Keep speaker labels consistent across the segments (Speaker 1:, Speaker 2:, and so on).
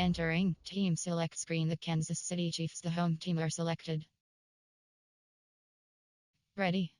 Speaker 1: Entering team select screen. The Kansas City Chiefs, the home team, are selected. Ready.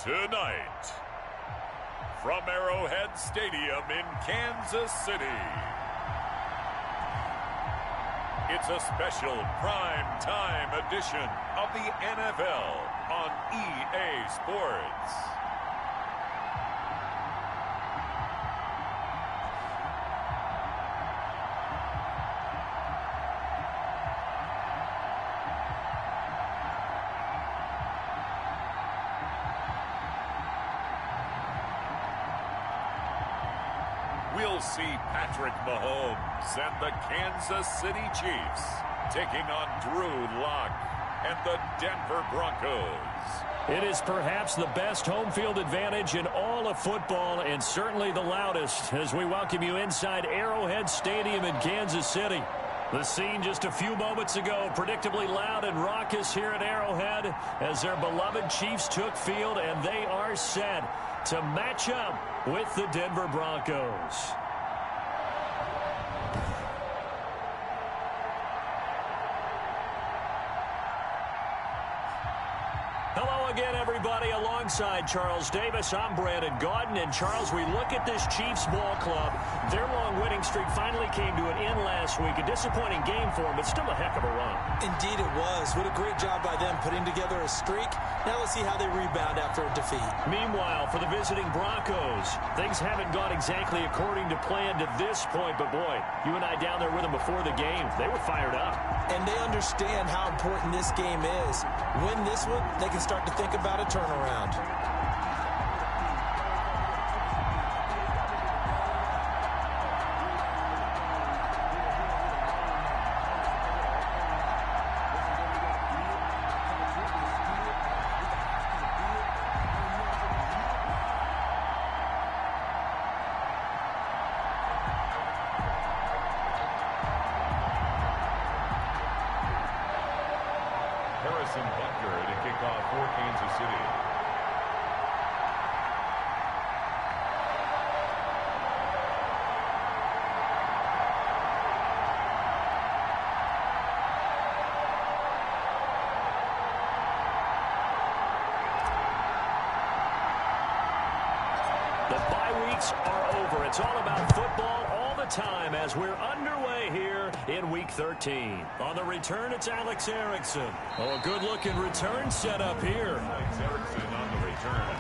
Speaker 2: Tonight, from Arrowhead Stadium in Kansas City, it's a special prime time edition of the NFL on EA Sports. We'll see Patrick Mahomes and the Kansas City Chiefs taking on Drew Lock and the Denver Broncos.
Speaker 3: It is perhaps the best home field advantage in all of football, and certainly the loudest, as we welcome you inside Arrowhead Stadium in Kansas City. The scene just a few moments ago, predictably loud and raucous here at Arrowhead as their beloved Chiefs took field, and they are set to match up with the Denver Broncos. Hello again, everybody. Alongside Charles Davis, I'm Brandon Gaudin. And Charles, we look at this Chiefs ball club. Their long winning streak finally came to an end last week. A disappointing game for them, but still a heck of a run.
Speaker 4: Indeed it was. What a great job by them putting together a streak. Now let's see how they rebound after a defeat.
Speaker 3: Meanwhile, for the visiting Broncos, things haven't gone exactly according to plan to this point. But boy, you and I down there with them before the game, they were fired up.
Speaker 4: And they understand how important this game is. Win this one, they can start to think about a turnaround.
Speaker 2: To kick off for Kansas City.
Speaker 3: The bye weeks are over. It's all about football all the time as we're underway here in Week 13. On the return, it's Alex Erickson. Oh, a good-looking return set up here.
Speaker 2: Alex Erickson on the return.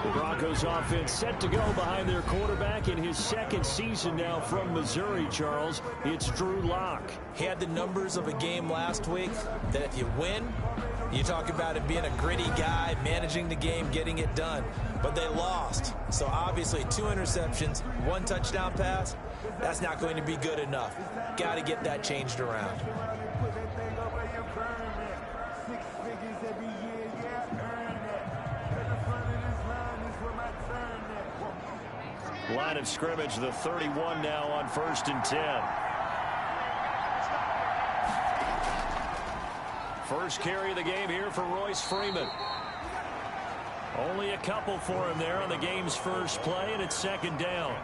Speaker 3: The Broncos offense set to go behind their quarterback in his second season now from Missouri, Charles. It's Drew Lock.
Speaker 4: He had the numbers of a game last week that if you win, you talk about him being a gritty guy, managing the game, getting it done. But they lost. So obviously 2 interceptions, 1 touchdown pass, that's not going to be good enough. Got to get that changed around.
Speaker 3: Line of scrimmage, the 31 now on 1st and 10. First carry of the game here for Royce Freeman. Only a couple for him there on the game's first play, and it's 2nd down.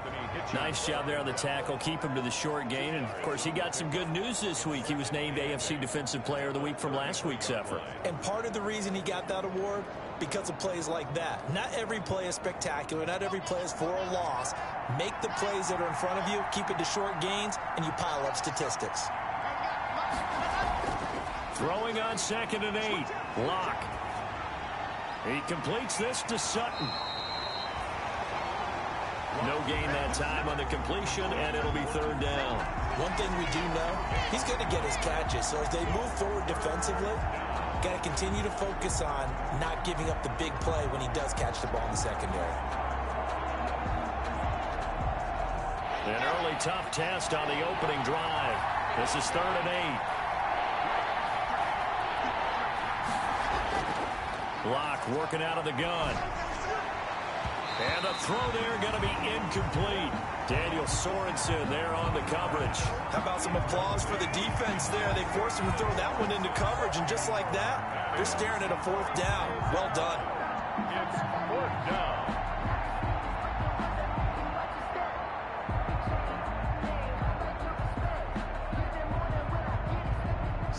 Speaker 3: Nice job there on the tackle. Keep him to the short gain. And, of course, he got some good news this week. He was named AFC Defensive Player of the Week from last week's effort.
Speaker 4: And part of the reason he got that award, because of plays like that. Not every play is spectacular. Not every play is for a loss. Make the plays that are in front of you, keep it to short gains, and you pile up statistics.
Speaker 3: Throwing on 2nd and 8. Lock. He completes this to Sutton. No gain that time on the completion, and it'll be 3rd down.
Speaker 4: One thing we do know, he's going to get his catches. So as they move forward defensively, got to continue to focus on not giving up the big play when he does catch the ball in the secondary.
Speaker 3: An early tough test on the opening drive. This is 3rd and 8. Locke working out of the gun. And the throw there going to be incomplete. Daniel Sorensen there on the coverage.
Speaker 4: How about some applause for the defense there? They forced him to throw that one into coverage, and just like that, they're staring at a 4th down. Well done.
Speaker 2: It's 4th down.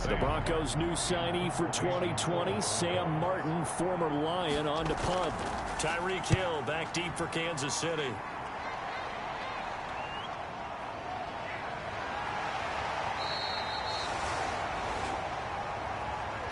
Speaker 3: The Broncos' new signee for 2020, Sam Martin, former Lion, on to punt. Tyreek Hill back deep for Kansas City.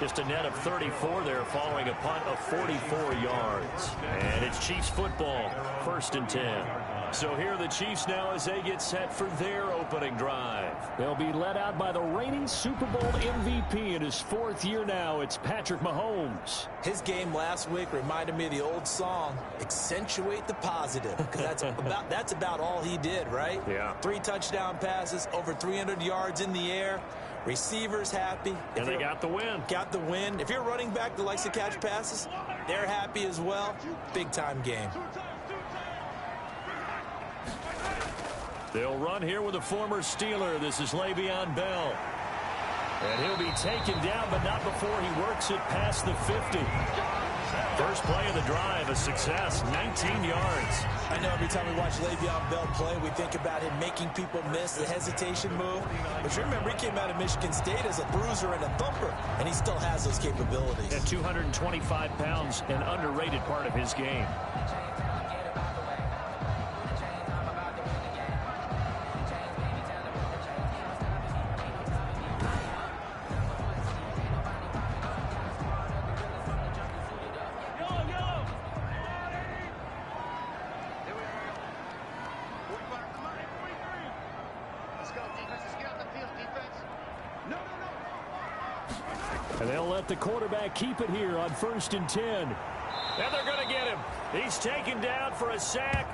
Speaker 3: Just a net of 34 there following a punt of 44 yards. And it's Chiefs football, 1st and 10. So here are the Chiefs now as they get set for their opening drive. They'll be led out by the reigning Super Bowl MVP in his 4th year now. It's Patrick Mahomes.
Speaker 4: His game last week reminded me of the old song, accentuate the positive, because that's about all he did, right?
Speaker 3: Yeah.
Speaker 4: 3 touchdown passes, over 300 yards in the air. Receivers happy.
Speaker 3: And they got the win.
Speaker 4: Got the win. If you're a running back that likes to catch passes, they're happy as well. Big-time game.
Speaker 3: They'll run here with a former Steeler. This is Le'Veon Bell. And he'll be taken down, but not before he works it past the 50. First play of the drive, a success, 19 yards.
Speaker 4: I know every time we watch Le'Veon Bell play, we think about him making people miss the hesitation move. But you remember, he came out of Michigan State as a bruiser and a thumper, and he still has those capabilities.
Speaker 3: At 225 pounds, an underrated part of his game. And they'll let the quarterback keep it here on 1st and 10. And they're going to get him. He's taken down for a sack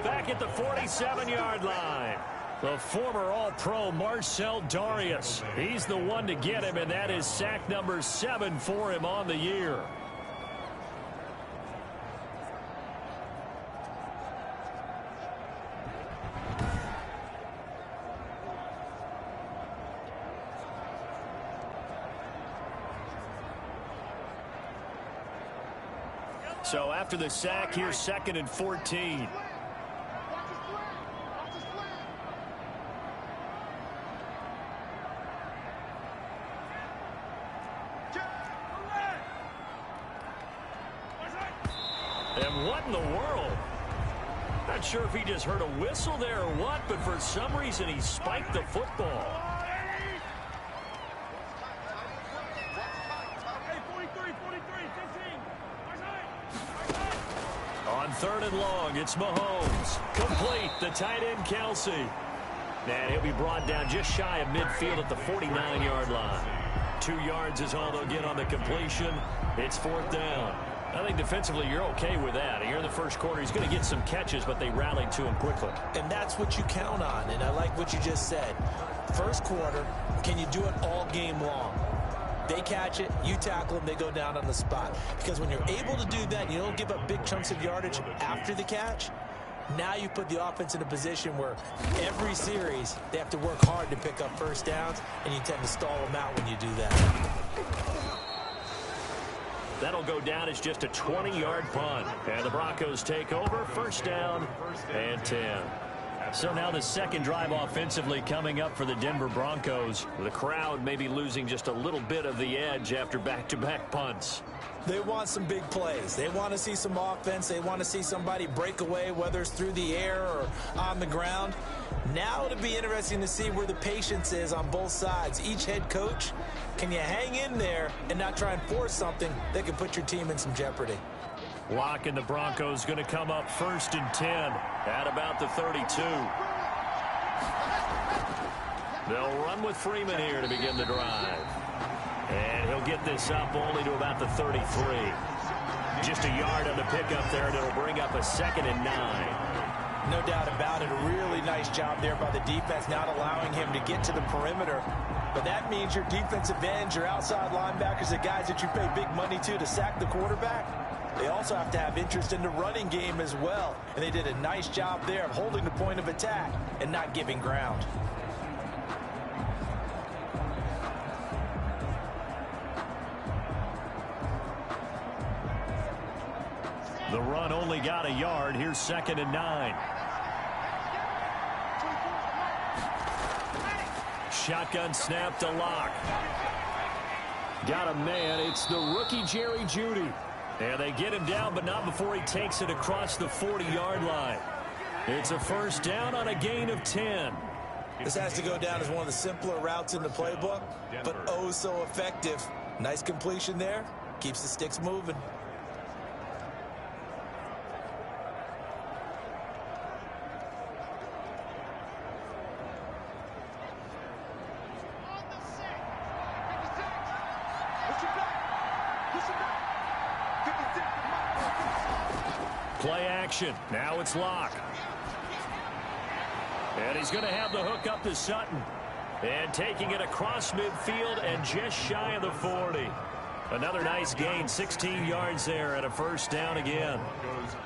Speaker 3: back at the 47-yard line. The former All-Pro Marcel Darius. He's the one to get him, and that is sack number 7 for him on the year. So after the sack, here's 2nd and 14. And what in the world? Not sure if he just heard a whistle there or what, but for some reason he spiked the football. On 3rd and long, it's Mahomes. Complete, the tight end, Kelsey. And he'll be brought down just shy of midfield at the 49-yard line. 2 yards is all they'll get on the completion. It's 4th down. I think defensively you're okay with that. Here in the first quarter, he's going to get some catches, but they rallied to him quickly.
Speaker 4: And that's what you count on, and I like what you just said. First quarter, can you do it all game long? They catch it, you tackle them, they go down on the spot. Because when you're able to do that, you don't give up big chunks of yardage after the catch. Now you put the offense in a position where every series they have to work hard to pick up first downs, and you tend to stall them out when you do that.
Speaker 3: That'll go down as just a 20-yard punt. And the Broncos take over, 1st down and 10. So now the second drive offensively coming up for the Denver Broncos. The crowd may be losing just a little bit of the edge after back-to-back punts.
Speaker 4: They want some big plays. They want to see some offense. They want to see somebody break away, whether it's through the air or on the ground. Now it'll be interesting to see where the patience is on both sides. Each head coach, can you hang in there and not try and force something that could put your team in some jeopardy?
Speaker 3: Locke and the Broncos going to come up 1st and 10 at about the 32. They'll run with Freeman here to begin the drive. And he'll get this up only to about the 33. Just a yard on the pickup there, and it'll bring up a 2nd and 9.
Speaker 4: No doubt about it. A really nice job there by the defense, not allowing him to get to the perimeter. But that means your defensive ends, your outside linebackers, the guys that you pay big money to sack the quarterback, they also have to have interest in the running game as well. And they did a nice job there of holding the point of attack and not giving ground.
Speaker 3: The run only got a yard. Here's 2nd and 9. Shotgun snap to Locke. Got a man. It's the rookie Jerry Jeudy. And they get him down, but not before he takes it across the 40-yard line. It's a first down on a gain of 10.
Speaker 4: This has to go down as one of the simpler routes in the playbook, but oh so effective. Nice completion there. Keeps the sticks moving.
Speaker 3: Play action. Now it's Locke. And he's going to have the hook up to Sutton. And taking it across midfield and just shy of the 40. Another nice gain, 16 yards there and a first down again.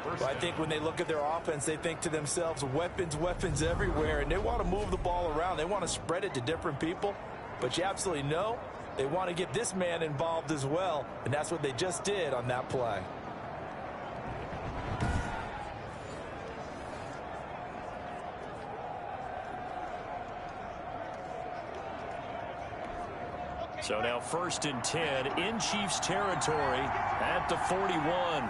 Speaker 4: Well, I think when they look at their offense, they think to themselves, weapons, weapons everywhere. And they want to move the ball around. They want to spread it to different people. But you absolutely know they want to get this man involved as well. And that's what they just did on that play.
Speaker 3: So now 1st and 10 in Chiefs territory at the 41.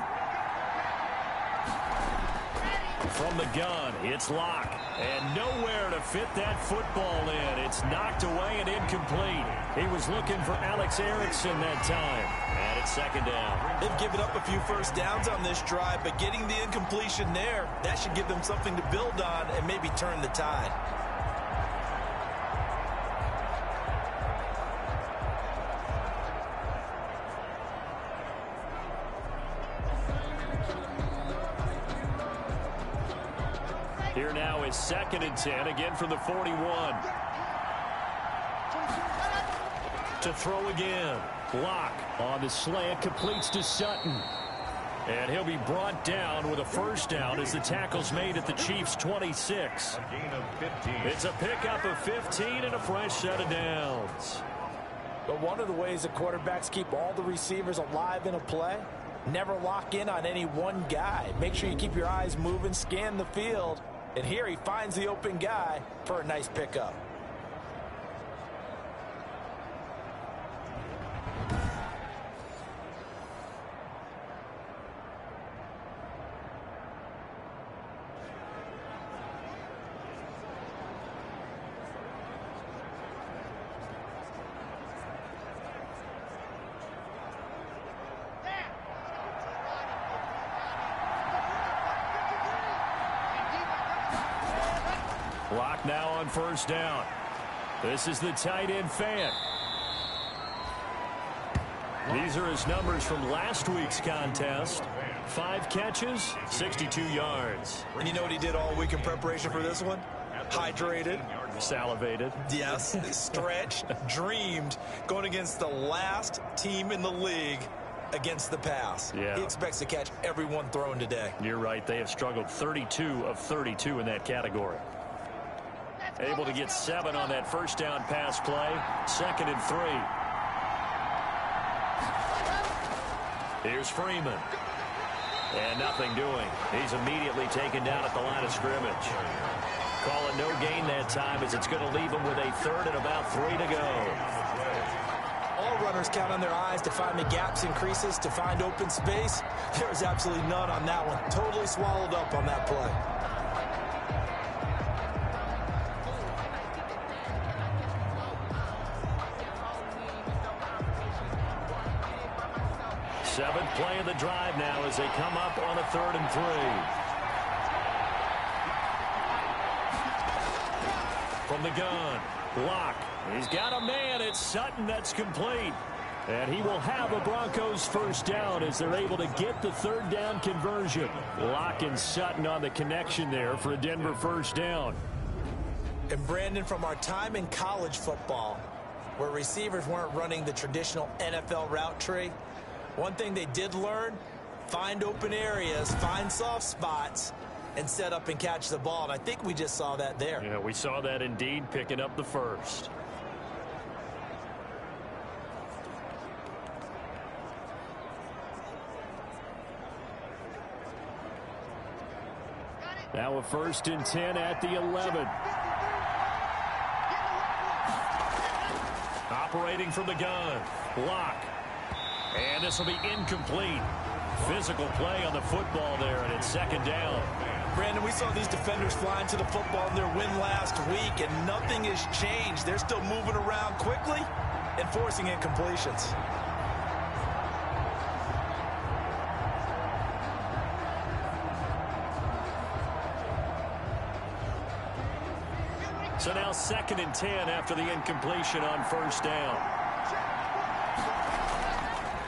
Speaker 3: From the gun, it's Locke. And nowhere to fit that football in. It's knocked away and incomplete. He was looking for Alex Erickson that time. And it's 2nd down.
Speaker 4: They've given up a few first downs on this drive, but getting the incompletion there, that should give them something to build on and maybe turn the tide.
Speaker 3: Here now is 2nd and 10, again from the 41. To throw again. Locke on the slant, completes to Sutton. And he'll be brought down with a first down as the tackle's made at the Chiefs' 26. It's a pickup of 15 and a fresh set of downs.
Speaker 4: But one of the ways the quarterbacks keep all the receivers alive in a play, never lock in on any one guy. Make sure you keep your eyes moving, scan the field. And here he finds the open guy for a nice pickup.
Speaker 3: Clock now on first down. This is the tight end Fant. These are his numbers from last week's contest. 5 catches, 62 yards.
Speaker 4: And you know what he did all week in preparation for this one? Hydrated.
Speaker 3: Salivated.
Speaker 4: Yes, stretched, dreamed, going against the last team in the league against the pass.
Speaker 3: Yeah.
Speaker 4: He expects to catch everyone thrown today.
Speaker 3: You're right. They have struggled 32 of 32 in that category. Able to get 7 on that first down pass play. 2nd and 3. Here's Freeman. And nothing doing. He's immediately taken down at the line of scrimmage. Call it no gain that time as it's going to leave him with a 3rd and about 3 to go.
Speaker 4: All runners count on their eyes to find the gaps and creases, to find open space. There's absolutely none on that one. Totally swallowed up on that play.
Speaker 3: Seventh play of the drive now as they come up on a 3rd and 3. From the gun, Locke. He's got a man. It's Sutton that's complete. And he will have a Broncos first down as they're able to get the third down conversion. Locke and Sutton on the connection there for a Denver first down.
Speaker 4: And Brandon, from our time in college football, where receivers weren't running the traditional NFL route tree, one thing they did learn, find open areas, find soft spots, and set up and catch the ball. And I think we just saw that there.
Speaker 3: Yeah, we saw that indeed, picking up the first. Now a 1st and 10 at the 11. Operating from the gun. Locke. And this will be incomplete. Physical play on the football there, and it's 2nd down.
Speaker 4: Brandon, we saw these defenders flying to the football in their win last week, and nothing has changed. They're still moving around quickly and forcing incompletions.
Speaker 3: So now 2nd and 10 after the incompletion on 1st down.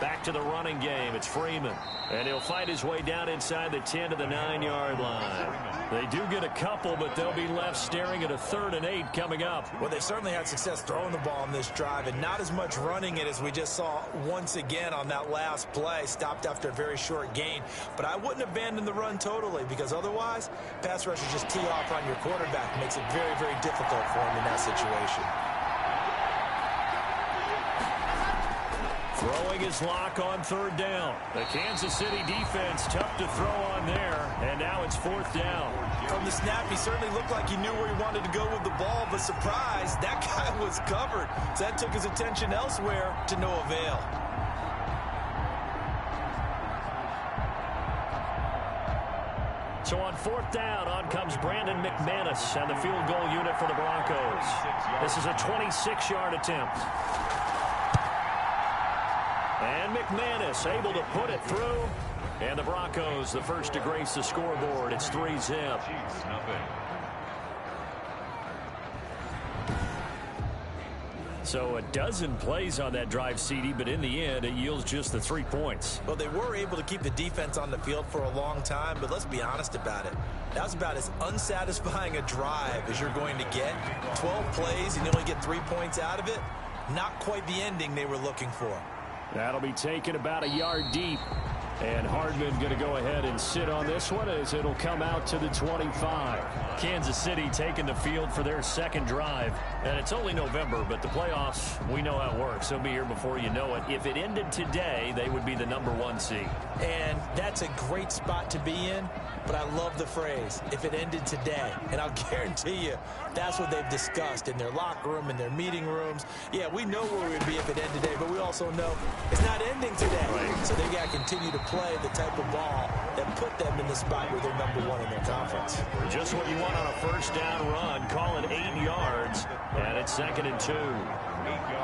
Speaker 3: Back to the running game. It's Freeman. And he'll fight his way down inside the 10 to the 9-yard line. They do get a couple, but they'll be left staring at a 3rd and 8 coming up.
Speaker 4: Well, they certainly had success throwing the ball on this drive, and not as much running it as we just saw once again on that last play. Stopped after a very short gain. But I wouldn't abandon the run totally, because otherwise, pass rushers just tee off on your quarterback. Makes it very, very difficult for him in that situation.
Speaker 3: Throwing his Locke on 3rd down. The Kansas City defense tough to throw on there, and now it's 4th down.
Speaker 4: From the snap, he certainly looked like he knew where he wanted to go with the ball, but surprise, that guy was covered. So that took his attention elsewhere to no avail.
Speaker 3: So on 4th down, on comes Brandon McManus and the field goal unit for the Broncos. This is a 26-yard attempt. And McManus able to put it through. And the Broncos, the first to grace the scoreboard. It's 3-zip. So a dozen plays on that drive, CD, but in the end, it yields just the 3 points.
Speaker 4: Well, they were able to keep the defense on the field for a long time, but let's be honest about it. That was about as unsatisfying a drive as you're going to get. 12 plays and you only get 3 points out of it. Not quite the ending they were looking for.
Speaker 3: That'll be taken about a yard deep. And Hardman going to go ahead and sit on this one as it'll come out to the 25. Kansas City taking the field for their 2nd drive. And it's only November, but the playoffs, we know how it works. They'll be here before you know it. If it ended today, they would be the #1 seed.
Speaker 4: And that's a great spot to be in. But I love the phrase, if it ended today. And I'll guarantee you, that's what they've discussed in their locker room, in their meeting rooms. Yeah, we know where we'd be if it ended today, but we also know it's not ending today. Right. So they've got to continue to play the type of ball that put them in the spot where they're #1 in their conference.
Speaker 3: Just what you want on a 1st down run. Call it 8 yards, and it's 2nd and 2.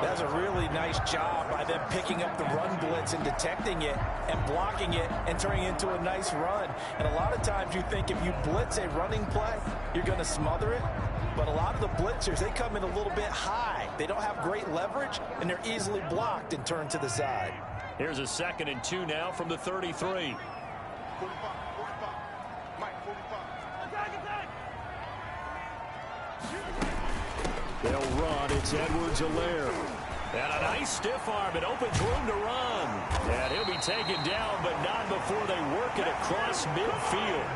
Speaker 4: That's a really nice job by them picking up the run blitz and detecting it and blocking it and turning it into a nice run. And a lot of times you think if you blitz a running play, you're going to smother it. But a lot of the blitzers, they come in a little bit high. They don't have great leverage, and they're easily blocked and turned to the side.
Speaker 3: Here's a 2nd and 2 now from the 33. They'll run. It's Edwards-Helaire. And a nice stiff arm. It opens room to run. And he'll be taken down, but not before they work it across midfield.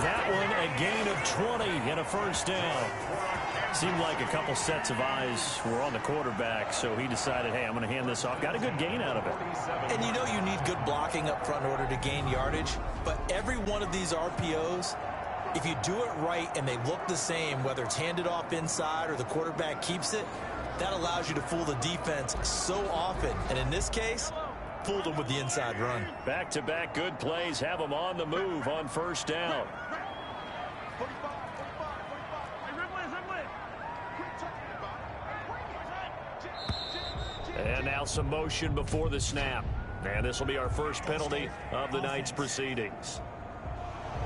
Speaker 3: That one a gain of 20 and a 1st down. Seemed like a couple sets of eyes were on the quarterback, so he decided, hey, I'm going to hand this off. Got a good gain out of it.
Speaker 4: And you know you need good blocking up front in order to gain yardage, but every one of these RPOs, if you do it right and they look the same, whether it's handed off inside or the quarterback keeps it, that allows you to fool the defense so often. And in this case, fooled them with the inside run.
Speaker 3: Back-to-back good plays have them on the move on 1st down. And now some motion before the snap. And this will be our first penalty of the night's proceedings.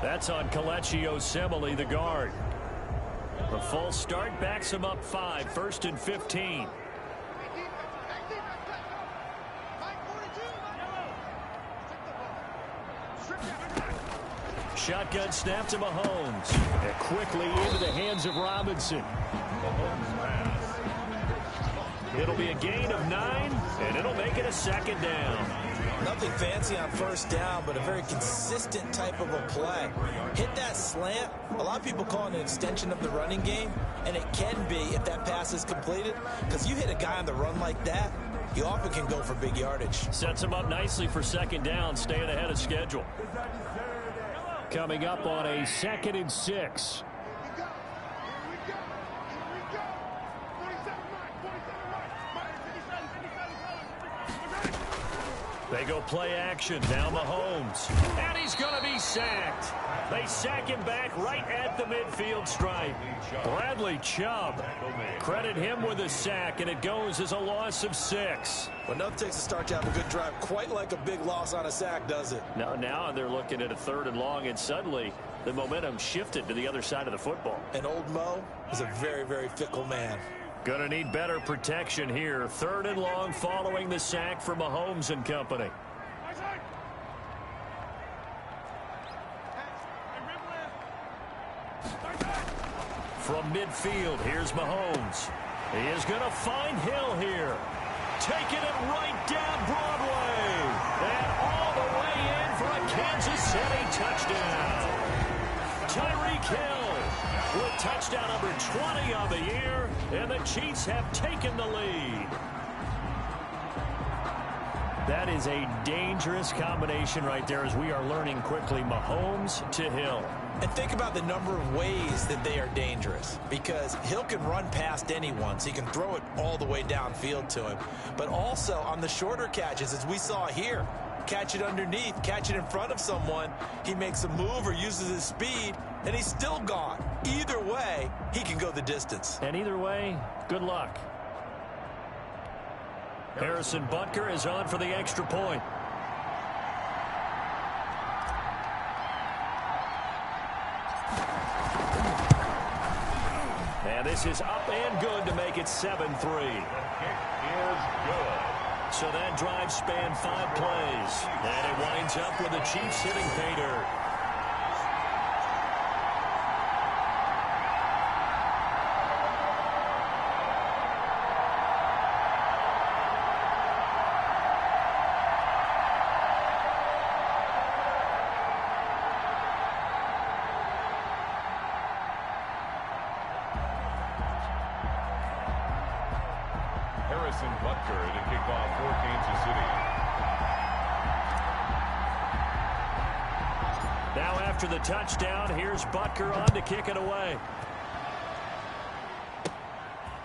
Speaker 3: That's on Kelechi Osemele, the guard. The false start backs him up 5, 1st and 15. shotgun snap to Mahomes. And quickly into the hands of Robinson. It'll be a gain of 9, and it'll make it a 2nd down.
Speaker 4: Nothing fancy on first down, but a very consistent type of a play. Hit that slant. A lot of people call it an extension of the running game, and it can be if that pass is completed, because you hit a guy on the run like that, you often can go for big yardage.
Speaker 3: Sets him up nicely for 2nd down, staying ahead of schedule. Coming up on a 2nd and 6. They go play action. Now Mahomes. And he's going to be sacked. They sack him back right at the midfield stripe. Bradley Chubb. Credit him with a sack, and it goes as a loss of 6.
Speaker 4: Well, nothing takes a start to have a good drive quite like a big loss on a sack, does it?
Speaker 3: Now they're looking at a 3rd and long, and suddenly the momentum shifted to the other side of the football.
Speaker 4: And old Mo is a very, very fickle man.
Speaker 3: Going to need better protection here. 3rd and long following the sack for Mahomes and company. From midfield, here's Mahomes. He is going to find Hill here. Taking it right down Broadway. And all the way in for a Kansas City touchdown. Tyreek Hill with touchdown number 20 on the year, and the Chiefs have taken the lead. That is a dangerous combination right there, as we are learning quickly. Mahomes to Hill.
Speaker 4: And think about the number of ways that they are dangerous, because Hill can run past anyone, so you can throw it all the way downfield to him. But also on the shorter catches, as we saw here, catch it underneath, catch it in front of someone, he makes a move or uses his speed, and he's still gone. Either way, he can go the distance.
Speaker 3: And either way, good luck. Harrison Butker is on for the extra point. And this is up and good to make it 7-3.
Speaker 2: Is good.
Speaker 3: So that drive spanned 5 plays. And it winds up with the Chiefs hitting pay dirt.
Speaker 2: Harrison Butker to kick off for Kansas City.
Speaker 3: Now after the touchdown, here's Butker on to kick it away.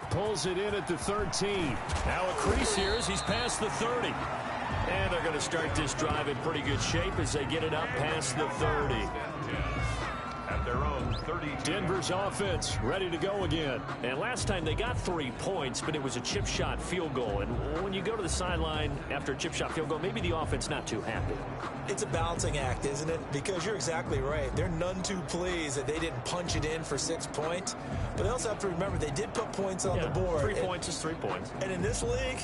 Speaker 3: Pulls it in at the 13. Now a crease here as he's past the 30. And they're going to start this drive in pretty good shape as they get it up past the 30.
Speaker 2: At their own 30.
Speaker 3: Denver's offense ready to go again. And last time they got 3 points, but it was a chip shot field goal. And when you go to the sideline after a chip shot field goal, maybe the offense not too happy.
Speaker 4: It's a balancing act, isn't it? Because you're exactly right. They're none too pleased that they didn't punch it in for 6 points. But they also have to remember they did put points on the board.
Speaker 3: 3 points is 3 points.
Speaker 4: And in this league,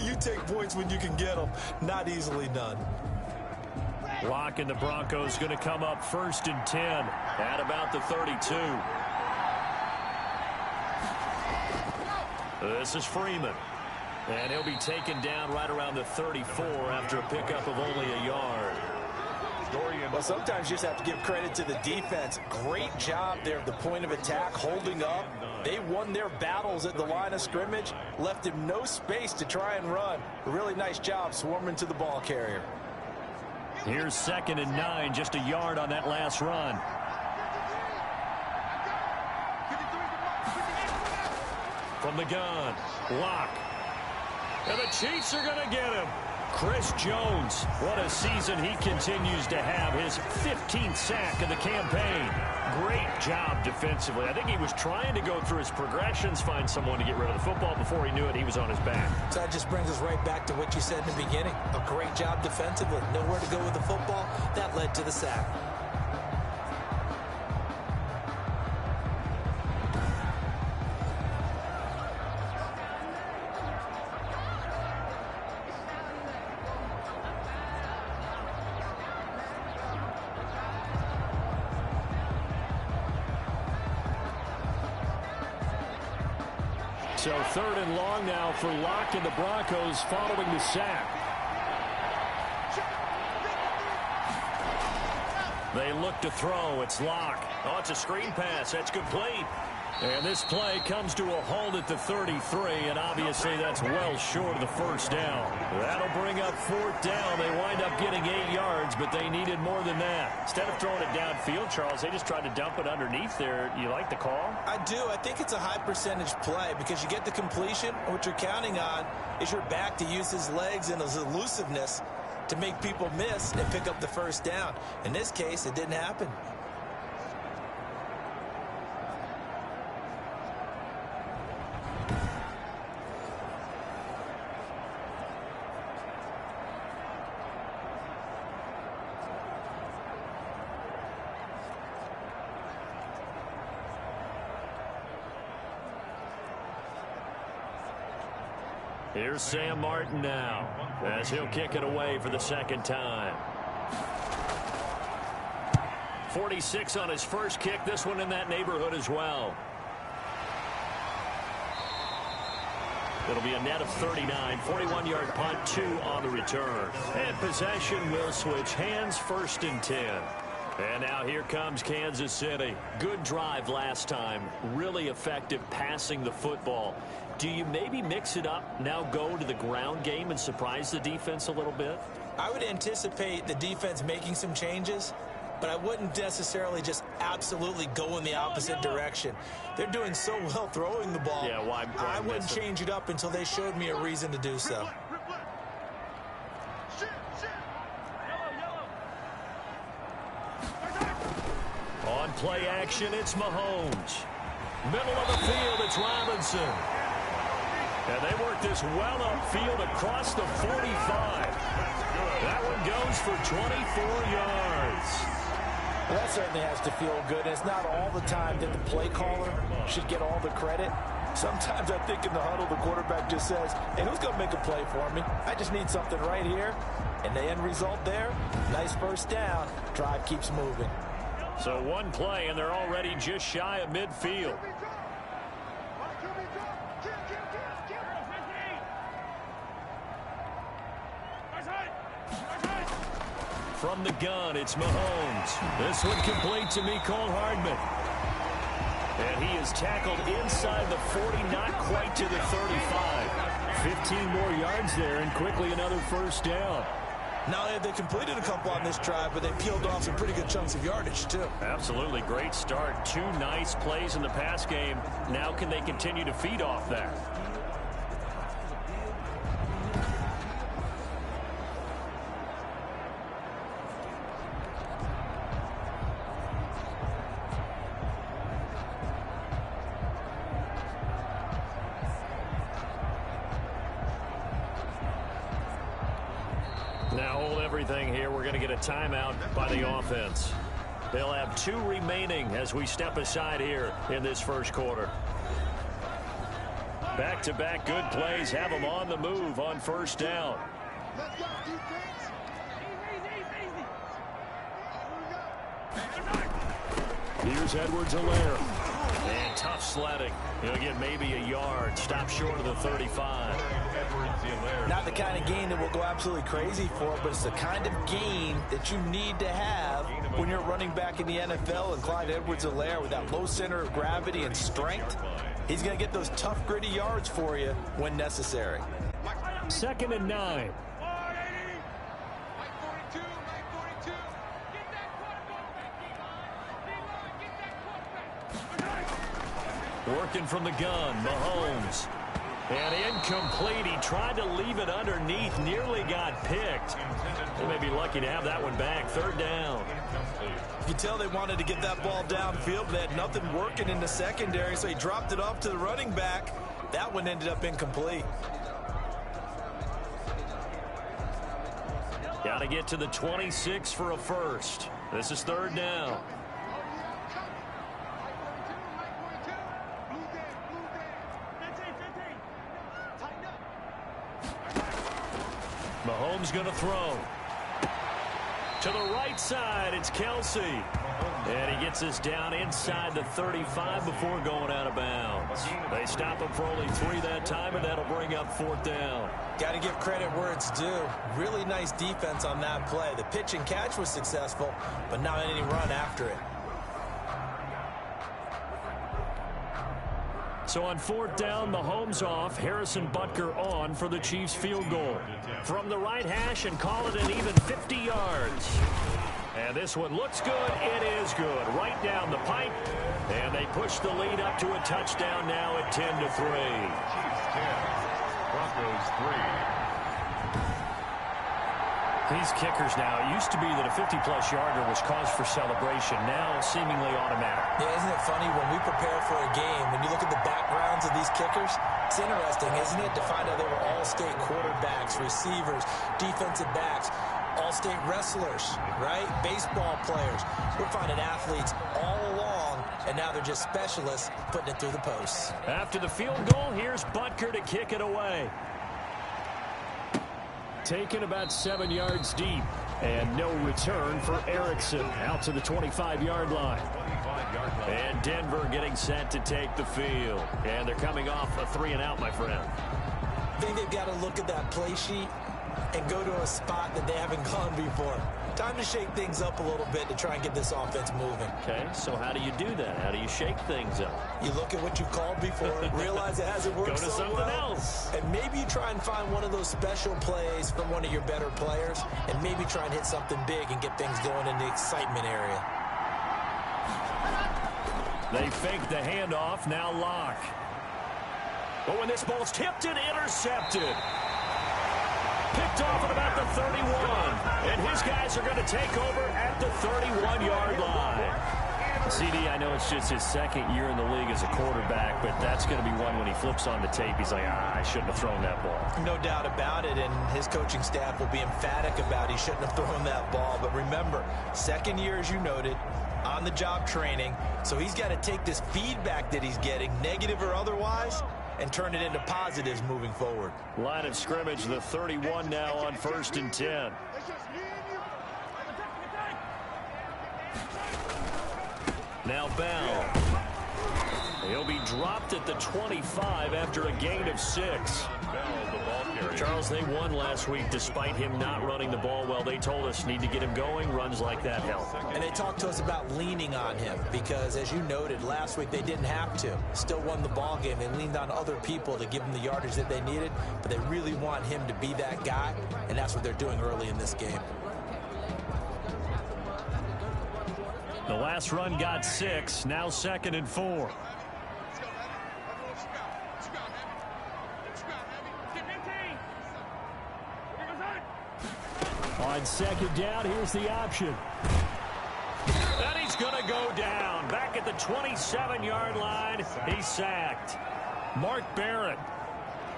Speaker 4: you take points when you can get them. Not easily done.
Speaker 3: Locke and the Broncos going to come up 1st and 10 at about the 32. This is Freeman. And he'll be taken down right around the 34 after a pickup of only a yard.
Speaker 4: Well, sometimes you just have to give credit to the defense. Great job there at the point of attack, holding up. They won their battles at the line of scrimmage, left him no space to try and run. A really nice job swarming to the ball carrier.
Speaker 3: Here's 2nd and 9, just a yard on that last run. From the gun, Locke. And the Chiefs are going to get him. Chris Jones, what a season he continues to have. His 15th sack of the campaign. Great job defensively. I think he was trying to go through his progressions, find someone to get rid of the football. Before he knew it, he was on his back.
Speaker 4: So that just brings us right back to what you said in the beginning. A great job defensively. Nowhere to go with the football. That led to the sack.
Speaker 3: So 3rd and long now for Locke and the Broncos following the sack. They look to throw. It's Locke. Oh, it's a screen pass. That's complete. And this play comes to a halt at the 33, and obviously that's well short of the first down. That'll bring up 4th down. They wind up getting 8 yards, but they needed more than that. Instead of throwing it downfield, Charles, they just tried to dump it underneath there. You like the call?
Speaker 4: I do. I think it's a high percentage play because you get the completion. What you're counting on is your back to use his legs and his elusiveness to make people miss and pick up the first down. In this case, it didn't happen.
Speaker 3: Here's Sam Martin now as he'll kick it away for the 2nd time. 46 on his first kick. This one in that neighborhood as well. It'll be a net of 39. 41-yard punt, 2 on the return. And possession will switch hands, 1st and 10. And now here comes Kansas City. Good drive last time. Really effective passing the football. Do you maybe mix it up, now go to the ground game and surprise the defense a little bit?
Speaker 4: I would anticipate the defense making some changes, but I wouldn't necessarily just absolutely go in the opposite direction. They're doing so well throwing the ball.
Speaker 3: Yeah, why
Speaker 4: I wouldn't change it up until they showed me a reason to do so.
Speaker 3: On play action, it's Mahomes. Middle of the field, it's Robinson. And they work this well upfield across the 45. That one goes for 24 yards.
Speaker 5: Well, that certainly has to feel good. And it's not all the time that the play caller should get all the credit. Sometimes I think in the huddle, the quarterback just says, hey, who's going to make a play for me? I just need something right here. And the end result there, nice first down. Drive keeps moving.
Speaker 3: So one play, and they're already just shy of midfield. From the gun, it's Mahomes. This one complete to Mecole Hardman. And he is tackled inside the 40, not quite to the 35. 15 more yards there, and quickly another first down.
Speaker 4: Not only have they completed a couple on this drive, but they peeled off some pretty good chunks of yardage, too.
Speaker 3: Absolutely. Great start. 2 nice plays in the pass game. Now can they continue to feed off that? Now hold everything here. We're going to get a timeout by the offense. They'll have 2 remaining as we step aside here in this first quarter. Back-to-back good plays have them on the move on first down.
Speaker 6: Let's go, defense.
Speaker 3: Here's Edwards-Helaire. And tough sledding. He'll get maybe a yard. Stop short of the 35.
Speaker 4: Not the kind of gain that will go absolutely crazy for, but it's the kind of gain that you need to have when you're running back in the NFL. And Clyde Edwards-Helaire, with that low center of gravity and strength, he's going to get those tough, gritty yards for you when necessary.
Speaker 3: 2nd and 9. Working from the gun, Mahomes. And incomplete. He tried to leave it underneath. Nearly got picked. They may be lucky to have that one back. 3rd down.
Speaker 4: You can tell they wanted to get that ball downfield, but they had nothing working in the secondary, so he dropped it off to the running back. That one ended up incomplete.
Speaker 3: Got to get to the 26 for a first. This is 3rd down. Mahomes going to throw. To the right side, it's Kelsey. And he gets us down inside the 35 before going out of bounds. They stop him for only 3 that time, and that'll bring up 4th down.
Speaker 4: Got to give credit where it's due. Really nice defense on that play. The pitch and catch was successful, but not any run after it.
Speaker 3: So on 4th down, Mahomes off, Harrison Butker on for the Chiefs field goal. From the right hash and call it an even 50 yards. And this one looks good. It is good. Right down the pipe. And they push the lead up to a touchdown now at 10-3.
Speaker 2: Chiefs 10, Broncos 3.
Speaker 3: These kickers now, it used to be that a 50-plus yarder was cause for celebration. Now seemingly automatic.
Speaker 4: Yeah, isn't it funny when we prepare for a game, when you look at the backgrounds of these kickers, it's interesting, isn't it, to find out they were all-state quarterbacks, receivers, defensive backs, all-state wrestlers, right? Baseball players. We're finding athletes all along, and now they're just specialists putting it through the posts.
Speaker 3: After the field goal, here's Butker to kick it away. Taken about 7 yards deep. And no return for Erickson out to the 25-yard line. And Denver getting set to take the field. And they're coming off a 3-and-out, my friend.
Speaker 4: I think they've got to look at that play sheet and go to a spot that they haven't gone before. Time to shake things up a little bit to try and get this offense moving.
Speaker 3: Okay, so how do you do that? How do you shake things up?
Speaker 4: You look at what you called before, realize it hasn't worked
Speaker 3: Go to
Speaker 4: so
Speaker 3: something
Speaker 4: well,
Speaker 3: else.
Speaker 4: and maybe you try and find one of those special plays from one of your better players, and maybe try and hit something big and get things going in the excitement area.
Speaker 3: They fake the handoff, now Locke. But when this ball's tipped and intercepted. Picked off at about the 31. And his guys are going to take over at the 31-yard line. CD, I know it's just his 2nd year in the league as a quarterback, but that's going to be one when he flips on the tape. He's like, I shouldn't have thrown that ball.
Speaker 4: No doubt about it, and his coaching staff will be emphatic about he shouldn't have thrown that ball. But remember, 2nd year, as you noted, on-the-job training, so he's got to take this feedback that he's getting, negative or otherwise, and turn it into positives moving forward.
Speaker 3: Line of scrimmage, the 31 now on 1st and 10. Now Bell. He'll be dropped at the 25 after a gain of 6. Charles, they won last week despite him not running the ball well. They told us need to get him going. Runs like that help.
Speaker 4: And they talked to us about leaning on him because, as you noted, last week they didn't have to. Still won the ball game. They leaned on other people to give them the yardage that they needed, but they really want him to be that guy, and that's what they're doing early in this game.
Speaker 3: The last run got 6. Now 2nd and 4. On 2nd down, here's the option. And he's going to go down. Back at the 27-yard line, he's sacked. Mark Barrett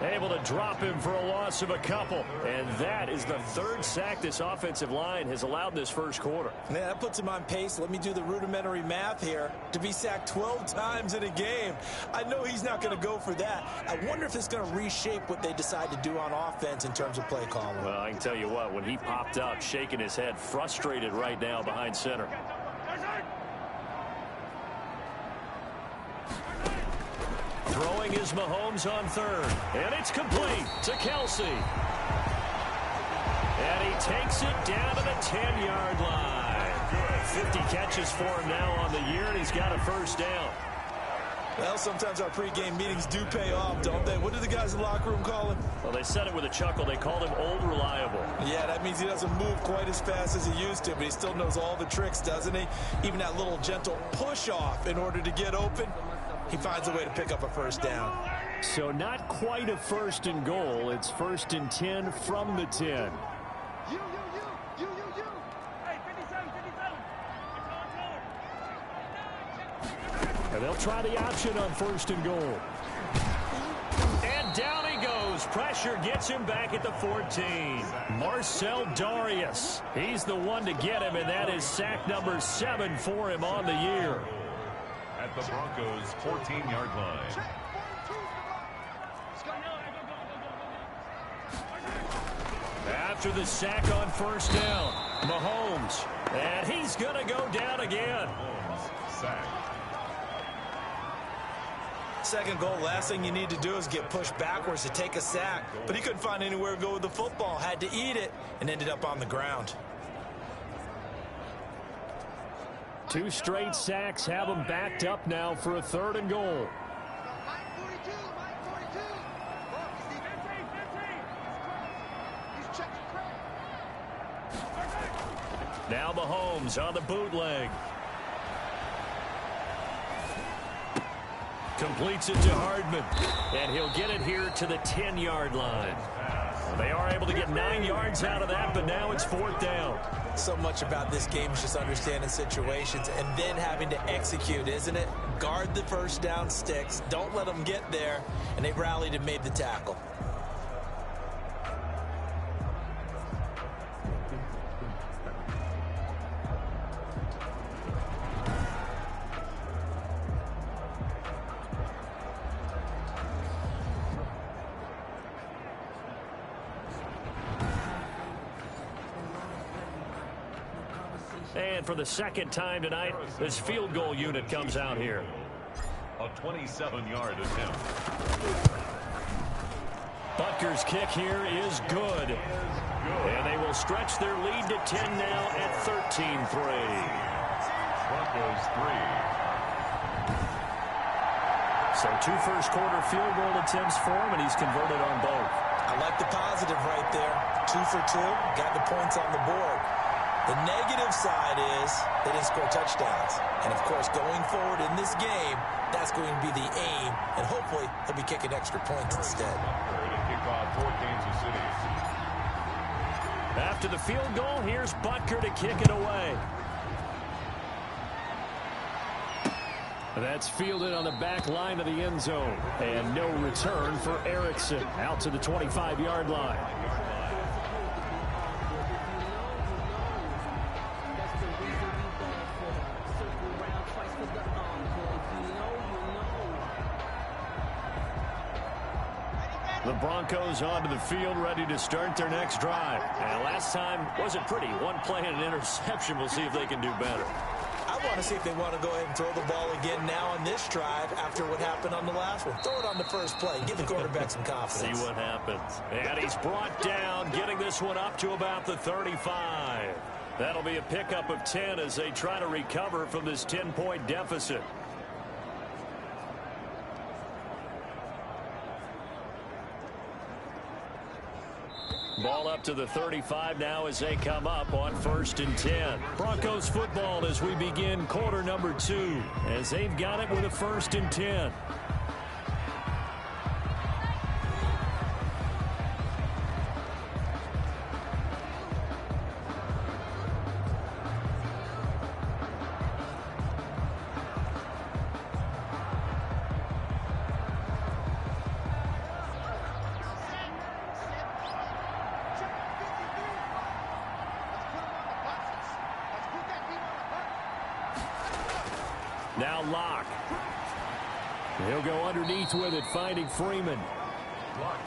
Speaker 3: able to drop him for a loss of a couple. And that is the 3rd sack this offensive line has allowed this first quarter.
Speaker 4: Man, that puts him on pace. Let me do the rudimentary math here. To be sacked 12 times in a game, I know he's not going to go for that. I wonder if it's going to reshape what they decide to do on offense in terms of play calling.
Speaker 3: Well, I can tell you what, when he popped up, shaking his head, frustrated right now behind center. Throwing is Mahomes on 3rd. And it's complete to Kelsey. And he takes it down to the 10-yard line. 50 catches for him now on the year, and he's got a 1st down.
Speaker 4: Well, sometimes our pregame meetings do pay off, don't they? What do the guys in the locker room call him?
Speaker 3: Well, they said it with a chuckle. They called him Old Reliable.
Speaker 4: Yeah, that means he doesn't move quite as fast as he used to, but he still knows all the tricks, doesn't he? Even that little gentle push-off in order to get open. He finds a way to pick up a 1st down.
Speaker 3: So not quite a 1st and goal. It's 1st and 10 from the 10.
Speaker 6: You.
Speaker 3: And they'll try the option on 1st and goal. And down he goes. Pressure gets him back at the 14. Marcel Darius. He's the one to get him, and that is sack number 7 for him on the year.
Speaker 2: At the Broncos' 14-yard line.
Speaker 3: After the sack on 1st down, Mahomes Mahomes. And he's going to go down again.
Speaker 2: Sack.
Speaker 4: Second goal, last thing you need to do is get pushed backwards to take a sack. But he couldn't find anywhere to go with the football, had to eat it, and ended up on the ground.
Speaker 3: 2 straight sacks have him backed up now for a 3rd and goal. Now Mahomes on the bootleg. Completes it to Hardman. And he'll get it here to the 10-yard line. They are able to get 9 yards out of that, but now it's 4th down.
Speaker 4: So much about this game is just understanding situations and then having to execute, isn't it? Guard the first down sticks. Don't let them get there. And they rallied and made the tackle.
Speaker 3: And for the second time tonight, this field goal unit comes out here.
Speaker 2: A 27-yard attempt.
Speaker 3: Butker's kick here is good. And they will stretch their lead to 10 now at 13-3.
Speaker 2: Broncos 3.
Speaker 3: So 2 first-quarter field goal attempts for him, and he's converted on both.
Speaker 4: I like the positive right there. 2 for 2. Got the points on the board. The negative side is they didn't score touchdowns. And, of course, going forward in this game, that's going to be the aim. And hopefully they'll be kicking extra points instead.
Speaker 2: Kickoff for Kansas City.
Speaker 3: After the field goal, here's Butker to kick it away. That's fielded on the back line of the end zone. And no return for Erickson out to the 25-yard line. The Broncos onto the field, ready to start their next drive. And last time wasn't pretty. 1 play and an interception. We'll see if they can do better.
Speaker 4: I want to see if they want to go ahead and throw the ball again now on this drive after what happened on the last one. Throw it on the first play. Give the quarterback some confidence.
Speaker 3: See what happens. And he's brought down, getting this one up to about the 35. That'll be a pickup of 10 as they try to recover from this 10-point deficit. Ball up to the 35 now as they come up on 1st and 10. Broncos football as we begin quarter number 2 as they've got it with a 1st and 10. Now Locke. He'll go underneath with it, finding Freeman.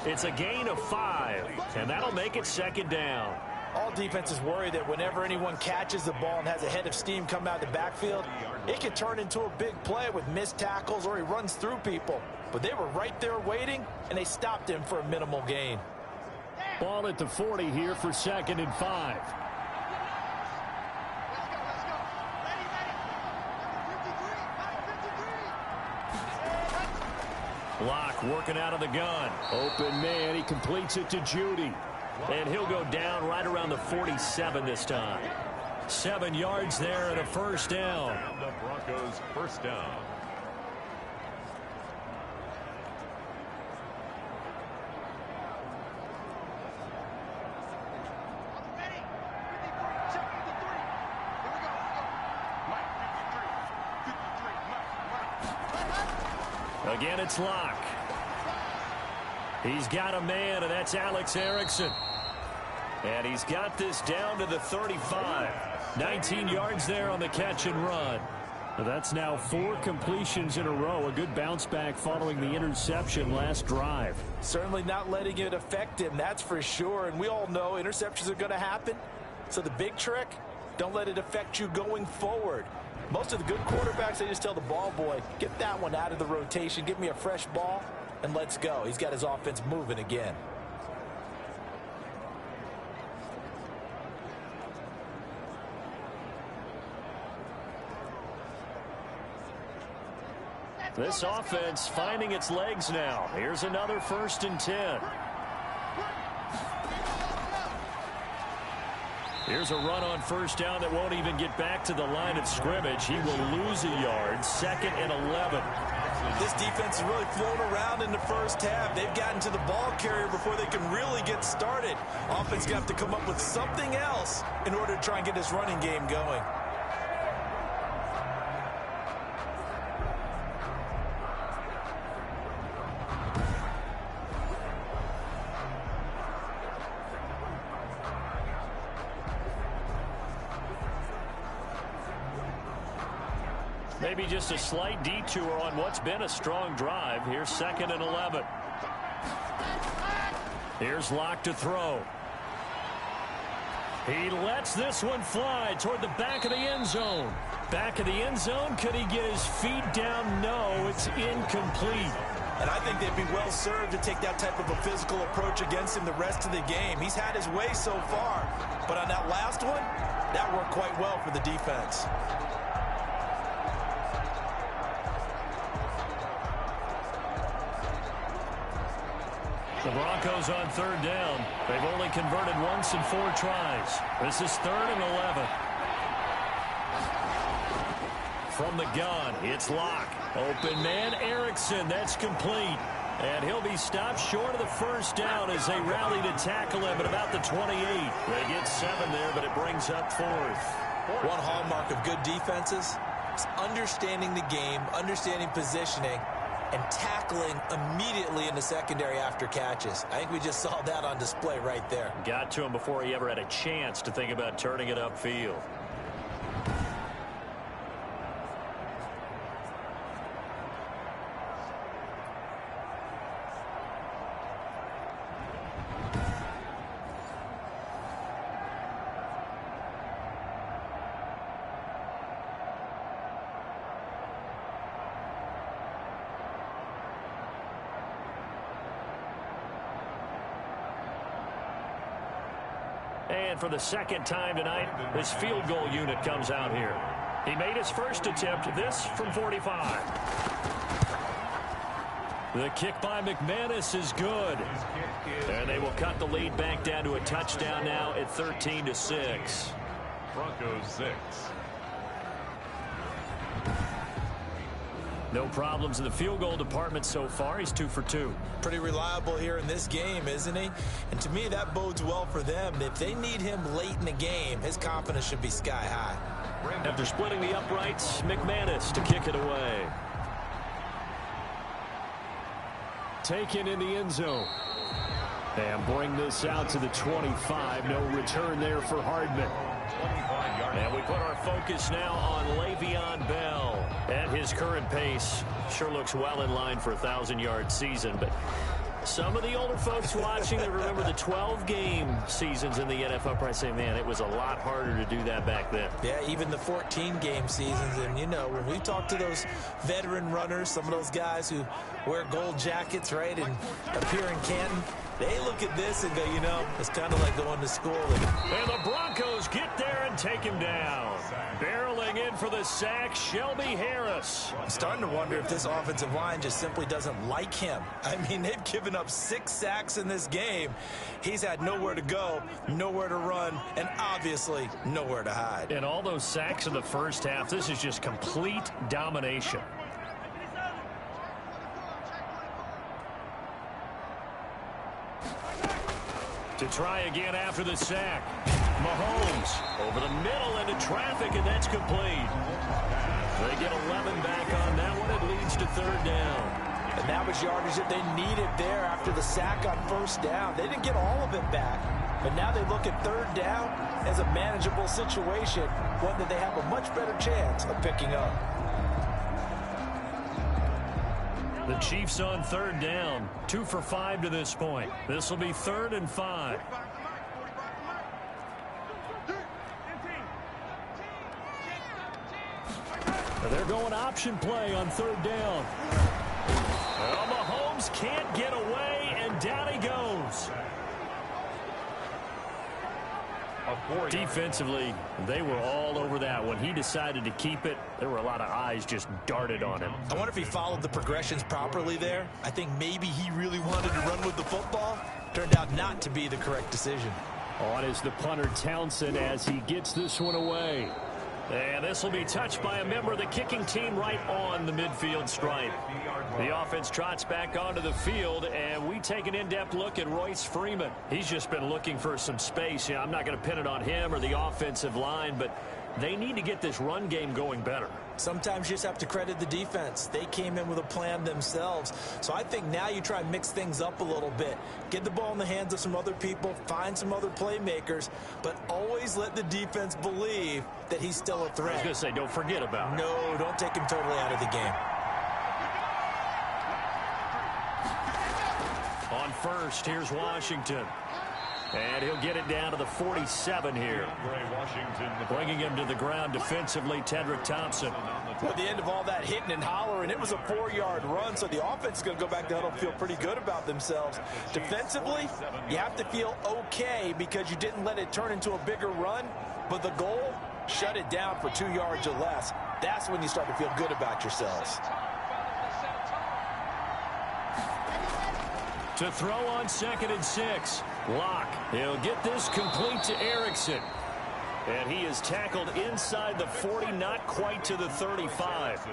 Speaker 3: It's a gain of 5, and that'll make it 2nd down.
Speaker 5: All defenses worry that whenever anyone catches the ball and has a head of steam come out of the backfield, it can turn into a big play with missed tackles or he runs through people. But they were right there waiting, and they stopped him for a minimal gain.
Speaker 3: Ball at the 40 here for 2nd and 5. Locke working out of the gun. Open man. He completes it to Judy. And he'll go down right around the 47 this time. 7 yards there and a 1st down.
Speaker 2: The Broncos 1st down.
Speaker 3: Again, it's Locke. He's got a man, and that's Alex Erickson. And he's got this down to the 35. 19 yards there on the catch and run. That's now 4 completions in a row. A good bounce back following the interception last drive.
Speaker 5: Certainly not letting it affect him, that's for sure. And we all know interceptions are going to happen. So the big trick, Don't let it affect you going forward. Most of the good quarterbacks, they just tell the ball boy, get that one out of the rotation, give me a fresh ball, and let's go. He's got his offense moving again.
Speaker 3: This offense finding its legs now. Here's another 1st and 10. Here's a run on 1st down that won't even get back to the line of scrimmage. He will lose a yard. 2nd and 11.
Speaker 4: This defense is really flown around in the first half. They've gotten to the ball carrier before they can really get started. Offense going to have to come up with something else in order to try and get this running game going.
Speaker 3: Maybe just a slight detour on what's been a strong drive. Here's 2nd and 11. Here's Locke to throw. He lets this one fly toward the back of the end zone. Back of the end zone. Could he get his feet down? No, it's incomplete.
Speaker 4: And I think they'd be well served to take that type of a physical approach against him the rest of the game. He's had his way so far. But on that last one, that worked quite well for the defense.
Speaker 3: The Broncos on 3rd down. They've only converted once in 4 tries. This is 3rd and 11. From the gun, it's Locke. Open man, Erickson. That's complete. And he'll be stopped short of the 1st down as they rally to tackle him at about the 28. They get 7 there, but it brings up 4th.
Speaker 4: One hallmark of good defenses is understanding the game, understanding positioning, and tackling immediately in the secondary after catches. I think we just saw that on display right there.
Speaker 3: Got to him before he ever had a chance to think about turning it upfield. And for the 2nd time tonight, his field goal unit comes out here. He made his first attempt, this from 45. The kick by McManus is good. And they will cut the lead back down to a touchdown now at 13-6.
Speaker 2: Broncos 6.
Speaker 3: No problems in the field goal department so far. He's 2 for 2.
Speaker 4: Pretty reliable here in this game, isn't he? And to me, that bodes well for them. If they need him late in the game, his confidence should be sky high.
Speaker 3: After splitting the uprights, McManus to kick it away. Taken in the end zone. And bring this out to the 25. No return there for Hardman. And we put our focus now on Le'Veon Bell. At his current pace, sure looks well in line for a 1,000-yard season. But some of the older folks watching that remember the 12-game seasons in the NFL probably say, man, it was a lot harder to do that back then.
Speaker 4: Yeah, even the 14-game seasons. And, you know, when we talk to those veteran runners, some of those guys who wear gold jackets, right, and appear in Canton, they look at this and go, you know, it's kind of like going to school.
Speaker 3: And the Broncos get there and take him down. Barreling in for the sack, Shelby Harris.
Speaker 4: I'm starting to wonder if this offensive line just simply doesn't like him. I mean, they've given up 6 sacks in this game. He's had nowhere to go, nowhere to run, and obviously nowhere to hide.
Speaker 3: And all those sacks in the first half, this is just complete domination. To try again after the sack. Mahomes over the middle into traffic, and that's complete. They get 11 back on that one. It leads to 3rd down.
Speaker 5: And that was yardage that they needed there after the sack on 1st down. They didn't get all of it back, but now they look at 3rd down as a manageable situation, one that they have a much better chance of picking up.
Speaker 3: The Chiefs on 3rd down, 2 for 5 to this point. This will be 3rd and 5. They're going option play on third down. Well, Mahomes can't get away, and down he goes. Defensively, they were all over that. When he decided to keep it, there were a lot of eyes just darted on him.
Speaker 4: I wonder if he followed the progressions properly there. I think maybe he really wanted to run with the football. Turned out not to be the correct decision.
Speaker 3: On is the punter Townsend as he gets this one away. And this will be touched by a member of the kicking team right on the midfield stripe. The offense trots back onto the field, and we take an in-depth look at Royce Freeman. He's just been looking for some space. I'm not going to pin it on him or the offensive line, but they need to get this run game going better.
Speaker 4: Sometimes you just have to credit the defense. They came in with a plan themselves. So I think now you try and mix things up a little bit. Get the ball in the hands of some other people, find some other playmakers, but always let the defense believe that he's still a threat.
Speaker 3: I was going to say, don't forget about it.
Speaker 4: No, don't take him totally out of the game.
Speaker 3: On first, here's Washington. And he'll get it down to the 47 here. Bringing him to the ground defensively, Tedrick Thompson.
Speaker 5: At the end of all that hitting and hollering, it was a 4-yard run, so the offense is going to go back to huddle and feel pretty good about themselves. Defensively, you have to feel okay because you didn't let it turn into a bigger run, but the goal, shut it down for 2 yards or less. That's when you start to feel good about yourselves.
Speaker 3: To throw on 2nd and 6. Locke. He'll get this complete to Erickson. And he is tackled inside the 40, not quite to the 35.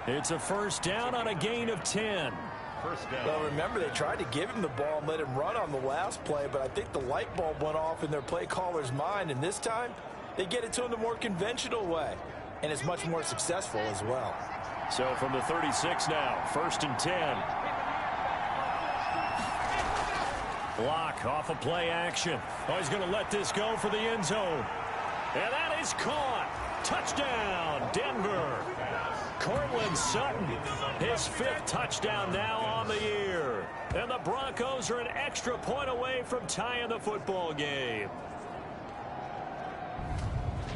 Speaker 3: It's a first down on a gain of 10.
Speaker 5: Well, remember, they tried to give him the ball and let him run on the last play, but I think the light bulb went off in their play caller's mind, and this time they get it to him the more conventional way, and it's much more successful as well.
Speaker 3: So from the 36 now, 1st and 10. Locke off of play action. Oh, he's going to let this go for the end zone. And that is caught. Touchdown, Denver. Cortland Sutton, his 5th touchdown now on the year. And the Broncos are an extra point away from tying the football game.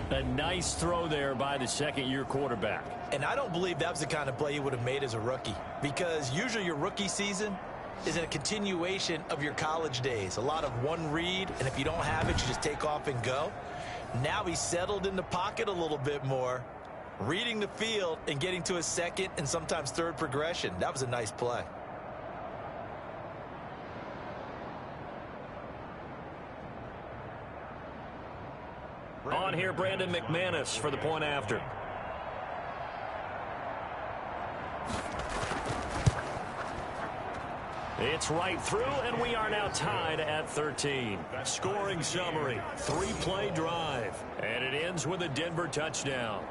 Speaker 3: A nice throw there by the second-year quarterback.
Speaker 4: And I don't believe that was the kind of play he would have made as a rookie, because usually your rookie season is a continuation of your college days. A lot of one read, and if you don't have it, you just take off and go. Now he's settled in the pocket a little bit more, reading the field and getting to his 2nd and sometimes 3rd progression. That was a nice play.
Speaker 3: On here, Brandon McManus for the point after. It's right through, and we are now tied at 13. Scoring summary, 3-play drive, and it ends with a Denver touchdown.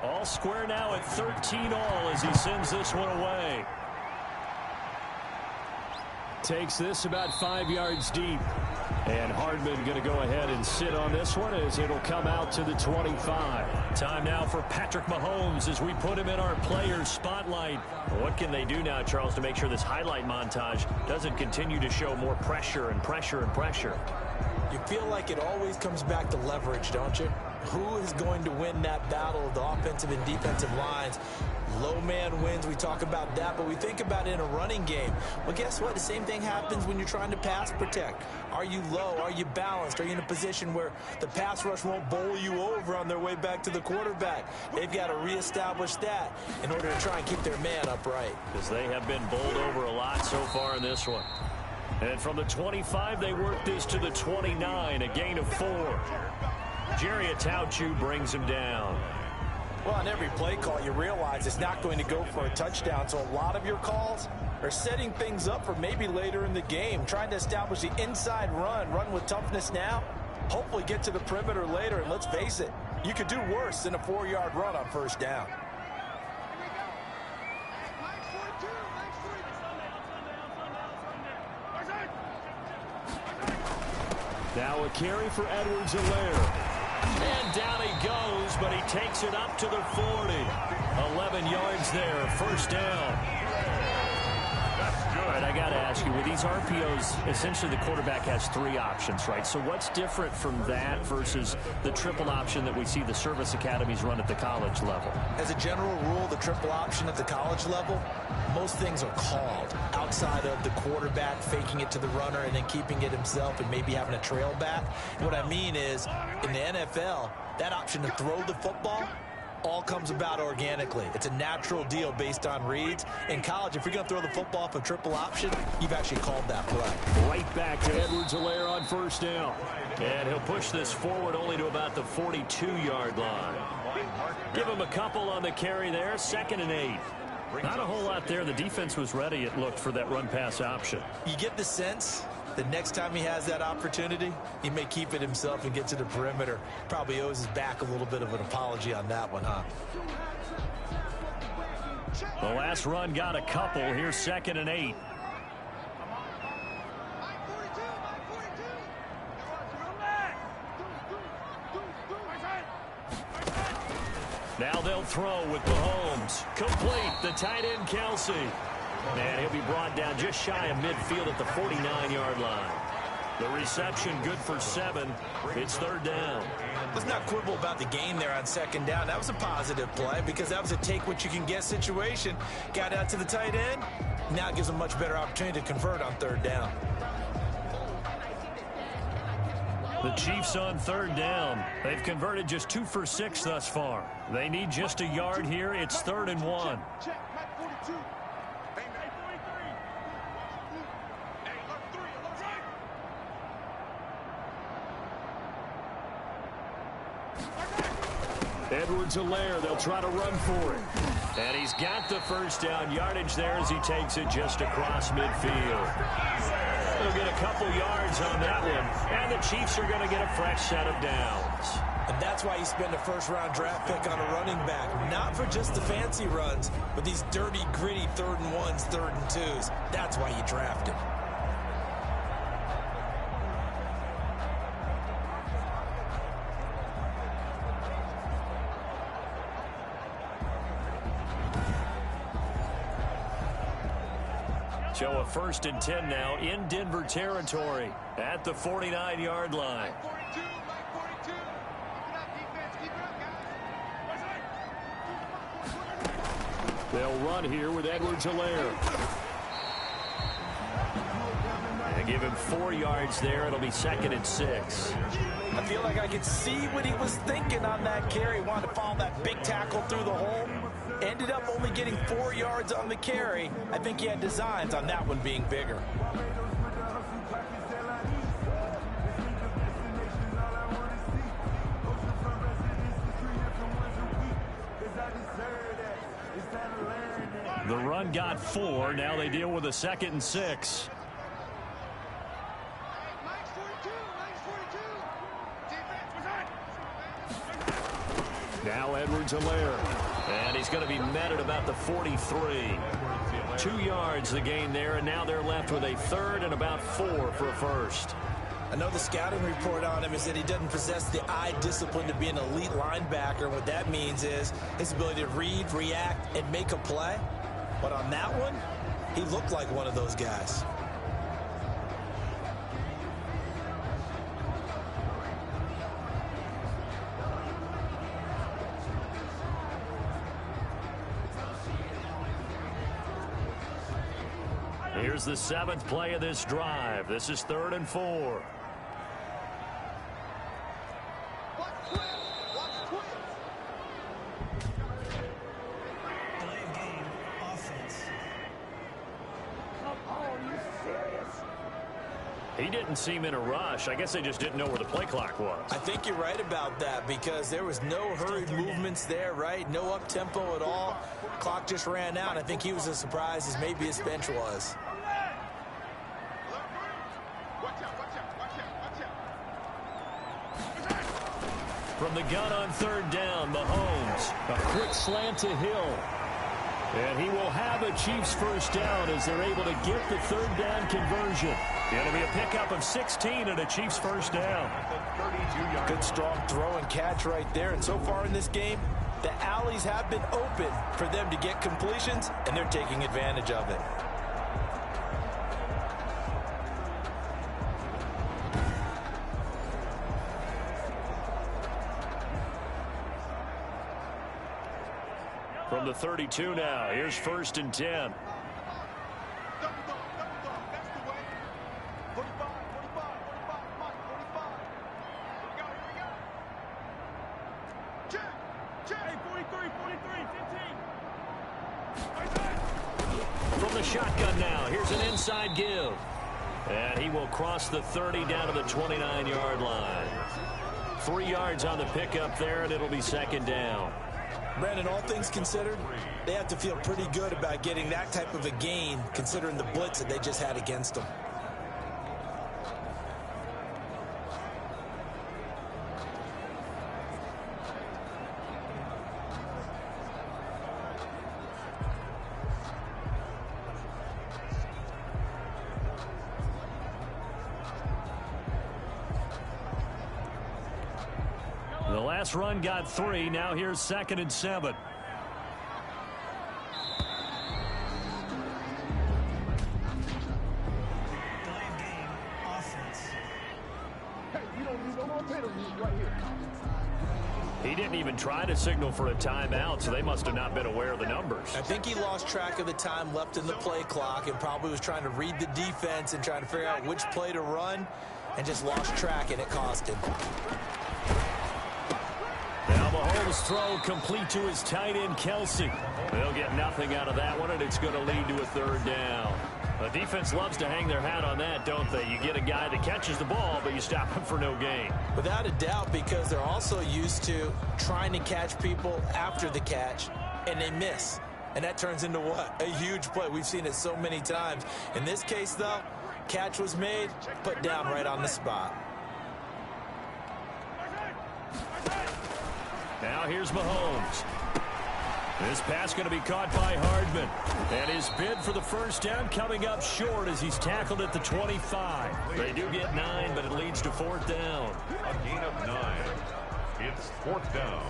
Speaker 3: All square now at 13 all as he sends this one away. Takes this about 5 yards deep. And Hardman going to go ahead and sit on this one as it'll come out to the 25. Time now for Patrick Mahomes as we put him in our players spotlight. What can they do now, Charles, to make sure this highlight montage doesn't continue to show more pressure and pressure and pressure?
Speaker 4: You feel like it always comes back to leverage, don't you? Who is going to win that battle of the offensive and defensive lines? Low man wins. We talk about that, but we think about it in a running game. Well, guess what? The same thing happens when you're trying to pass protect. Are you low? Are you balanced? Are you in a position where the pass rush won't bowl you over on their way back to the quarterback? They've got to reestablish that in order to try and keep their man upright.
Speaker 3: Because they have been bowled over a lot so far in this one. And from the 25, they work this to the 29, a gain of 4. Jerry Atauchu brings him down.
Speaker 5: Well, on every play call, you realize it's not going to go for a touchdown, so a lot of your calls are setting things up for maybe later in the game, trying to establish the inside run with toughness now, hopefully get to the perimeter later, and let's face it, you could do worse than a 4-yard run on first down.
Speaker 3: Now a carry for Edwards-Helaire. And down he goes, but he takes it up to the 40. 11 yards there, first down. All right, I got to ask you, with these RPOs, essentially the quarterback has three options, right? So what's different from that versus the triple option that we see the service academies run at the college level?
Speaker 4: As a general rule, the triple option at the college level, most things are called outside of the quarterback faking it to the runner and then keeping it himself and maybe having a trail back. What I mean is, in the NFL, that option to throw the football all comes about organically. It's a natural deal based on reads. In college, if you're going to throw the football off a triple option, you've actually called that play.
Speaker 3: Right back to Edwards-Helaire on first down. And he'll push this forward only to about the 42-yard line. Give him a couple on the carry there, 2nd and 8. Not a whole lot there. The defense was ready, it looked, for that run-pass option.
Speaker 4: You get the sense the next time he has that opportunity, he may keep it himself and get to the perimeter. Probably owes his back a little bit of an apology on that one, huh?
Speaker 3: The last run got a couple. Here's 2nd and 8. Now they'll throw with Mahomes. Complete. The tight end, Kelsey. And he'll be brought down just shy of midfield at the 49-yard line. The reception good for 7. It's 3rd down.
Speaker 4: Let's not quibble about the gain there on 2nd down. That was a positive play because that was a take-what-you-can-get situation. Got out to the tight end. Now it gives him a much better opportunity to convert on 3rd down.
Speaker 3: The Chiefs on 3rd down. They've converted just 2 for 6 thus far. They need just a yard here. It's 3rd and 1. Edwards-Helaire, they'll try to run for it. And he's got the first down yardage there as he takes it just across midfield. He'll get a couple yards on that one. And the Chiefs are going to get a fresh set of downs.
Speaker 4: And that's why you spend a first-round draft pick on a running back. Not for just the fancy runs, but these dirty, gritty 3rd and 1s, 3rd and 2s. That's why you draft him.
Speaker 3: So a 1st and 10 now in Denver territory at the 49-yard line. They'll run here with Edwards-Helaire. And give him 4 yards there. It'll be 2nd and 6.
Speaker 5: I feel like I could see what he was thinking on that carry. Wanted to follow that big tackle through the hole. Ended up only getting 4 yards on the carry. I think he had designs on that one being bigger.
Speaker 3: The run got 4. Now they deal with a 2nd and 6. Now Edwards-Helaire. And he's going to be met at about the 43. 2 yards the gain there, and now they're left with a 3rd and about 4 for a first.
Speaker 4: I know the scouting report on him is that he doesn't possess the eye discipline to be an elite linebacker. What that means is his ability to read, react, and make a play. But on that one, he looked like one of those guys.
Speaker 3: Here's the 7th play of this drive. This is 3rd and 4. He didn't seem in a rush. I guess they just didn't know where the play clock was.
Speaker 4: I think you're right about that because there was no hurried movements there, right? No up-tempo at all. Clock just ran out. I think he was as surprised as maybe his bench was.
Speaker 3: From the gun on 3rd down, Mahomes. A quick slant to Hill. And he will have a Chiefs first down as they're able to get the third down conversion. It'll be a pickup of 16 and a Chiefs first down.
Speaker 5: Good strong throw and catch right there. And so far in this game, the alleys have been open for them to get completions, and they're taking advantage of it.
Speaker 3: From the 32 now, here's 1st and 10. From the shotgun now, here's an inside give. And he will cross the 30 down to the 29-yard line. 3 yards on the pickup there, and it'll be 2nd down.
Speaker 4: Brandon, all things considered, they have to feel pretty good about getting that type of a gain, considering the blitz that they just had against them.
Speaker 3: The last run got 3. Now here's 2nd and 7. He didn't even try to signal for a timeout, so they must have not been aware of the numbers.
Speaker 4: I think he lost track of the time left in the play clock and probably was trying to read the defense and trying to figure out which play to run and just lost track, and it cost him.
Speaker 3: Now Mahomes' throw complete to his tight end, Kelsey. They'll get nothing out of that one, and it's going to lead to a 3rd down. The defense loves to hang their hat on that, don't they? You get a guy that catches the ball, but you stop him for no gain.
Speaker 4: Without a doubt, because they're also used to trying to catch people after the catch, and they miss. And that turns into what? A huge play. We've seen it so many times. In this case, though, catch was made, put down right on the spot.
Speaker 3: Now here's Mahomes. This pass going to be caught by Hardman. And his bid for the first down coming up short as he's tackled at the 25. They do get 9, but it leads to 4th down.
Speaker 2: A gain of 9. It's 4th down.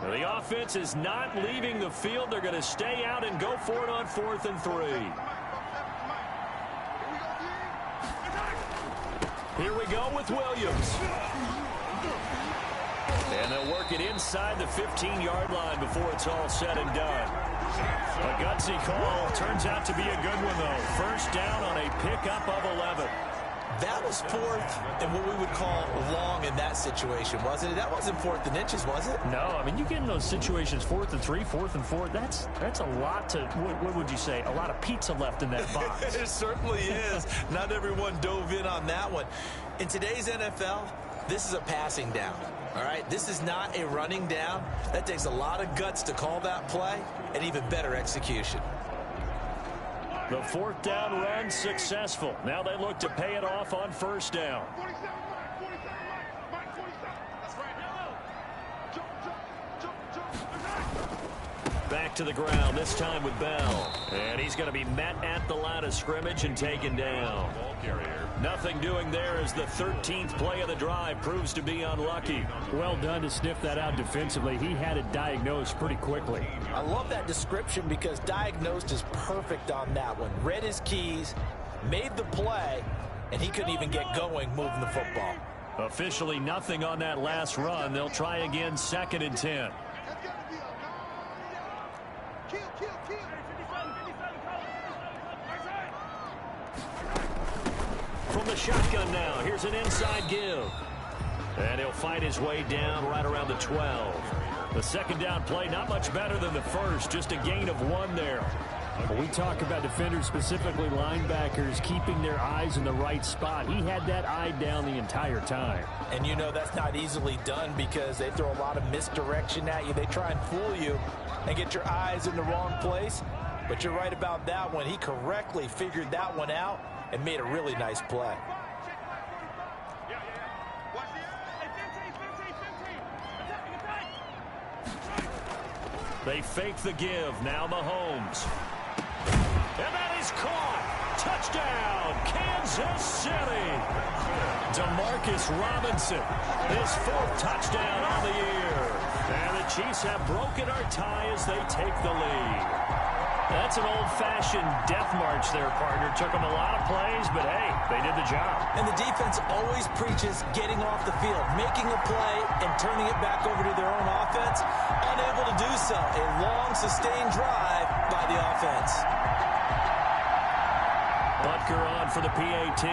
Speaker 3: The offense is not leaving the field. They're going to stay out and go for it on 4th and 3. Here we go with Williams. And they'll work it inside the 15-yard line before it's all said and done. A gutsy call. Turns out to be a good one, though. First down on a pickup of 11.
Speaker 4: That was 4th and what we would call long in that situation, wasn't it? That wasn't 4th and inches, was it?
Speaker 3: No, I mean, you get in those situations, 4th and 3, 4th and 4. That's a lot to, what would you say, a lot of pizza left in that box.
Speaker 4: It certainly is. Not everyone dove in on that one. In today's NFL, this is a passing down. All right, this is not a running down. That takes a lot of guts to call that play and even better execution.
Speaker 3: The 4th down run successful. Now they look to pay it off on 1st down. Back to the ground, this time with Bell. And he's going to be met at the line of scrimmage and taken down. Nothing doing there as the 13th play of the drive proves to be unlucky. Well done to sniff that out defensively. He had it diagnosed pretty quickly.
Speaker 5: I love that description because diagnosed is perfect on that one. Read his keys, made the play, and he couldn't even get going moving the football.
Speaker 3: Officially nothing on that last run. They'll try again 2nd and 10. From the shotgun now, here's an inside give. And he'll fight his way down right around the 12. The 2nd down play, not much better than the first, just a gain of 1 there. When we talk about defenders, specifically linebackers, keeping their eyes in the right spot, he had that eye down the entire time.
Speaker 5: And you know that's not easily done because they throw a lot of misdirection at you. They try and fool you and get your eyes in the wrong place. But you're right about that one. He correctly figured that one out and made a really nice play.
Speaker 3: They fake the give. Now Mahomes. And that is caught. Touchdown, Kansas City. Demarcus Robinson, his 4th touchdown on the year. And the Chiefs have broken our tie as they take the lead. That's an old-fashioned death march there, partner. Took them a lot of plays, but hey, they did the job.
Speaker 4: And the defense always preaches getting off the field, making a play, and turning it back over to their own offense. Unable to do so. A long, sustained drive by the offense.
Speaker 3: Butker on for the PAT.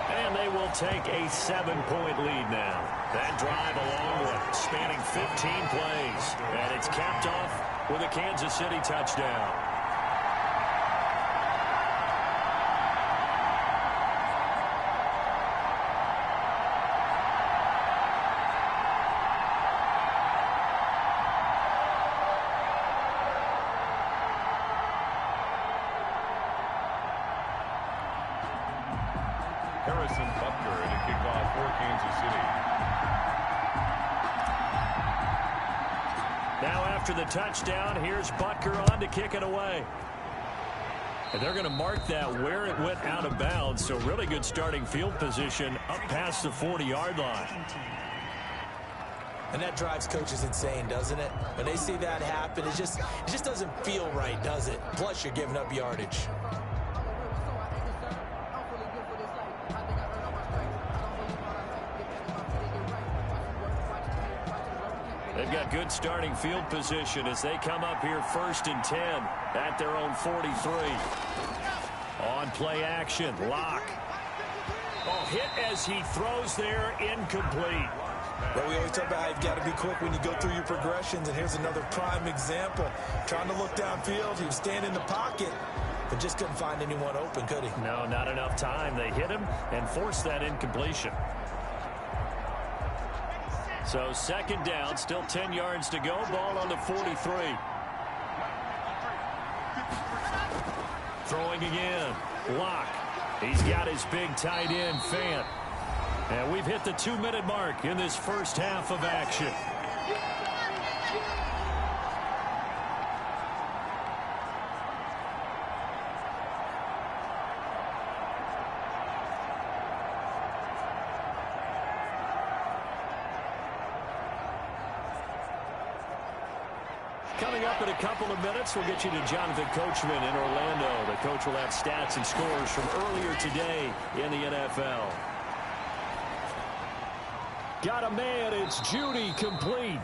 Speaker 3: And they will take a 7-point lead now. That drive a long one, spanning 15 plays. And it's capped off with a Kansas City touchdown. After the touchdown, here's Butker on to kick it away. And they're going to mark that where it went out of bounds, so really good starting field position up past the 40-yard line.
Speaker 4: And that drives coaches insane, doesn't it? When they see that happen, it just doesn't feel right, does it? Plus, you're giving up yardage.
Speaker 3: They've got good starting field position as they come up here 1st and 10 at their own 43. On play action, Locke. Oh, hit as he throws there, incomplete.
Speaker 5: But we always talk about how you've got to be quick when you go through your progressions, and here's another prime example. Trying to look downfield, he was standing in the pocket, but just couldn't find anyone open, could he?
Speaker 3: No, not enough time. They hit him and forced that incompletion. So 2nd down, still 10 yards to go. Ball on the 43. Throwing again. Locke. He's got his big tight end, Fant. And we've hit the 2-minute mark in this first half of action. Coming up in a couple of minutes, we'll get you to Jonathan Coachman in Orlando. The coach will have stats and scores from earlier today in the NFL. Got a man, it's Judy, complete.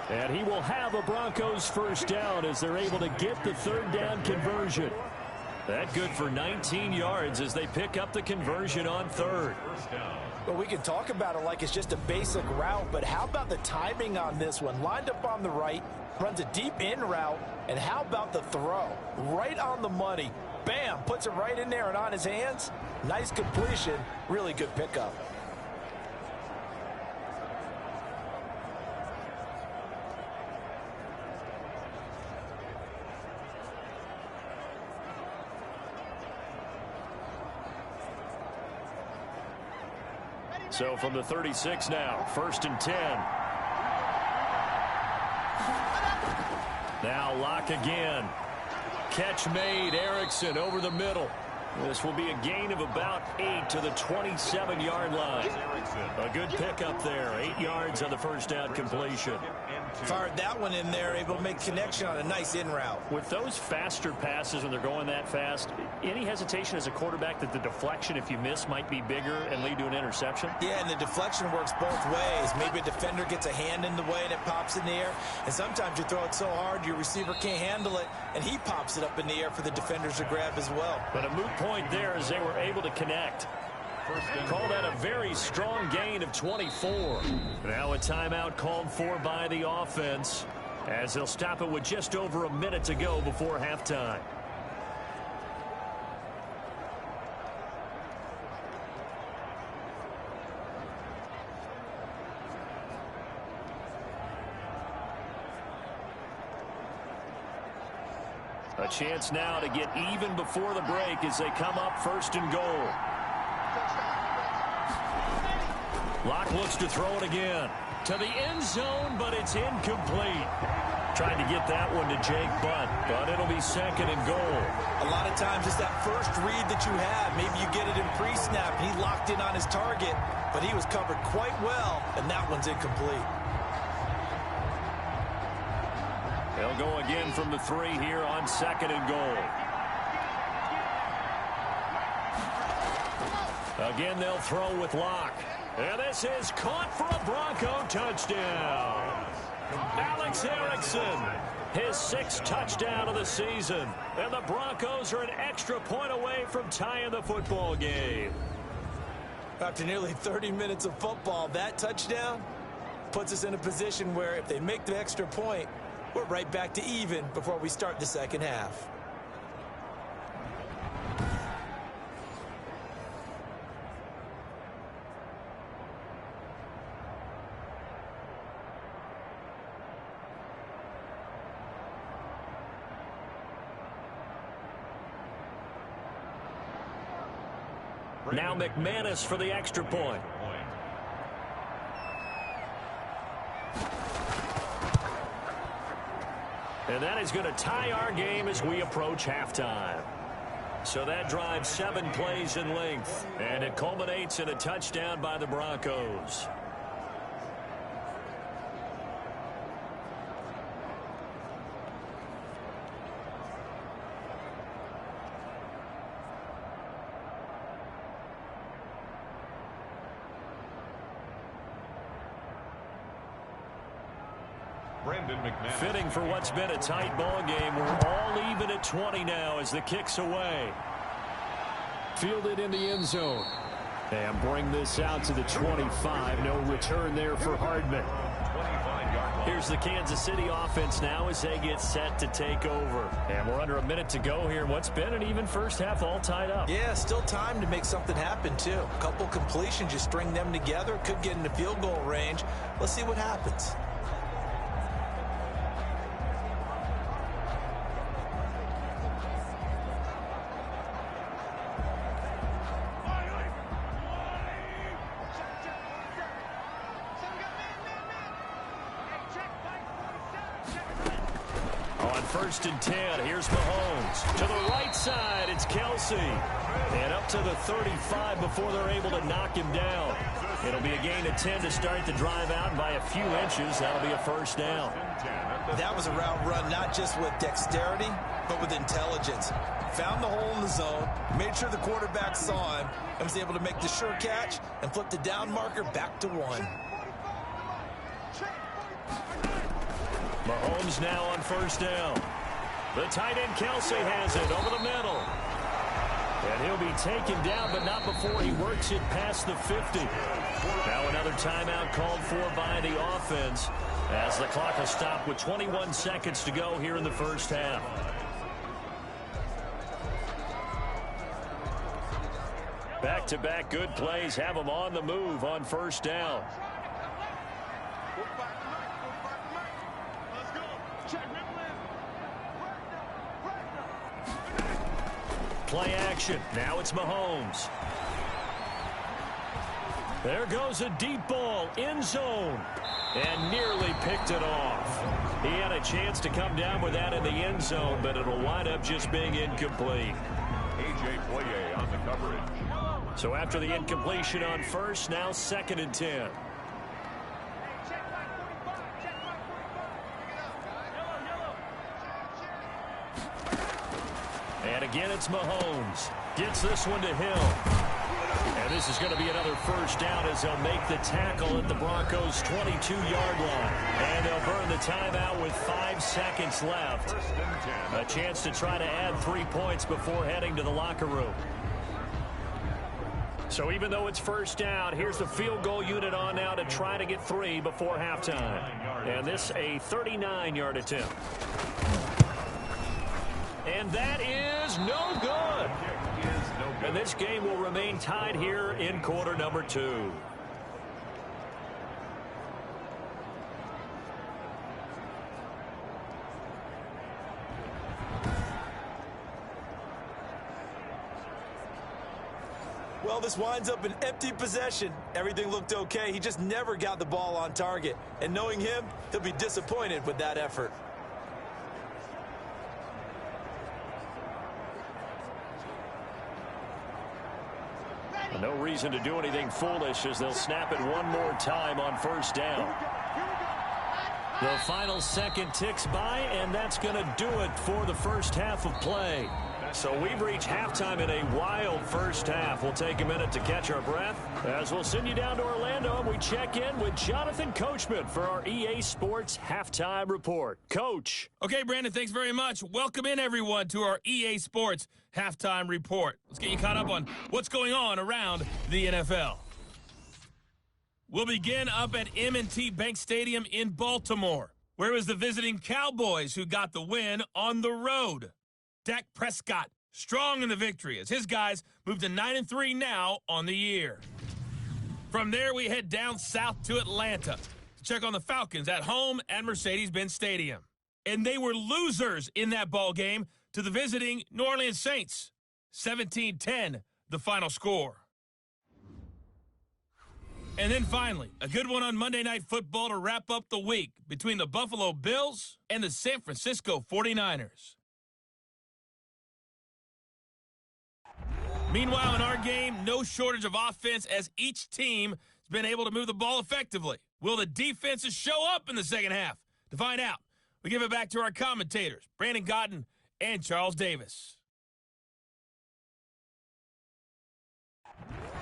Speaker 3: And he will have a Broncos first down as they're able to get the 3rd down conversion. That good for 19 yards as they pick up the conversion on 3rd.
Speaker 5: Well, we can talk about it like it's just a basic route, but how about the timing on this one? Lined up on the right, runs a deep in route, and how about the throw? Right on the money. Bam, puts it right in there and on his hands. Nice completion, really good pickup.
Speaker 3: So from the 36 now, 1st and 10. Now Locke again. Catch made, Erickson over the middle. This will be a gain of about 8 to the 27-yard line. A good pickup there, 8 yards on the first down completion.
Speaker 4: Fired that one in there, able to make connection on a nice in route.
Speaker 3: With those faster passes when they're going that fast, any hesitation as a quarterback that the deflection, if you miss, might be bigger and lead to an interception?
Speaker 4: Yeah, and the deflection works both ways. Maybe a defender gets a hand in the way and it pops in the air. And sometimes you throw it so hard your receiver can't handle it, and he pops it up in the air for the defenders to grab as well.
Speaker 3: But a moot point there as they were able to connect. Call that a very strong gain of 24. Now a timeout called for by the offense, as they'll stop it with just over a minute to go before halftime. A chance now to get even before the break as they come up first and goal. Locke looks to throw it again to the end zone, but it's incomplete. Trying to get that one to Jake Butt, but it'll be second and goal.
Speaker 4: A lot of times it's that first read that you have. Maybe you get it in pre-snap, and he locked in on his target, but he was covered quite well, and that one's incomplete.
Speaker 3: They'll go again from the 3 here on second and goal. Again, they'll throw with Locke. And this is caught for a Bronco touchdown. Alex Erickson, his 6th touchdown of the season. And the Broncos are an extra point away from tying the football game.
Speaker 4: After nearly 30 minutes of football, that touchdown puts us in a position where if they make the extra point, we're right back to even before we start the second half.
Speaker 3: Now McManus for the extra point. And that is going to tie our game as we approach halftime. So that drives 7 plays in length, and it culminates in a touchdown by the Broncos. Fitting for what's been a tight ball game. We're all even at 20 now as the kick's away.
Speaker 7: Fielded in the end zone. And bring this out to the 25. No return there for Hardman.
Speaker 3: Here's the Kansas City offense now as they get set to take over. And we're under a minute to go here in what's been an even first half, all tied up.
Speaker 4: Yeah, still time to make something happen, too. A couple completions, you string them together, could get into field goal range. Let's see what happens.
Speaker 3: First and 10. Here's Mahomes. To the right side, it's Kelsey. And up to the 35 before they're able to knock him down. It'll be a gain of 10 to start the drive out by a few inches. That'll be a first down.
Speaker 4: That was a route run not just with dexterity, but with intelligence. Found the hole in the zone, made sure the quarterback saw him, and was able to make the sure catch and flip the down marker back to 1.
Speaker 3: Mahomes now on first down. The tight end Kelsey has it over the middle. And he'll be taken down, but not before he works it past the 50. Now another timeout called for by the offense as the clock will stop with 21 seconds to go here in the first half. Back-to-back good plays have them on the move on first down. Play action. Now it's Mahomes. There goes a deep ball, end zone, and nearly picked it off. He had a chance to come down with that in the end zone, but it'll wind up just being incomplete.
Speaker 2: A.J. Poye on the coverage.
Speaker 3: So after the incompletion on first, now second and 10. And again, it's Mahomes. Gets this one to Hill. And this is going to be another first down as they'll make the tackle at the Broncos' 22-yard line. And they'll burn the timeout with 5 seconds left. A chance to try to add 3 points before heading to the locker room. So even though it's first down, here's the field goal unit on now to try to get 3 before halftime. And this a 39-yard attempt. And that is no good. And this game will remain tied here in quarter number 2.
Speaker 4: Well, this winds up an empty possession. Everything looked okay. He just never got the ball on target. And knowing him, he'll be disappointed with that effort.
Speaker 3: No reason to do anything foolish as they'll snap it one more time on first down. The final second ticks by, and that's going to do it for the first half of play. So we've reached halftime in a wild first half. We'll take a minute to catch our breath as we'll send you down to Orlando and we check in with Jonathan Coachman for our EA Sports Halftime Report. Coach.
Speaker 8: Okay, Brandon, thanks very much. Welcome in, everyone, to our EA Sports Halftime Report. Let's get you caught up on what's going on around the NFL. We'll begin up at M&T Bank Stadium in Baltimore, where it was the visiting Cowboys who got the win on the road. Dak Prescott strong in the victory as his guys move to 9-3 now on the year. From there, we head down south to Atlanta to check on the Falcons at home at Mercedes-Benz Stadium. And they were losers in that ball game to the visiting New Orleans Saints. 17-10, the final score. And then finally, a good one on Monday Night Football to wrap up the week between the Buffalo Bills and the San Francisco 49ers. Meanwhile, in our game, no shortage of offense as each team has been able to move the ball effectively. Will the defenses show up in the second half? To find out, we give it back to our commentators, Brandon Gotten and Charles Davis.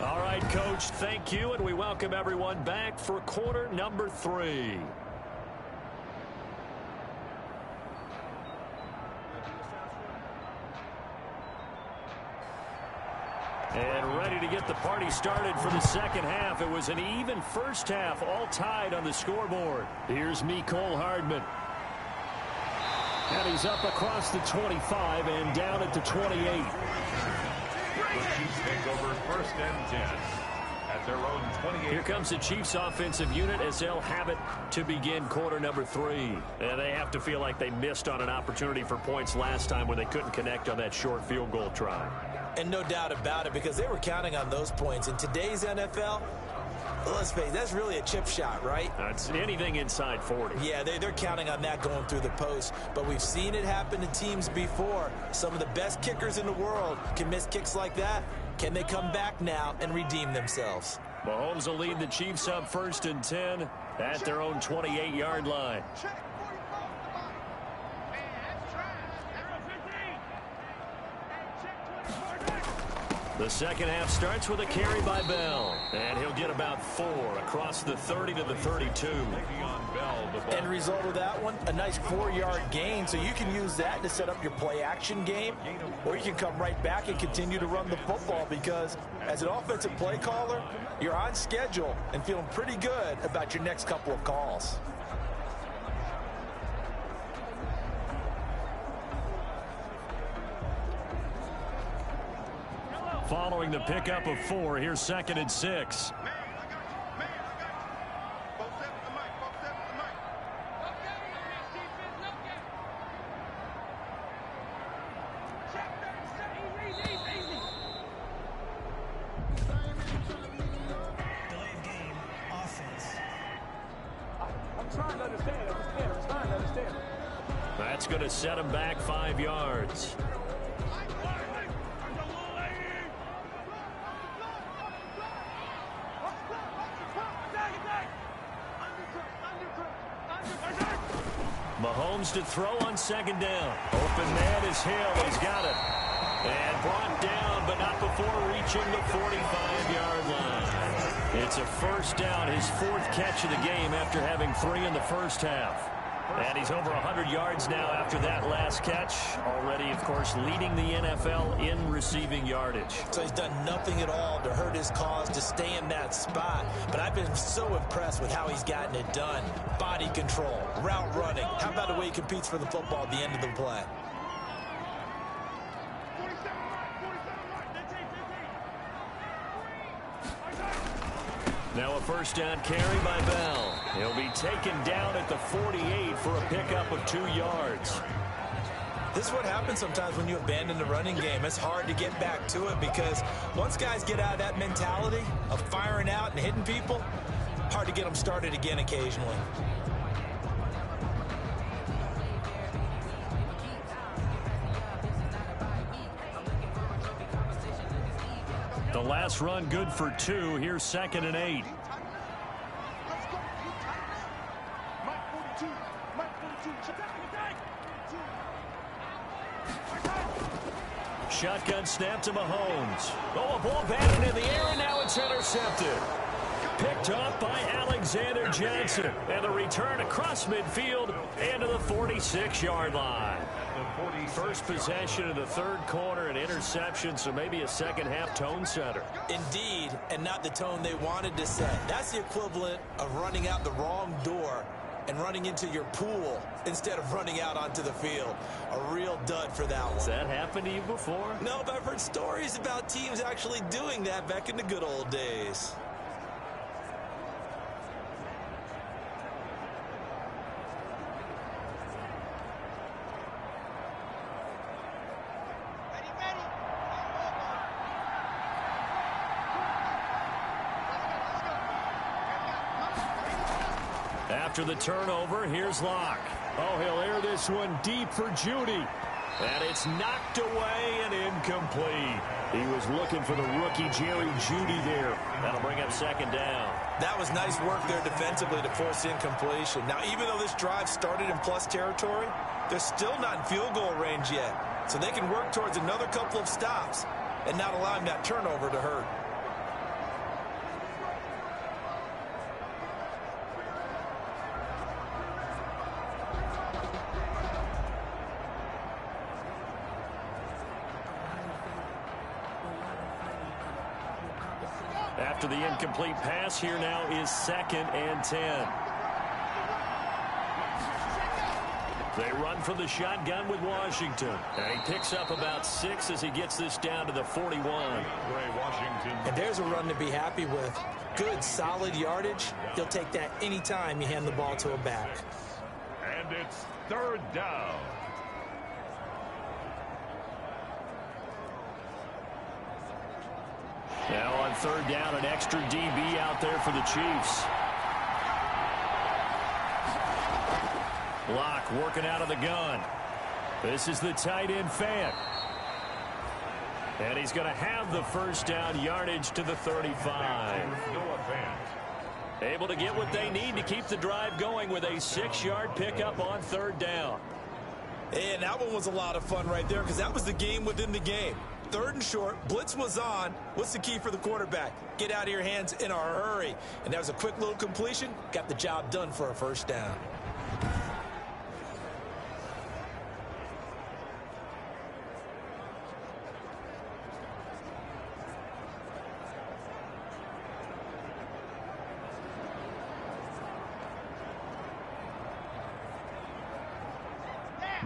Speaker 3: All right, Coach, thank you, and we welcome everyone back for quarter number 3. And ready to get the party started for the second half. It was an even first half, all tied on the scoreboard. Here's Mecole Hardman. And he's up across the 25 and down at the 28.
Speaker 2: The Chiefs take over first and 10 at their own 28.
Speaker 3: Here comes the Chiefs offensive unit as they'll have it to begin quarter number 3. And they have to feel like they missed on an opportunity for points last time when they couldn't connect on that short field goal try.
Speaker 4: And no doubt about it, because they were counting on those points. In today's NFL, let's face it, that's really a chip shot, right?
Speaker 3: It's anything inside 40.
Speaker 4: Yeah, they're counting on that going through the post. But we've seen it happen to teams before. Some of the best kickers in the world can miss kicks like that. Can they come back now and redeem themselves?
Speaker 3: Mahomes will lead the Chiefs up first and 10 at their own 28-yard line. The second half starts with a carry by Bell, and he'll get about 4 across the 30 to the 32.
Speaker 5: End result of that one, a nice 4-yard gain, so you can use that to set up your play-action game, or you can come right back and continue to run the football because as an offensive play caller, you're on schedule and feeling pretty good about your next couple of calls.
Speaker 3: Following the pickup of 4, here's second and 6. That's going to set him back 5 yards. Mahomes to throw on second down. Open man is Hill. He's got it. And brought down, but not before reaching the 45-yard line. It's a first down, his 4th catch of the game after having 3 in the first half. And he's over 100 yards now after that last catch. Already, of course, leading the NFL in receiving yardage.
Speaker 4: So he's done nothing at all to hurt his cause to stay in that spot. But I've been so impressed with how he's gotten it done. Body control, route running. How about the way he competes for the football at the end of the play?
Speaker 3: Now a first down carry by Bell. He'll be taken down at the 48 for a pickup of 2 yards.
Speaker 4: This is what happens sometimes when you abandon the running game. It's hard to get back to it because once guys get out of that mentality of firing out and hitting people, hard to get them started again occasionally.
Speaker 3: The last run good for 2. Here's 2nd and 8. Shotgun snap to Mahomes. Oh, a ball batted in the air, and now it's intercepted. Picked off by Alexander Johnson. And the return across midfield and to the 46-yard line. First possession of the third quarter, an interception, so maybe a second-half tone setter.
Speaker 4: Indeed, and not the tone they wanted to set. That's the equivalent of running out the wrong door and running into your pool instead of running out onto the field. A real dud for that one.
Speaker 3: Has that happened to you before?
Speaker 4: No, but I've heard stories about teams actually doing that back in the good old days.
Speaker 3: After the turnover, here's Locke.
Speaker 7: Oh, he'll air this one deep for Judy.
Speaker 3: And it's knocked away and incomplete.
Speaker 7: He was looking for the rookie Jerry Judy there.
Speaker 3: That'll bring up 2nd down.
Speaker 4: That was nice work there defensively to force incompletion. Now, even though this drive started in plus territory, they're still not in field goal range yet. So they can work towards another couple of stops and not allowing that turnover to hurt.
Speaker 3: After the incomplete pass, here now is 2nd and 10. They run from the shotgun with Washington. And he picks up about 6 as he gets this down to the 41.
Speaker 4: And there's a run to be happy with. Good, solid yardage. You'll take that anytime you hand the ball to a back.
Speaker 2: And it's 3rd down.
Speaker 3: Now on 3rd down, an extra DB out there for the Chiefs. Locke working out of the gun. This is the tight end Fant. And he's going to have the first down, yardage to the 35. Able to get what they need to keep the drive going with a 6-yard pickup on 3rd down.
Speaker 4: And that one was a lot of fun right there because that was the game within the game. 3rd and short, blitz was on. What's the key for the quarterback? Get out of your hands in a hurry. And that was a quick little completion. Got the job done for a first down.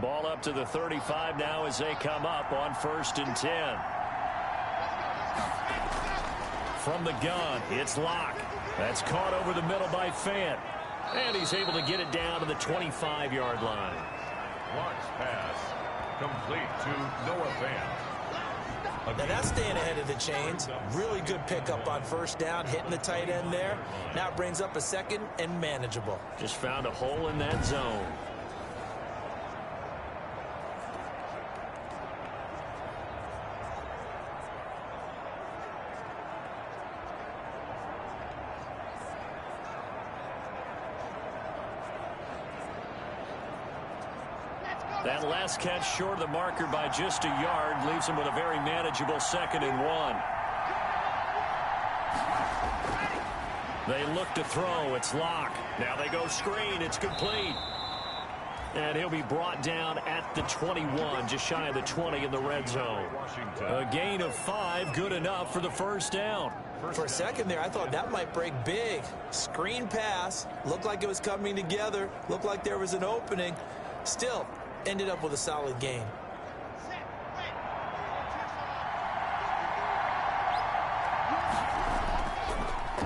Speaker 3: Ball up to the 35 now as they come up on 1st and 10. From the gun, it's Locke. That's caught over the middle by Fant. And he's able to get it down to the 25-yard line.
Speaker 2: Locke's pass complete to Noah Fant.
Speaker 4: Now that's staying ahead of the chains. Really good pickup on 1st down, hitting the tight end there. Now it brings up a 2nd and manageable.
Speaker 3: Just found a hole in that zone. That last catch short of the marker by just a yard leaves him with a very manageable 2nd and 1. They look to throw. It's Locke. Now they go screen. It's complete. And he'll be brought down at the 21, just shy of the 20 in the red zone. A gain of 5, good enough for the first down.
Speaker 4: For a second there, I thought that might break big. Screen pass, looked like it was coming together, looked like there was an opening. Still, ended up with a solid gain.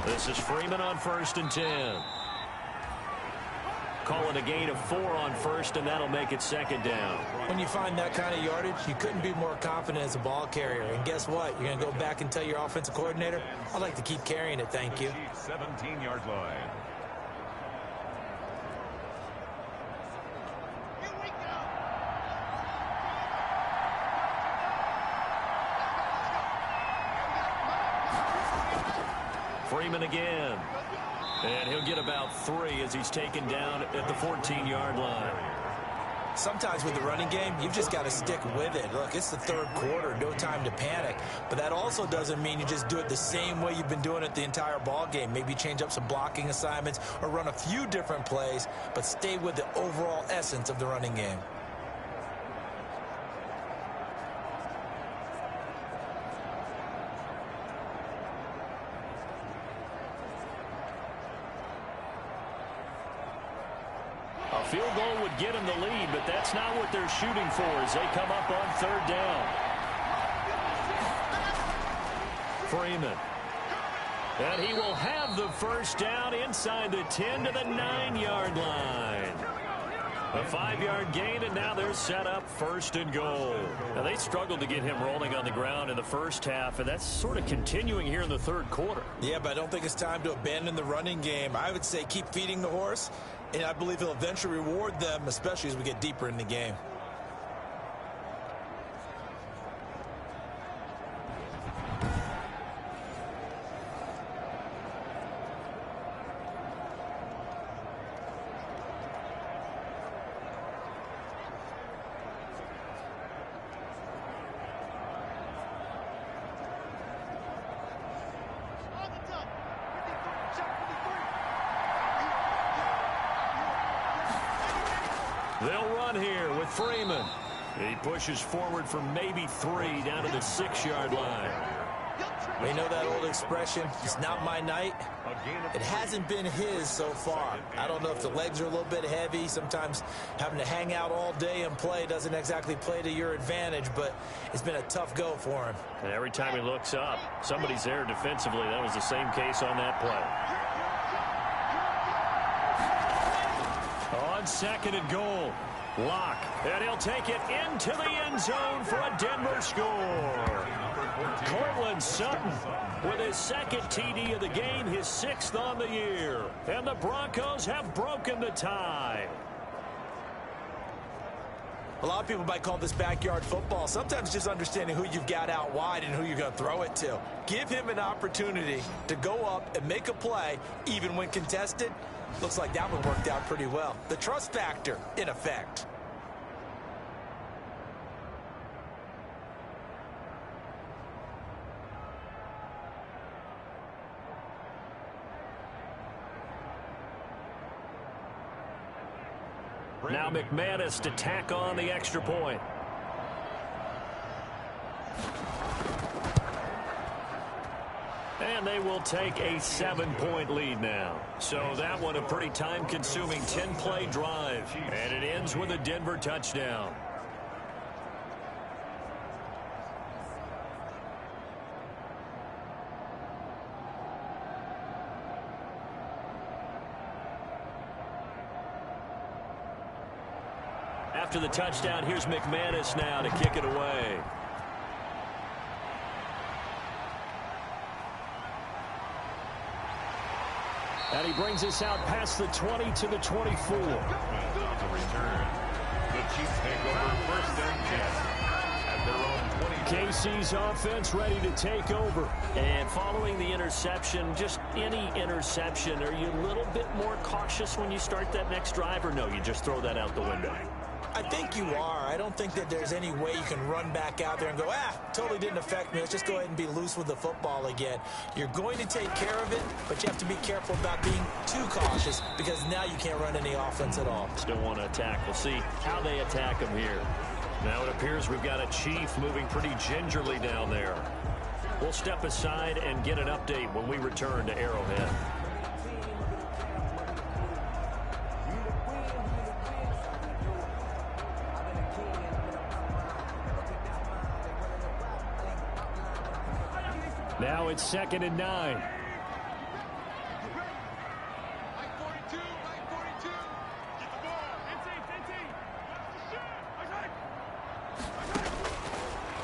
Speaker 3: This is Freeman on 1st and 10. Call it a gain of 4 on first, and that'll make it 2nd down.
Speaker 4: When you find that kind of yardage, you couldn't be more confident as a ball carrier. And guess what? You're going to go back and tell your offensive coordinator, I'd like to keep carrying it, thank you.
Speaker 2: 17-yard line.
Speaker 3: Freeman again. And he'll get about 3 as he's taken down at the 14-yard line.
Speaker 4: Sometimes with the running game, you've just got to stick with it. Look, it's the 3rd quarter, no time to panic. But that also doesn't mean you just do it the same way you've been doing it the entire ball game. Maybe change up some blocking assignments or run a few different plays, but stay with the overall essence of the running game.
Speaker 3: A field goal would get him the lead, but that's not what they're shooting for as they come up on 3rd down. Freeman. And he will have the first down inside the 10 to the 9-yard line. A 5-yard gain, and now they're set up 1st and goal. Now, they struggled to get him rolling on the ground in the first half, and that's sort of continuing here in the 3rd quarter.
Speaker 4: Yeah, but I don't think it's time to abandon the running game. I would say keep feeding the horse, and I believe he'll eventually reward them, especially as we get deeper in the game.
Speaker 3: They'll run here with Freeman. He pushes forward for maybe 3 down to the 6-yard line.
Speaker 4: We know that old expression, it's not my night. It hasn't been his so far. I don't know if the legs are a little bit heavy. Sometimes having to hang out all day and play doesn't exactly play to your advantage, but it's been a tough go for him.
Speaker 3: And every time he looks up, somebody's there defensively. That was the same case on that play. On 2nd and goal, Locke, and he'll take it into the end zone for a Denver score. Cortland Sutton with his 2nd TD of the game, his 6th on the year. And the Broncos have broken the tie.
Speaker 4: A lot of people might call this backyard football. Sometimes just understanding who you've got out wide and who you're going to throw it to. Give him an opportunity to go up and make a play, even when contested. Looks like that one worked out pretty well. The trust factor, in effect.
Speaker 3: Now McManus to tack on the extra point. And they will take a 7-point lead now. So that one a pretty time-consuming 10-play drive. And it ends with a Denver touchdown. After the touchdown, here's McManus now to kick it away. And he brings us out past the 20 to the 24.
Speaker 2: On the return, the Chiefs take over 1st and 10 at their own 20.
Speaker 3: KC's offense ready to take over. And following the interception, just any interception, are you a little bit more cautious when you start that next drive, or no, you just throw that out the window?
Speaker 4: I think you are. I don't think that there's any way you can run back out there and go, totally didn't affect me. Let's just go ahead and be loose with the football again. You're going to take care of it, but you have to be careful about being too cautious because now you can't run any offense at all.
Speaker 3: Still want to attack. We'll see how they attack him here. Now it appears we've got a Chief moving pretty gingerly down there. We'll step aside and get an update when we return to Arrowhead. Now it's 2nd and 9.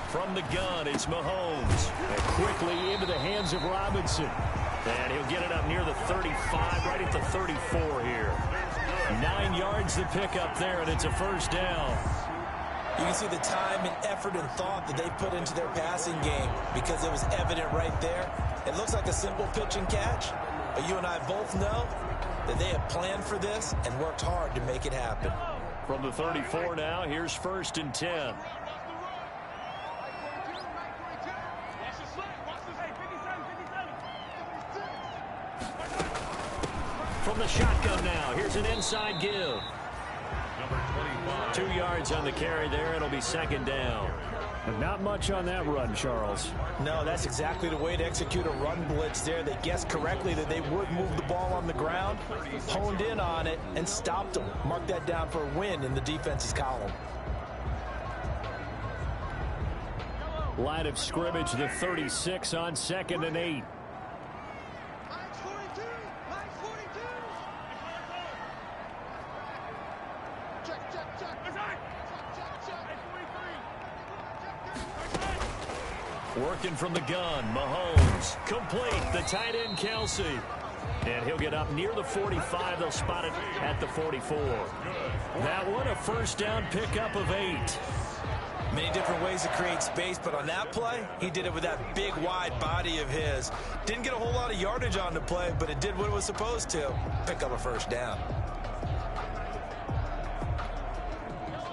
Speaker 3: From the gun, it's Mahomes.
Speaker 7: And quickly into the hands of Robinson.
Speaker 3: And he'll get it up near the 35, right at the 34 here. 9 yards to pick up there, and it's a first down.
Speaker 4: You can see the time and effort and thought that they put into their passing game because it was evident right there. It looks like a simple pitch and catch, but you and I both know that they have planned for this and worked hard to make it happen.
Speaker 3: From the 34 now, here's 1st and 10. From the shotgun now, here's an inside give. 2 yards on the carry there. It'll be 2nd down.
Speaker 7: And not much on that run, Charles.
Speaker 5: No, that's exactly the way to execute a run blitz there. They guessed correctly that they would move the ball on the ground, honed in on it, and stopped them. Mark that down for a win in the defense's column.
Speaker 7: Line of scrimmage, the 36 on 2nd and 8.
Speaker 3: Working from the gun, Mahomes. Complete, the tight end, Kelsey. And he'll get up near the 45. They'll spot it at the 44. That one, a first down pickup of 8.
Speaker 4: Many different ways to create space, but on that play, he did it with that big, wide body of his. Didn't get a whole lot of yardage on the play, but it did what it was supposed to. Pick up a first down.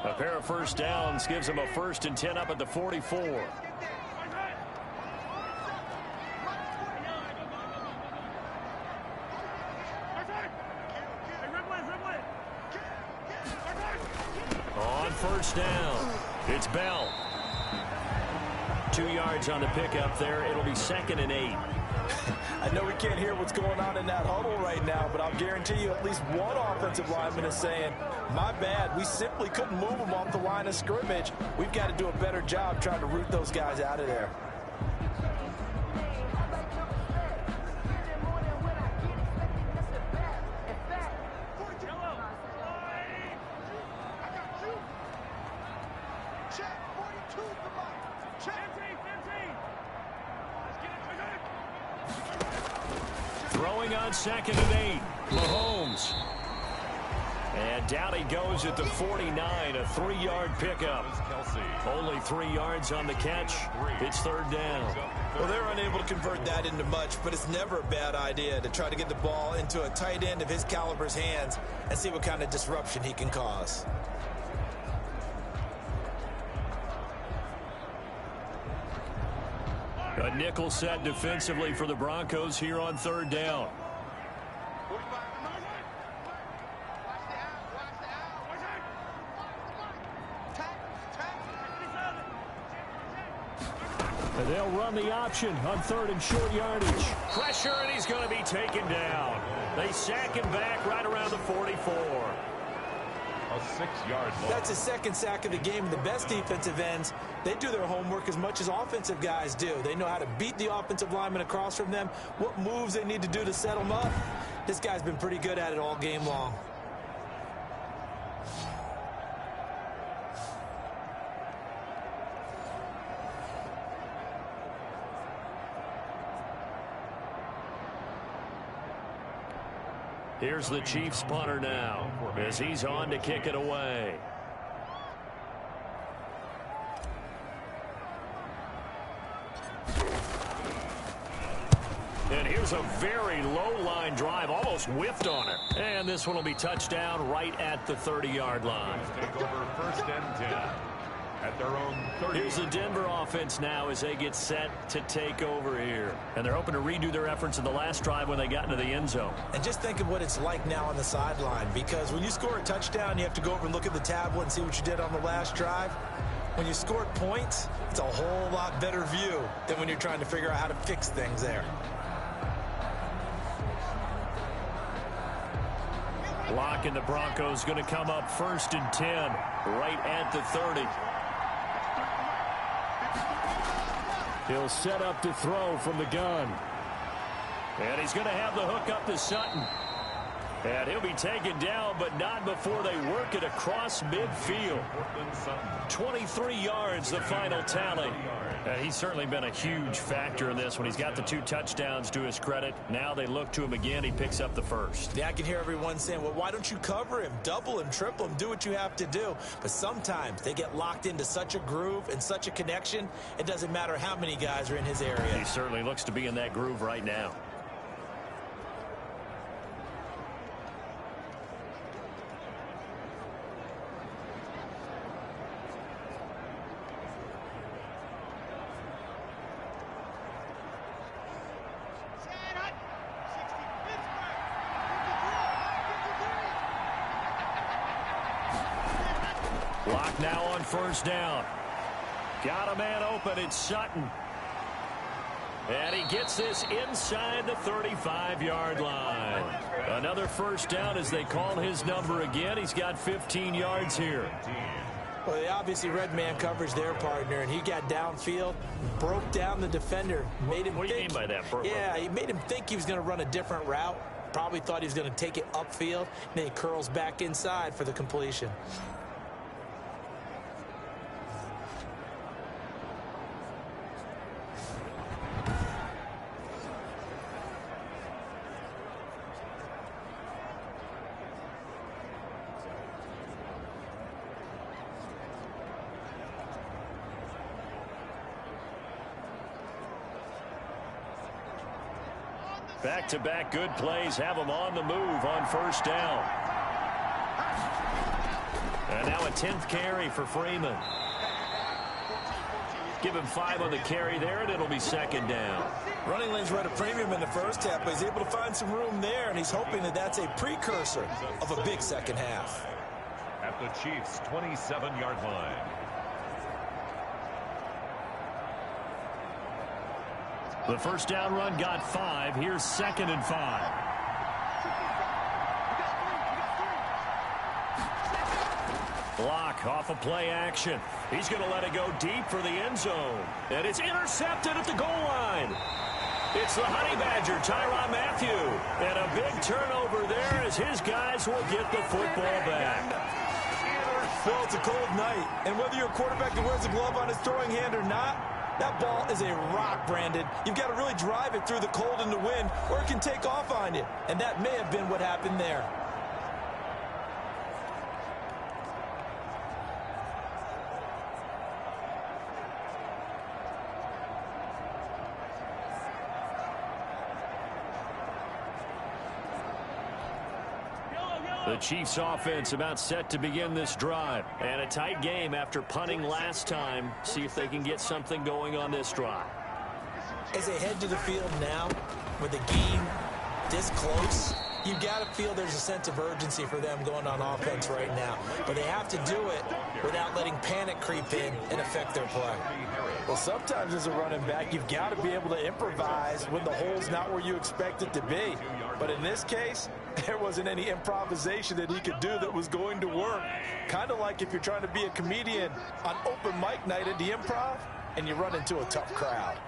Speaker 3: A pair of first downs gives him a 1st and 10 up at the 44. On first down, it's Bell. 2 yards on the pickup there. It'll be 2nd and 8.
Speaker 5: I know we can't hear what's going on in that huddle right now, but I'll guarantee you at least one offensive lineman is saying, my bad, we simply couldn't move them off the line of scrimmage. We've got to do a better job trying to root those guys out of there.
Speaker 3: Throwing on 2nd and 8. Mahomes. And down he goes at the 49, a 3-yard pickup. Only 3 yards on the catch. It's 3rd down.
Speaker 4: Well, they're unable to convert that into much, but it's never a bad idea to try to get the ball into a tight end of his caliber's hands and see what kind of disruption he can cause.
Speaker 3: A nickel set defensively for the Broncos here on 3rd down.
Speaker 7: And they'll run the option on 3rd and short yardage.
Speaker 3: Pressure, and he's going to be taken down. They sack him back right around the 44.
Speaker 2: A 6-yard loss.
Speaker 4: That's his 2nd sack of the game. The best defensive ends, they do their homework as much as offensive guys do. They know how to beat the offensive lineman across from them, what moves they need to do to set them up. This guy's been pretty good at it all game long.
Speaker 3: Here's the Chiefs punter now as he's on to kick it away. And here's a very low-line drive, almost whiffed on it. And this one will be touchdown right at the 30-yard line.
Speaker 2: Take over 1st and 10 at their own 30.
Speaker 3: Here's the Denver offense now as they get set to take over here. And they're hoping to redo their efforts in the last drive when they got into the end zone.
Speaker 4: And just think of what it's like now on the sideline, because when you score a touchdown, you have to go over and look at the tablet and see what you did on the last drive. When you scored points, it's a whole lot better view than when you're trying to figure out how to fix things there.
Speaker 3: Locke and the Broncos going to come up 1st and 10 right at the 30.
Speaker 7: He'll set up to throw from the gun.
Speaker 3: And he's going to have the hook up to Sutton. And he'll be taken down, but not before they work it across midfield. 23 yards, the final tally. And he's certainly been a huge factor in this when he's got the 2 touchdowns to his credit. Now they look to him again. He picks up the first.
Speaker 4: Yeah, I can hear everyone saying, well, why don't you cover him, double him, triple him, do what you have to do. But sometimes they get locked into such a groove and such a connection, it doesn't matter how many guys are in his area.
Speaker 3: He certainly looks to be in that groove right now. Locke now on 1st down. Got a man open. It's Sutton. And he gets this inside the 35-yard line. Another 1st down as they call his number again. He's got 15 yards here.
Speaker 4: Well, they obviously read man coverage their partner, and he got downfield, broke down the defender, made him
Speaker 3: What do you mean by that, Burko?
Speaker 4: Yeah, he made him think he was going to run a different route. Probably thought he was going to take it upfield, and then he curls back inside for the completion.
Speaker 3: Back-to-back good plays have him on the move on 1st down. And now a 10th carry for Freeman. Give him 5 on the carry there, and it'll be 2nd down.
Speaker 4: Running lanes were at a premium in the first half, but he's able to find some room there, and he's hoping that that's a precursor of a big second half.
Speaker 2: At the Chiefs' 27-yard line.
Speaker 3: The 1st down run got 5. Here's 2nd and 5. Block off of play action. He's going to let it go deep for the end zone. And it's intercepted at the goal line. It's the Honey Badger, Tyrann Mathieu. And a big turnover there as his guys will get the football back.
Speaker 4: Well, it's a cold night, and whether you're a quarterback that wears a glove on his throwing hand or not, that ball is a rock, Brandon. You've got to really drive it through the cold and the wind, or it can take off on you. And that may have been what happened there.
Speaker 3: The Chiefs offense about set to begin this drive. And a tight game after punting last time. See if they can get something going on this drive.
Speaker 4: As they head to the field now, with the game this close, you've got to feel there's a sense of urgency for them going on offense right now. But they have to do it without letting panic creep in and affect their play.
Speaker 5: Well, sometimes as a running back, you've got to be able to improvise when the hole's not where you expect it to be. But in this case, there wasn't any improvisation that he could do that was going to work. Kind of like if you're trying to be a comedian on open mic night at the Improv and you run into a tough crowd.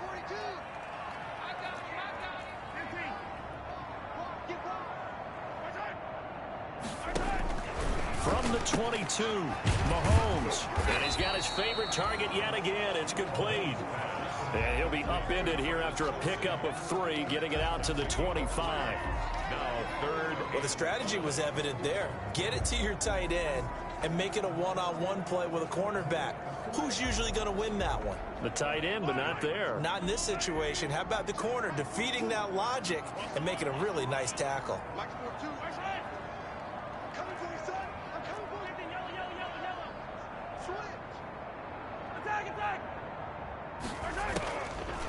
Speaker 3: From the 22, Mahomes. And he's got his favorite target yet again. It's complete. And he'll be upended here after a pickup of 3, getting it out to the 25.
Speaker 2: Now 3rd.
Speaker 4: Well, the strategy was evident there. Get it to your tight end, and make it a one-on-one play with a cornerback. Who's usually going to win that one?
Speaker 3: The tight end, but not there.
Speaker 4: Not in this situation. How about the corner defeating that logic and making a really nice tackle?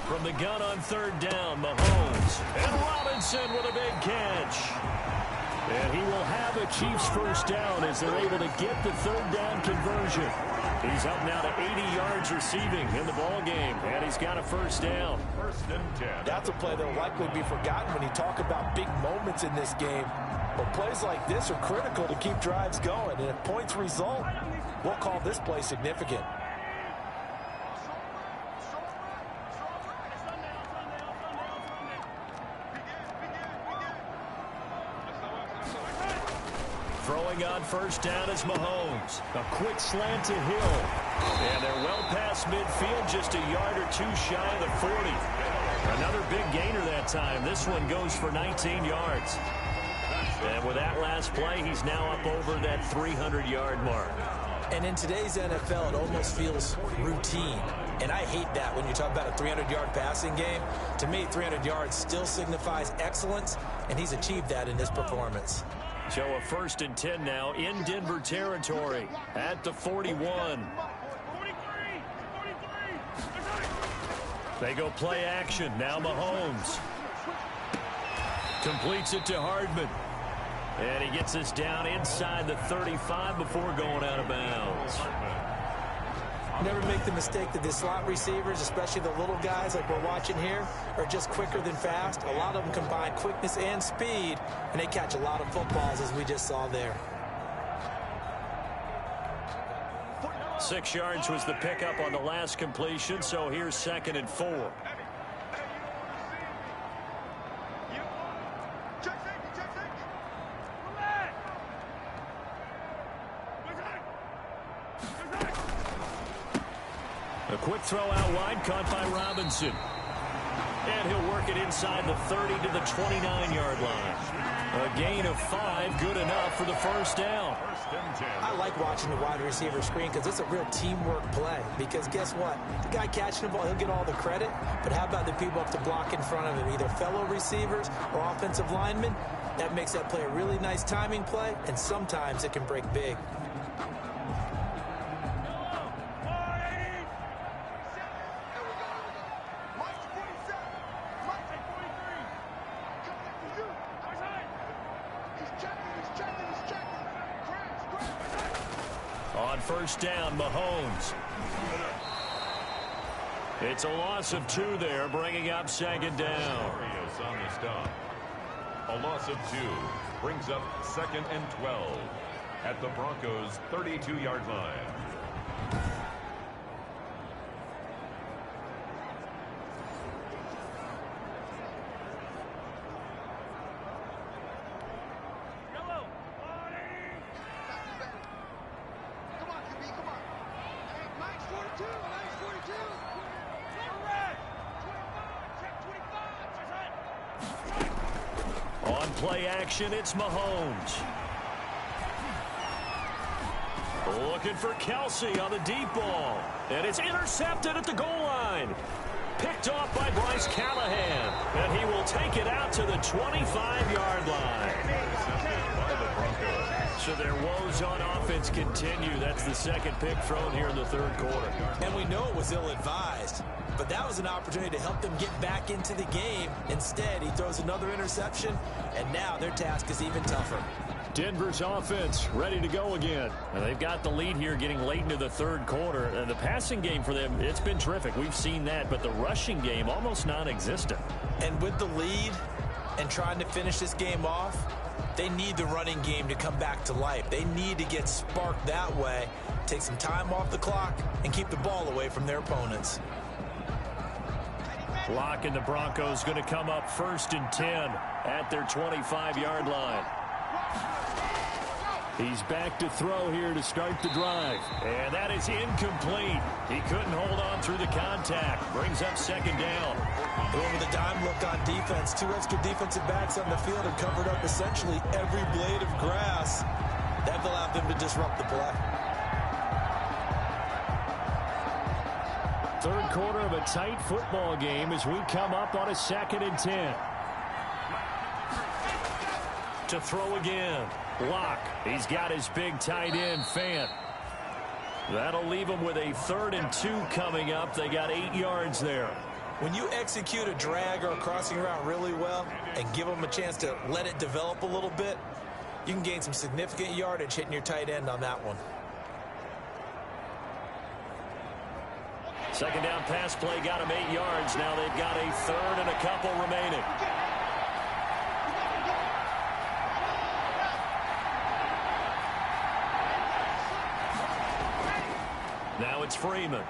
Speaker 3: From the gun on third down, Mahomes. And Robinson with a big catch. And he will have a Chiefs first down as they're able to get the third down conversion. He's up now to 80 yards receiving in the ball game, and he's got a first down.
Speaker 2: First and 10.
Speaker 5: That's a play that will likely be forgotten when you talk about big moments in this game. But plays like this are critical to keep drives going, and if points result, we'll call this play significant.
Speaker 3: Throwing on first down is Mahomes. A quick slant to Hill. And they're well past midfield, just a yard or two shy of the 40. Another big gainer that time. This one goes for 19 yards. And with that last play, he's now up over that 300-yard mark.
Speaker 4: And in today's NFL, it almost feels routine. And I hate that when you talk about a 300-yard passing game. To me, 300 yards still signifies excellence, and he's achieved that in this performance.
Speaker 3: So a first and 10 now in Denver territory at the 41. They go play action. Now Mahomes completes it to Hardman. And he gets us down inside the 35 before going out of bounds.
Speaker 4: Never make the mistake that the slot receivers, especially the little guys like we're watching here, are just quicker than fast. A lot of them combine quickness and speed, and they catch a lot of footballs, as we just saw there.
Speaker 3: 6 yards was the pickup on the last completion, so here's 2nd and 4. A quick throw out wide, caught by Robinson. And he'll work it inside the 30 to the 29-yard line. A gain of 5, good enough for the first down.
Speaker 4: I like watching the wide receiver screen because it's a real teamwork play. Because guess what? The guy catching the ball, he'll get all the credit. But how about the people up to block in front of him, either fellow receivers or offensive linemen? That makes that play a really nice timing play, and sometimes it can break big.
Speaker 3: On first down, Mahomes. It's a loss of 2 there, bringing up 2nd down.
Speaker 2: On the stop. A loss of 2 brings up 2nd and 12 at the Broncos' 32-yard line.
Speaker 3: Play action, it's Mahomes. Looking for Kelsey on the deep ball. And it's intercepted at the goal line. Picked off by Bryce Callahan. And he will take it out to the 25-yard line. So their woes on offense continue. That's the 2nd pick thrown here in the 3rd quarter.
Speaker 4: And we know it was ill-advised. But that was an opportunity to help them get back into the game. Instead, he throws another interception, and now their task is even tougher.
Speaker 7: Denver's offense ready to go again.
Speaker 3: And they've got the lead here getting late into the 3rd quarter. And the passing game for them, it's been terrific. We've seen that, but the rushing game almost non-existent.
Speaker 4: And with the lead and trying to finish this game off, they need the running game to come back to life. They need to get sparked that way, take some time off the clock, and keep the ball away from their opponents.
Speaker 3: Lock and the Broncos going to come up 1st and 10 at their 25-yard line.
Speaker 7: He's back to throw here to start the drive.
Speaker 3: And that is incomplete. He couldn't hold on through the contact. Brings up 2nd down.
Speaker 4: Going with a dime look on defense. 2 extra defensive backs on the field have covered up essentially every blade of grass. That will have want them to disrupt the play.
Speaker 7: Third quarter of a tight football game as we come up on a 2nd and 10. To throw again. Locke. He's got his big tight end, Fant. That'll leave him with a 3rd and 2 coming up. They got 8 yards there.
Speaker 4: When you execute a drag or a crossing route really well and give them a chance to let it develop a little bit, you can gain some significant yardage hitting your tight end on that one.
Speaker 3: Second down pass play got him 8 yards. Now they've got a 3rd and a couple remaining. Now it's Freeman.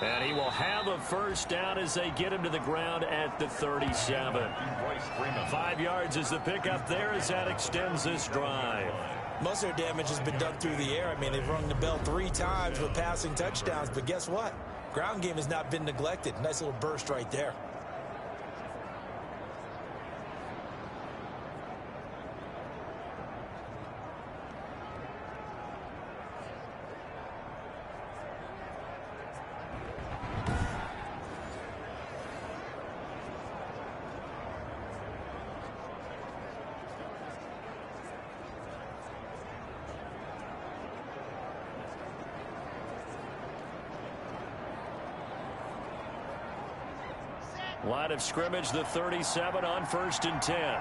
Speaker 3: And he will have a first down as they get him to the ground at the 37. 5 yards is the pickup there as that extends this drive.
Speaker 4: Most of their damage has been done through the air. I mean, they've rung the bell 3 times with passing touchdowns, but guess what? Ground game has not been neglected. Nice little burst right there.
Speaker 3: Line of scrimmage, the 37 on 1st and 10.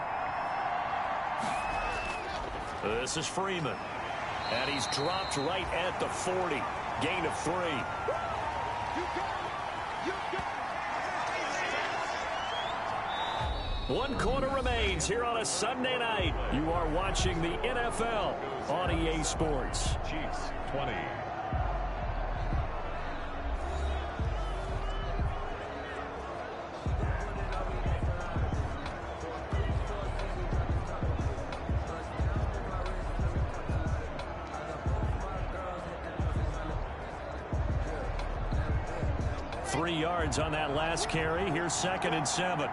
Speaker 3: This is Freeman. And he's dropped right at the 40. Gain of 3. One quarter remains here on a Sunday night. You are watching the NFL on EA Sports.
Speaker 2: Chiefs 20.
Speaker 3: Yards on that last carry. Here's 2nd and 7.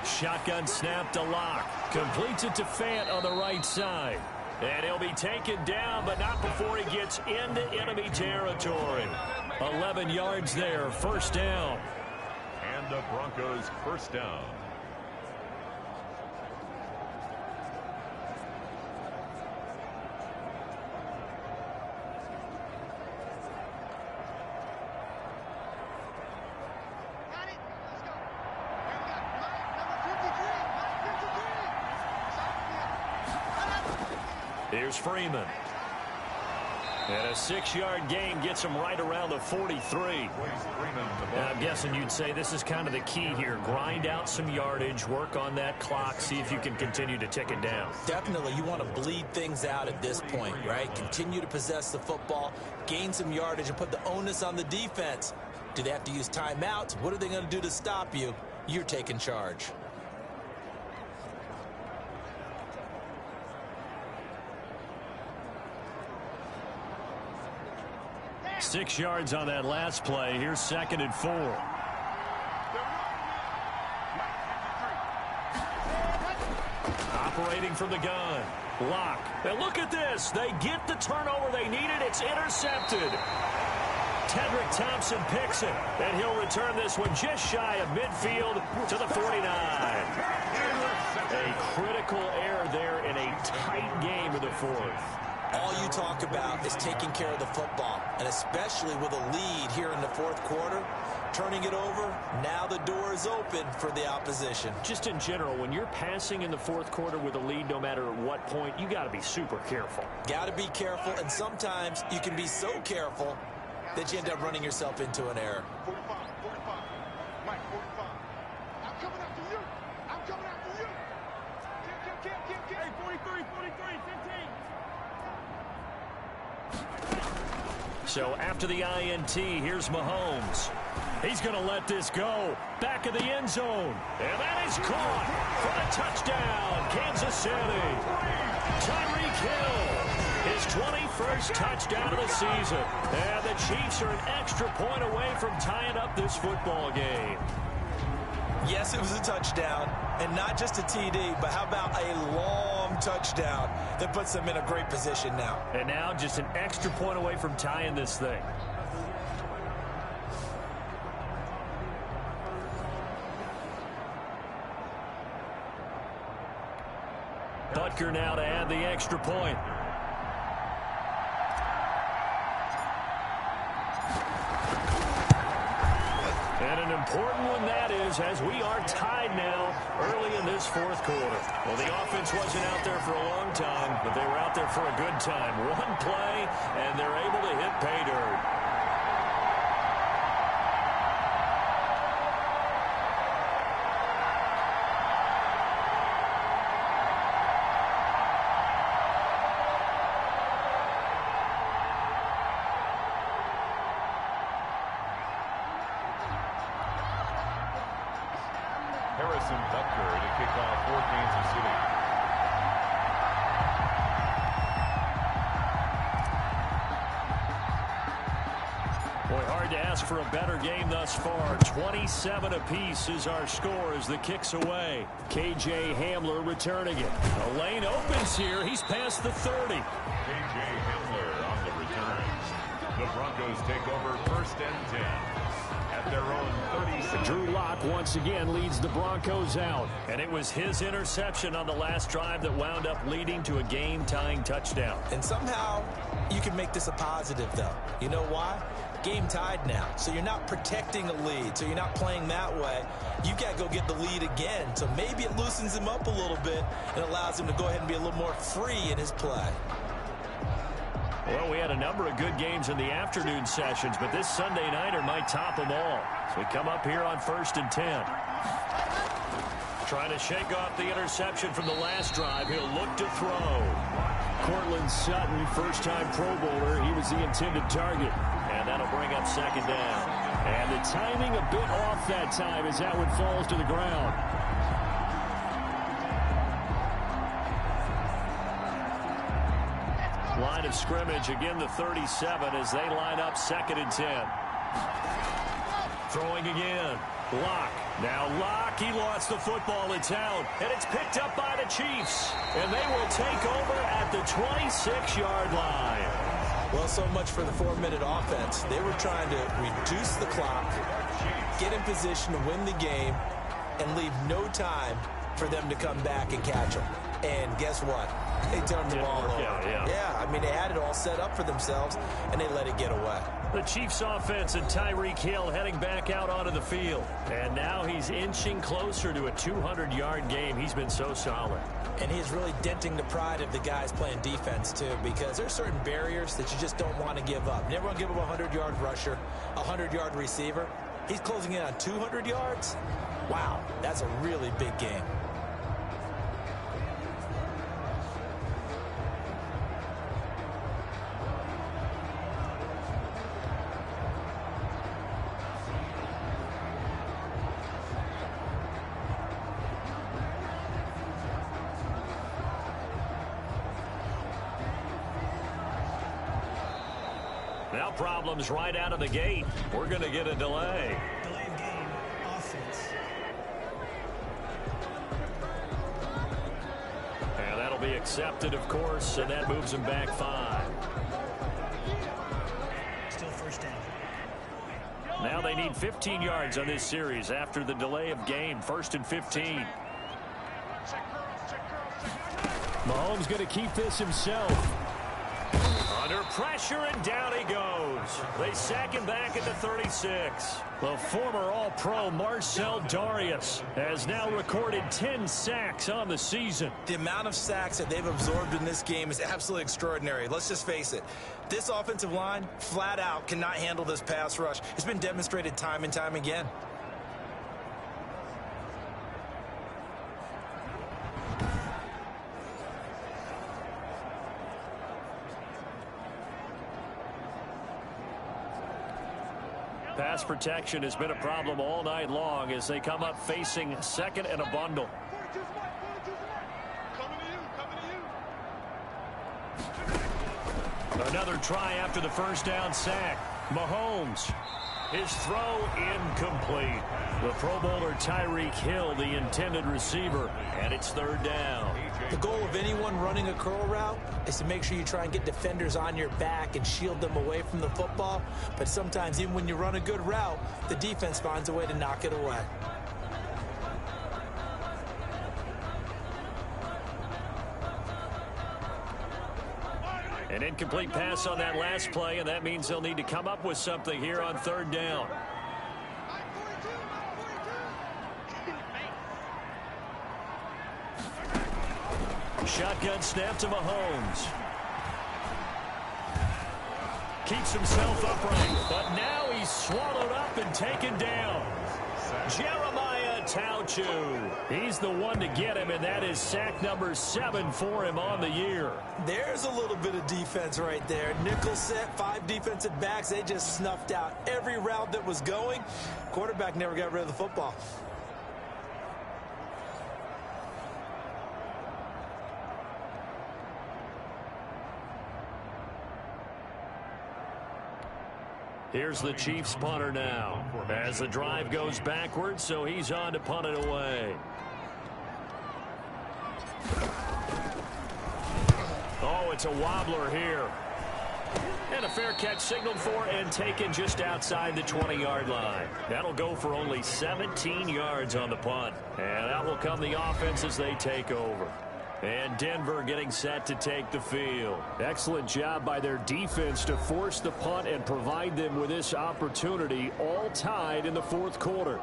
Speaker 3: Shotgun snap to Locke. Completes it to Fant on the right side. And he'll be taken down, but not before he gets into enemy territory. 11 yards there. First down.
Speaker 2: And the Broncos first down.
Speaker 3: Here's Freeman. And a 6-yard gain gets him right around the 43.
Speaker 8: I'm guessing you'd say this is kind of the key here. Grind out some yardage, work on that clock, see if you can continue to tick it down.
Speaker 4: Definitely, you want to bleed things out at this point, right? Continue to possess the football, gain some yardage, and put the onus on the defense. Do they have to use timeouts? What are they going to do to stop you? You're taking charge.
Speaker 3: 6 yards on that last play. Here's 2nd and 4. Operating from the gun. Locke. And look at this. They get the turnover they needed. It's intercepted. Tedrick Thompson picks it. And he'll return this one just shy of midfield to the 49. A critical error there in a tight game in the 4th.
Speaker 4: All you talk about is taking care of the football, and especially with a lead here in the 4th quarter, turning it over, now the door is open for the opposition.
Speaker 3: Just in general, when you're passing in the 4th quarter with a lead, no matter at what point, you got to be super careful.
Speaker 4: Got to be careful, and sometimes you can be so careful that you end up running yourself into an error.
Speaker 6: 45, Mike, 45. I'm coming after you. I'm coming after you. Hey, 43, 15.
Speaker 3: So after the INT, here's Mahomes. He's going to let this go. Back of the end zone. And that is caught for a touchdown, Kansas City. Tyreek Hill, his 21st touchdown of the season. And the Chiefs are an extra point away from tying up this football game.
Speaker 4: Yes, it was a touchdown, and not just a TD, but how about a long touchdown that puts them in a great position now.
Speaker 3: And now just an extra point away from tying this thing. Butker now to add the extra point. And an important one that is, as we are tied now early in this fourth quarter. Well, the offense wasn't out there for a long time, but they were out there for a good time. One play, and they're able to hit pay dirt.
Speaker 2: Butker to kick off for Kansas City.
Speaker 3: Boy, hard to ask for a better game thus far. 27 apiece is our score as the kick's away. KJ Hamler returning it. The lane opens here. He's past the 30.
Speaker 2: KJ Hamler on the return. The Broncos take over 1st and 10. At their own 36.
Speaker 3: Drew Lock once again leads the Broncos out. And it was his interception on the last drive that wound up leading to a game-tying touchdown.
Speaker 4: And somehow you can make this a positive, though. You know why? Game tied now. So you're not protecting a lead. So you're not playing that way. You've got to go get the lead again. So maybe it loosens him up a little bit and allows him to go ahead and be a little more free in his play.
Speaker 3: Well, we had a number of good games in the afternoon sessions, but this Sunday nighter might top them all. So we come up here on 1st and 10. Trying to shake off the interception from the last drive. He'll look to throw. Cortland Sutton, first-time Pro Bowler. He was the intended target. And that'll bring up 2nd down. And the timing a bit off that time as that one falls to the ground. Line of scrimmage, again the 37 as they line up 2nd and 10. Throwing again. Lock. Now Lock, he lost the football. It's out. And it's picked up by the Chiefs. And they will take over at the 26-yard line.
Speaker 4: Well, so much for the 4-minute offense. They were trying to reduce the clock, get in position to win the game, and leave no time for them to come back and catch them. And guess what? They turned the ball over. Yeah, I mean, they had it all set up for themselves, and they let it get away.
Speaker 3: The Chiefs offense and Tyreek Hill heading back out onto the field. And now he's inching closer to a 200-yard game. He's been so solid.
Speaker 4: And he's really denting the pride of the guys playing defense, too, because there's certain barriers that you just don't want to give up. You never want to give up a 100-yard rusher, a 100-yard receiver. He's closing in on 200 yards. Wow, that's a really big game.
Speaker 3: Now problems right out of the gate. We're going to get a delay.
Speaker 9: Delay of game, offense.
Speaker 3: And that'll be accepted, of course, and that moves them back 5.
Speaker 9: Still 1st down.
Speaker 3: Now they need 15 yards on this series after the delay of game. 1st and 15. Mahomes going to keep this himself. Under pressure, and down he goes. They sack him back at the 36. The former All-Pro Marcel Darius has now recorded 10 sacks on the season.
Speaker 4: The amount of sacks that they've absorbed in this game is absolutely extraordinary. Let's just face it. This offensive line, flat out, cannot handle this pass rush. It's been demonstrated time and time again.
Speaker 3: Pass protection has been a problem all night long as they come up facing 2nd and a bundle. Another try after the 1st down sack. Mahomes His throw incomplete. The Pro Bowler Tyreek Hill, the intended receiver, and it's third down.
Speaker 4: The goal of anyone running a curl route is to make sure you try and get defenders on your back and shield them away from the football. But sometimes even when you run a good route, the defense finds a way to knock it away.
Speaker 3: An incomplete pass on that last play, and that means they'll need to come up with something here on third down. Shotgun snap to Mahomes. Keeps himself upright, but now he's swallowed up and taken down. Jeremiah Tauchu. He's the one to get him, and that is sack number 7 for him on the year.
Speaker 4: There's a little bit of defense right there. Nickel set, 5 defensive backs. They just snuffed out every route that was going. Quarterback never got rid of the football.
Speaker 3: Here's the Chiefs punter now as the drive goes backwards, so he's on to punt it away. Oh, it's a wobbler here. And a fair catch signaled for and taken just outside the 20-yard line. That'll go for only 17 yards on the punt. And out will come the offense as they take over. And Denver getting set to take the field. Excellent job by their defense to force the punt and provide them with this opportunity, all tied in the fourth quarter.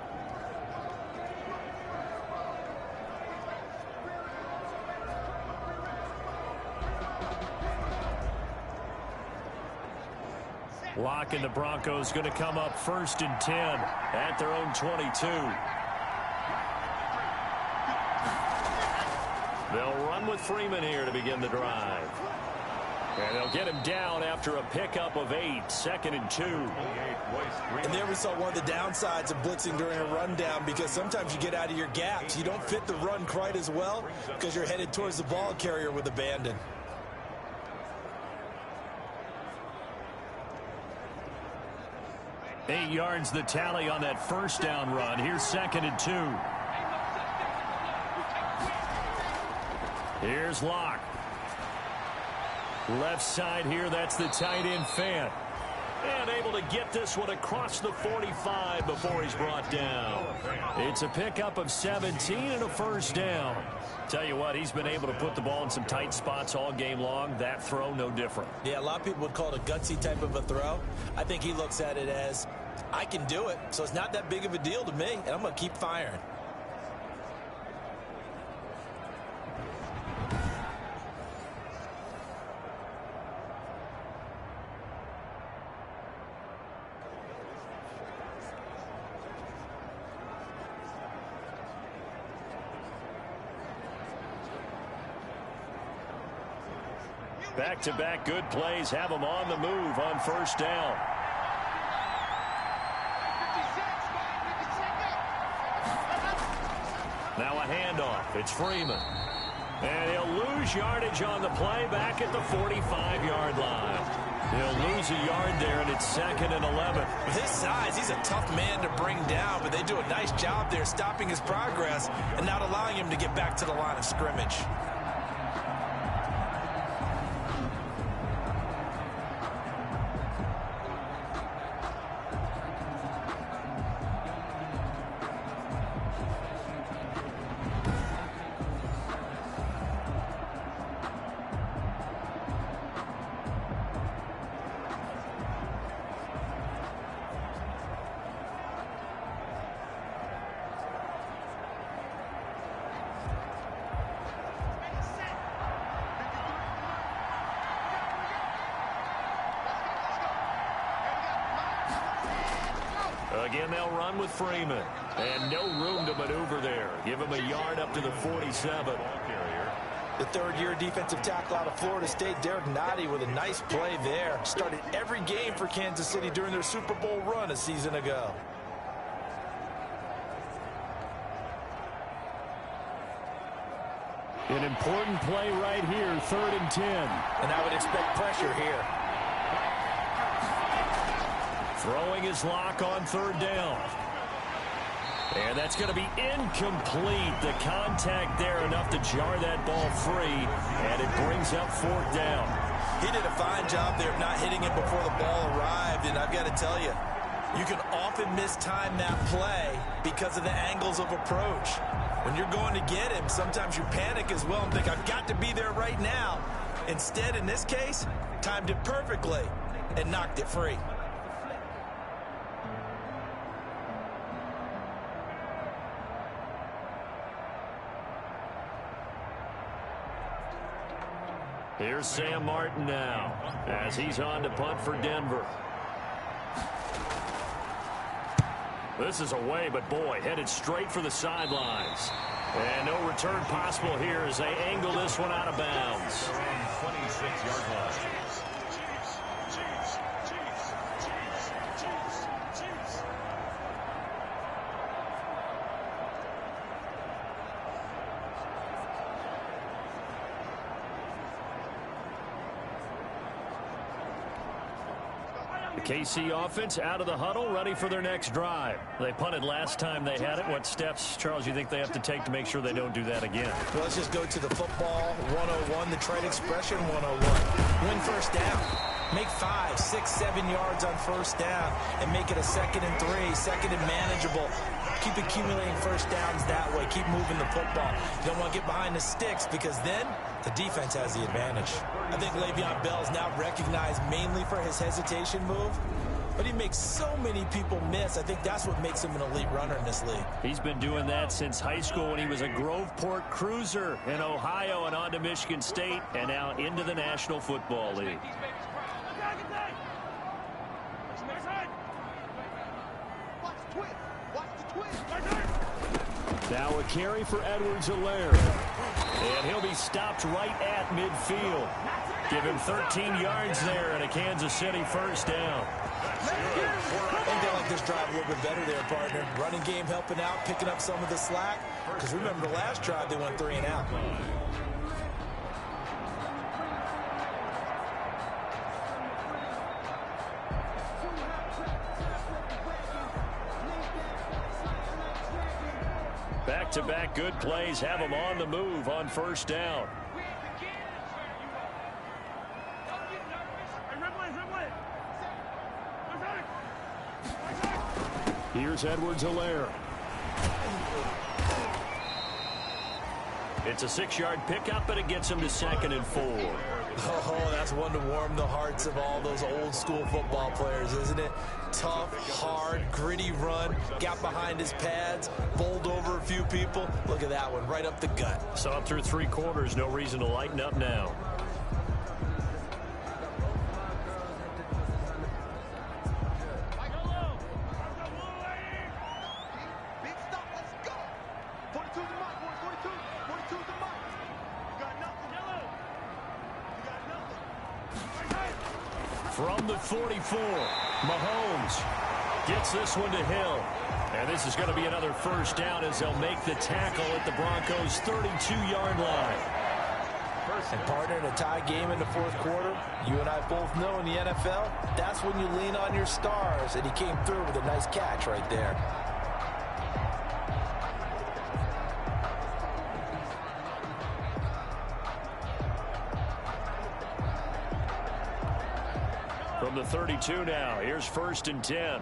Speaker 3: Locke and the Broncos going to come up 1st and 10 at their own 22. They'll run with Freeman here to begin the drive. And they'll get him down after a pickup of 8, 2nd and 2.
Speaker 4: And there we saw one of the downsides of blitzing during a rundown, because sometimes you get out of your gaps. You don't fit the run quite as well because you're headed towards the ball carrier with abandon.
Speaker 3: Eight yards the tally on that first down run. Here's 2nd and 2. Here's Locke. Left side here, that's the tight end Fant. And able to get this one across the 45 before he's brought down. It's a pickup of 17 and a first down. Tell you what, he's been able to put the ball in some tight spots all game long. That throw, no different.
Speaker 4: Yeah, a lot of people would call it a gutsy type of a throw. I think he looks at it as, I can do it, so it's not that big of a deal to me, and I'm going to keep firing.
Speaker 3: Back-to-back good plays have them on the move on first down. Now a handoff. It's Freeman. And he'll lose yardage on the play back at the 45-yard line. He'll lose a yard there, and it's 2nd and 11.
Speaker 4: With his size, he's a tough man to bring down, but they do a nice job there stopping his progress and not allowing him to get back to the line of scrimmage.
Speaker 3: Again, they'll run with Freeman. And no room to maneuver there. Give him a yard up to the 47.
Speaker 4: The third-year defensive tackle out of Florida State, Derek Nottie, with a nice play there. Started every game for Kansas City during their Super Bowl run a season ago.
Speaker 3: An important play right here, 3rd and 10.
Speaker 4: And I would expect pressure here.
Speaker 3: Throwing his lock on third down. And that's going to be incomplete. The contact there enough to jar that ball free, and it brings up fourth down.
Speaker 4: He did a fine job there of not hitting it before the ball arrived, and I've got to tell you, you can often mistime that play because of the angles of approach. When you're going to get him, sometimes you panic as well and think, I've got to be there right now. Instead, in this case, timed it perfectly and knocked it free.
Speaker 3: Here's Sam Martin now as he's on to punt for Denver. This is away, but boy, headed straight for the sidelines. And no return possible here as they angle this one out of bounds.
Speaker 2: 26-yard line.
Speaker 3: KC offense out of the huddle, ready for their next drive. They punted last time they had it. What steps, Charles, you think they have to take to make sure they don't do that again?
Speaker 4: Well, let's just go to the football 101, the trade expression 101. Win first down. Make 5, 6, 7 yards on first down and make it a 2nd and 3, 2nd and manageable. Keep accumulating first downs that way. Keep moving the football. You don't want to get behind the sticks because then the defense has the advantage. I think Le'Veon Bell is now recognized mainly for his hesitation move, but he makes so many people miss. I think that's what makes him an elite runner in this league.
Speaker 3: He's been doing that since high school when he was a Groveport Cruiser in Ohio and on to Michigan State and now into the National Football League. Now a carry for Edwards-Helaire. And he'll be stopped right at midfield. Give him 13 yards there and a Kansas City first down.
Speaker 4: I think they like this drive a little bit better there, partner. Running game helping out, picking up some of the slack. Because remember the last drive, they went 3 and out.
Speaker 3: Back-to-back good plays have them on the move on first down. Here's Edwards-Helaire. It's a 6-yard pickup, but it gets him to 2nd and 4.
Speaker 4: Oh, that's one to warm the hearts of all those old-school football players, isn't it? Tough, hard, gritty run, got behind his pads, bowled over a few people. Look at that one, right up the gut.
Speaker 3: So up through 3 quarters, no reason to lighten up now. From the 44, Mahomes gets this one to Hill. And this is going to be another first down as they'll make the tackle at the Broncos' 32-yard line.
Speaker 4: And partner, in a tie game in the 4th quarter, you and I both know in the NFL, that's when you lean on your stars. And he came through with a nice catch right there.
Speaker 3: From the 32 now, here's 1st and 10.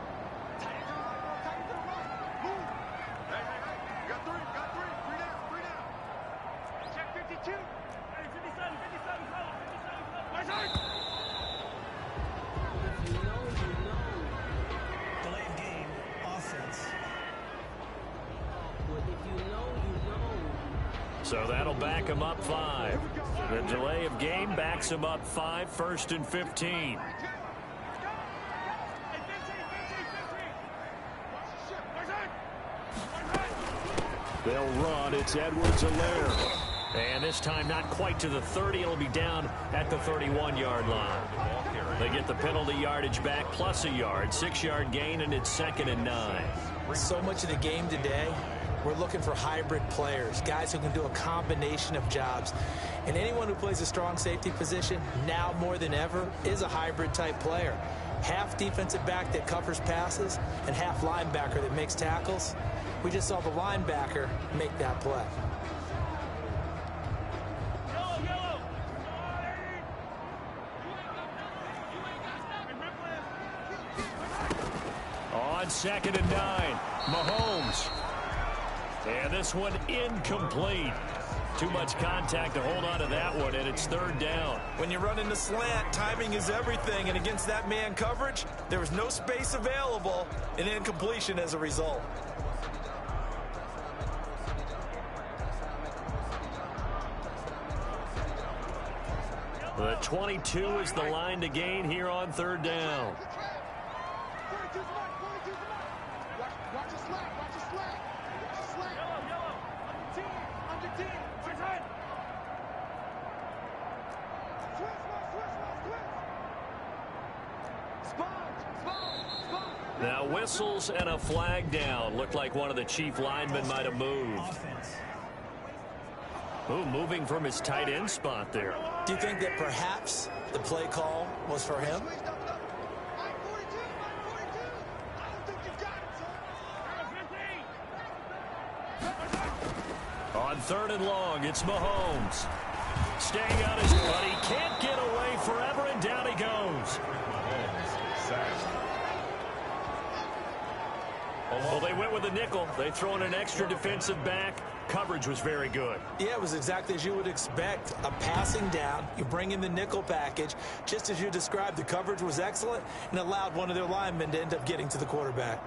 Speaker 9: Delayed game, offense.
Speaker 3: So that'll back him up 5. The delay of game backs him up 5, 1st and 15. They'll run. It's Edwards-Helaire. And this time not quite to the 30. It'll be down at the 31-yard line. They get the penalty yardage back plus a yard. 6-yard gain, and it's 2nd and 9.
Speaker 4: So much of the game today, we're looking for hybrid players, guys who can do a combination of jobs. And anyone who plays a strong safety position, now more than ever, is a hybrid type player. half defensive back that covers passes and half linebacker that makes tackles. We just saw the linebacker make that play.
Speaker 3: On 2nd and 9, Mahomes. And this one incomplete. Too much contact to hold on to that one, and it's 3rd down.
Speaker 4: When you run in the slant, timing is everything, and against that man coverage, there was no space available, and incompletion as a result.
Speaker 3: The 22 is the line to gain here on 3rd down.
Speaker 6: Watch your slack. Watch your slack. Watch your slack. Yellow. On your team. Switch right. Switch.
Speaker 3: Now whistles and a flag down. Looked like one of the chief linemen might have moved. Ooh, moving from his tight end spot there.
Speaker 4: Do you think that perhaps the play call was for him?
Speaker 3: On 3rd and long, it's Mahomes. Staying on his butt. He can't get away forever, and down he goes. Well, they went with a nickel. They throw in an extra defensive back. Coverage was very good.
Speaker 4: Yeah, it was exactly as you would expect. A passing down. You bring in the nickel package. Just as you described, the coverage was excellent and allowed one of their linemen to end up getting to the quarterback.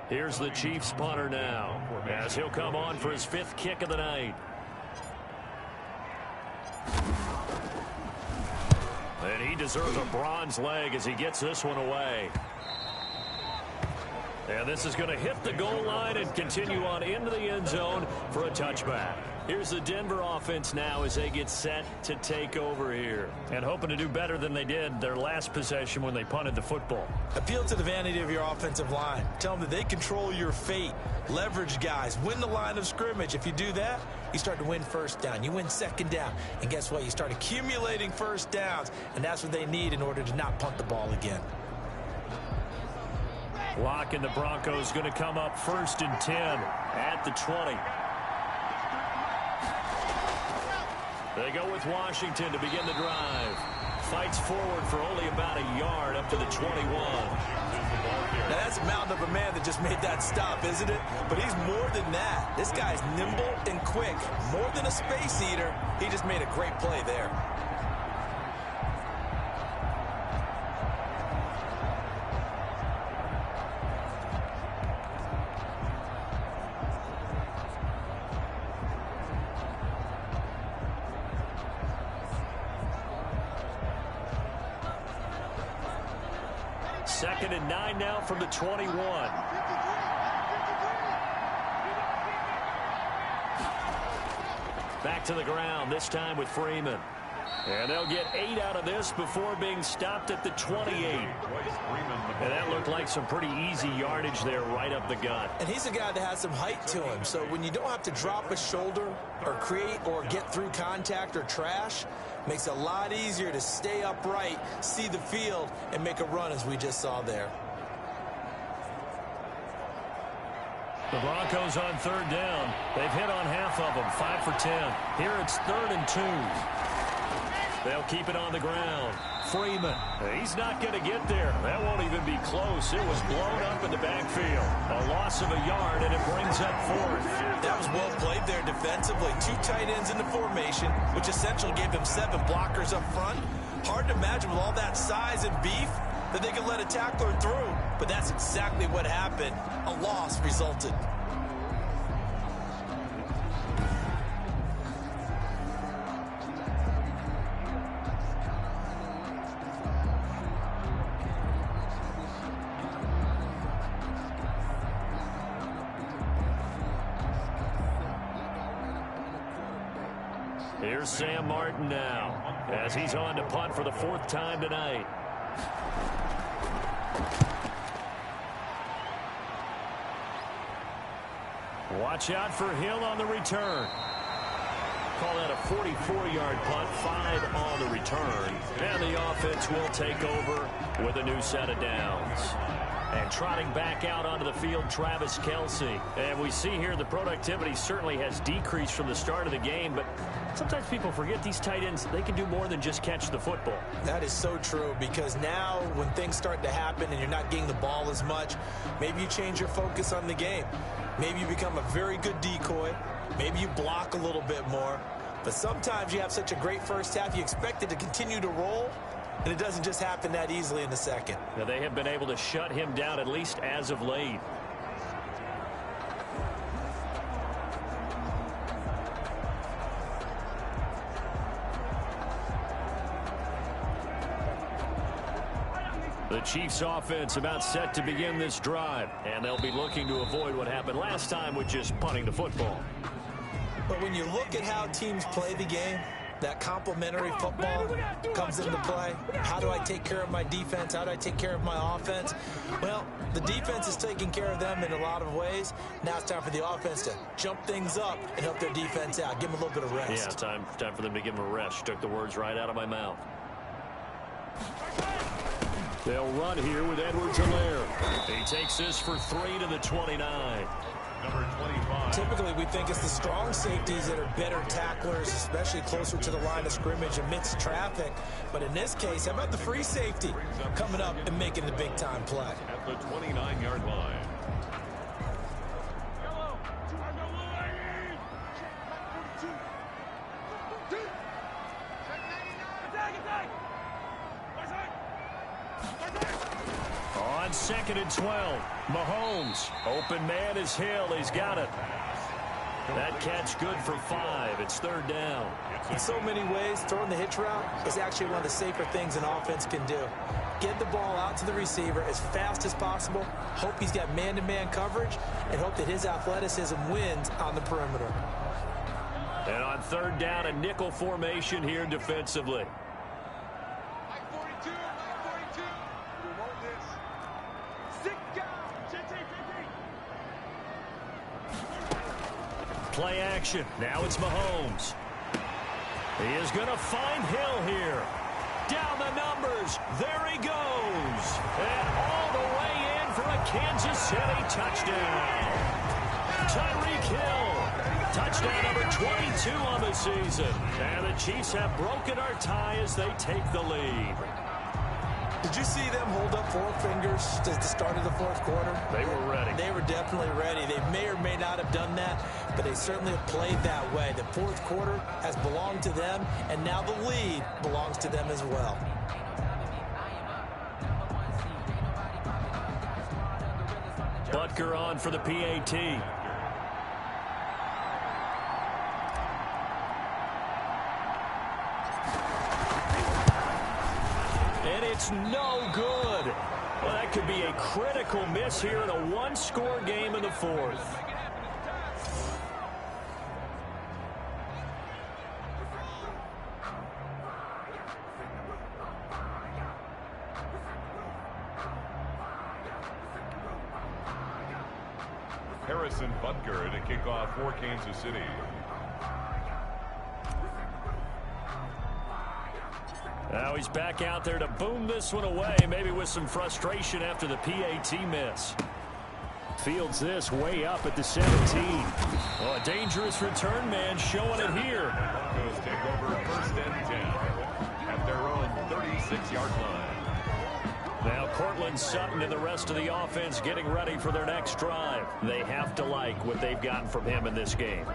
Speaker 3: Here's the Chiefs punter now, as he'll come on for his 5th kick of the night. And he deserves a bronze leg as he gets this one away. And this is going to hit the goal line and continue on into the end zone for a touchback. Here's the Denver offense now as they get set to take over here. And hoping to do better than they did their last possession when they punted the football.
Speaker 4: Appeal to the vanity of your offensive line. Tell them that they control your fate. Leverage guys. Win the line of scrimmage. If you do that, you start to win 1st down. You win 2nd down. And guess what? You start accumulating 1st downs. And that's what they need in order to not punt the ball again.
Speaker 3: Lock and the Broncos going to come up 1st and 10 at the 20. They go with Washington to begin the drive. Fights forward for only about a yard up to the 21.
Speaker 4: Now that's a mountain of a man that just made that stop, isn't it? But he's more than that. This guy's nimble and quick. More than a space eater. He just made a great play there.
Speaker 3: Second and 9 now from the 21. Back to the ground, this time with Freeman. And they'll get 8 out of this before being stopped at the 28. And that looked like some pretty easy yardage there right up the gut.
Speaker 4: And he's a guy that has some height to him. So when you don't have to drop a shoulder or create or get through contact or trash, makes it a lot easier to stay upright, see the field, and make a run as we just saw there.
Speaker 3: The Broncos on 3rd down. They've hit on half of them, 5 for 10. Here it's 3rd and 2. They'll keep it on the ground. Freeman, he's not going to get there. That won't even be close. It was blown up in the backfield. A loss of a yard, and it brings up 4th.
Speaker 4: That was well played there defensively. 2 tight ends in the formation, which essentially gave them 7 blockers up front. Hard to imagine with all that size and beef that they could let a tackler through. But that's exactly what happened. A loss resulted.
Speaker 3: Here's Sam Martin now as he's on to punt for the 4th time tonight. Watch out for Hill on the return. Call that a 44-yard punt, 5 on the return. And the offense will take over with a new set of downs. And trotting back out onto the field, Travis Kelce. And we see here the productivity certainly has decreased from the start of the game, but sometimes people forget these tight ends, they can do more than just catch the football.
Speaker 4: That is so true, because now when things start to happen and you're not getting the ball as much, maybe you change your focus on the game. Maybe you become a very good decoy. Maybe you block a little bit more. But sometimes you have such a great first half, you expect it to continue to roll, and it doesn't just happen that easily in the second.
Speaker 3: Now, they have been able to shut him down, at least as of late. The Chiefs offense about set to begin this drive, and they'll be looking to avoid what happened last time with just punting the football.
Speaker 4: But when you look at how teams play the game, that complementary football comes into play. How do I take care of my defense? How do I take care of my offense? Well, the defense is taking care of them in a lot of ways. Now it's time for the offense to jump things up and help their defense out. Give them a little bit of rest.
Speaker 3: Yeah, time for them to give them a rest. You took the words right out of my mouth. They'll run here with Edwards-Helaire. He takes this for 3 to the 29.
Speaker 2: Number 25.
Speaker 4: Typically, we think it's the strong safeties that are better tacklers, especially closer to the line of scrimmage amidst traffic. But in this case, how about the free safety coming up and making the big-time play?
Speaker 2: At the 29-yard line.
Speaker 3: On 2nd and 12, Mahomes. Open man is Hill. He's got it. That catch good for 5. It's 3rd down.
Speaker 4: In so many ways, throwing the hitch route is actually one of the safer things an offense can do. Get the ball out to the receiver as fast as possible, hope he's got man-to-man coverage, and hope that his athleticism wins on the perimeter.
Speaker 3: And on 3rd down, a nickel formation here defensively. Play action. Now it's Mahomes. He is going to find Hill here. Down the numbers. There he goes. And all the way in for a Kansas City touchdown. Tyreek Hill. Touchdown number 22 on the season. And the Chiefs have broken our tie as they take the lead.
Speaker 4: Did you see them hold up 4 fingers at the start of the 4th quarter?
Speaker 3: They were ready.
Speaker 4: They were definitely ready. They may or may not have done that, but they certainly have played that way. The 4th quarter has belonged to them, and now the lead belongs to them as well.
Speaker 3: Butker on for the PAT. And it's no good. Well, that could be a critical miss here in a one-score game in the 4th.
Speaker 2: Harrison Butker to kick off for Kansas City.
Speaker 3: Now he's back out there to boom this one away, maybe with some frustration after the PAT miss. Fields this way up at the 17. Oh, a dangerous return man showing it here.
Speaker 2: Broncos take over 1st and 10 at their own 36-yard line.
Speaker 3: Now Cortland Sutton and the rest of the offense getting ready for their next drive. They have to like what they've gotten from him in this game.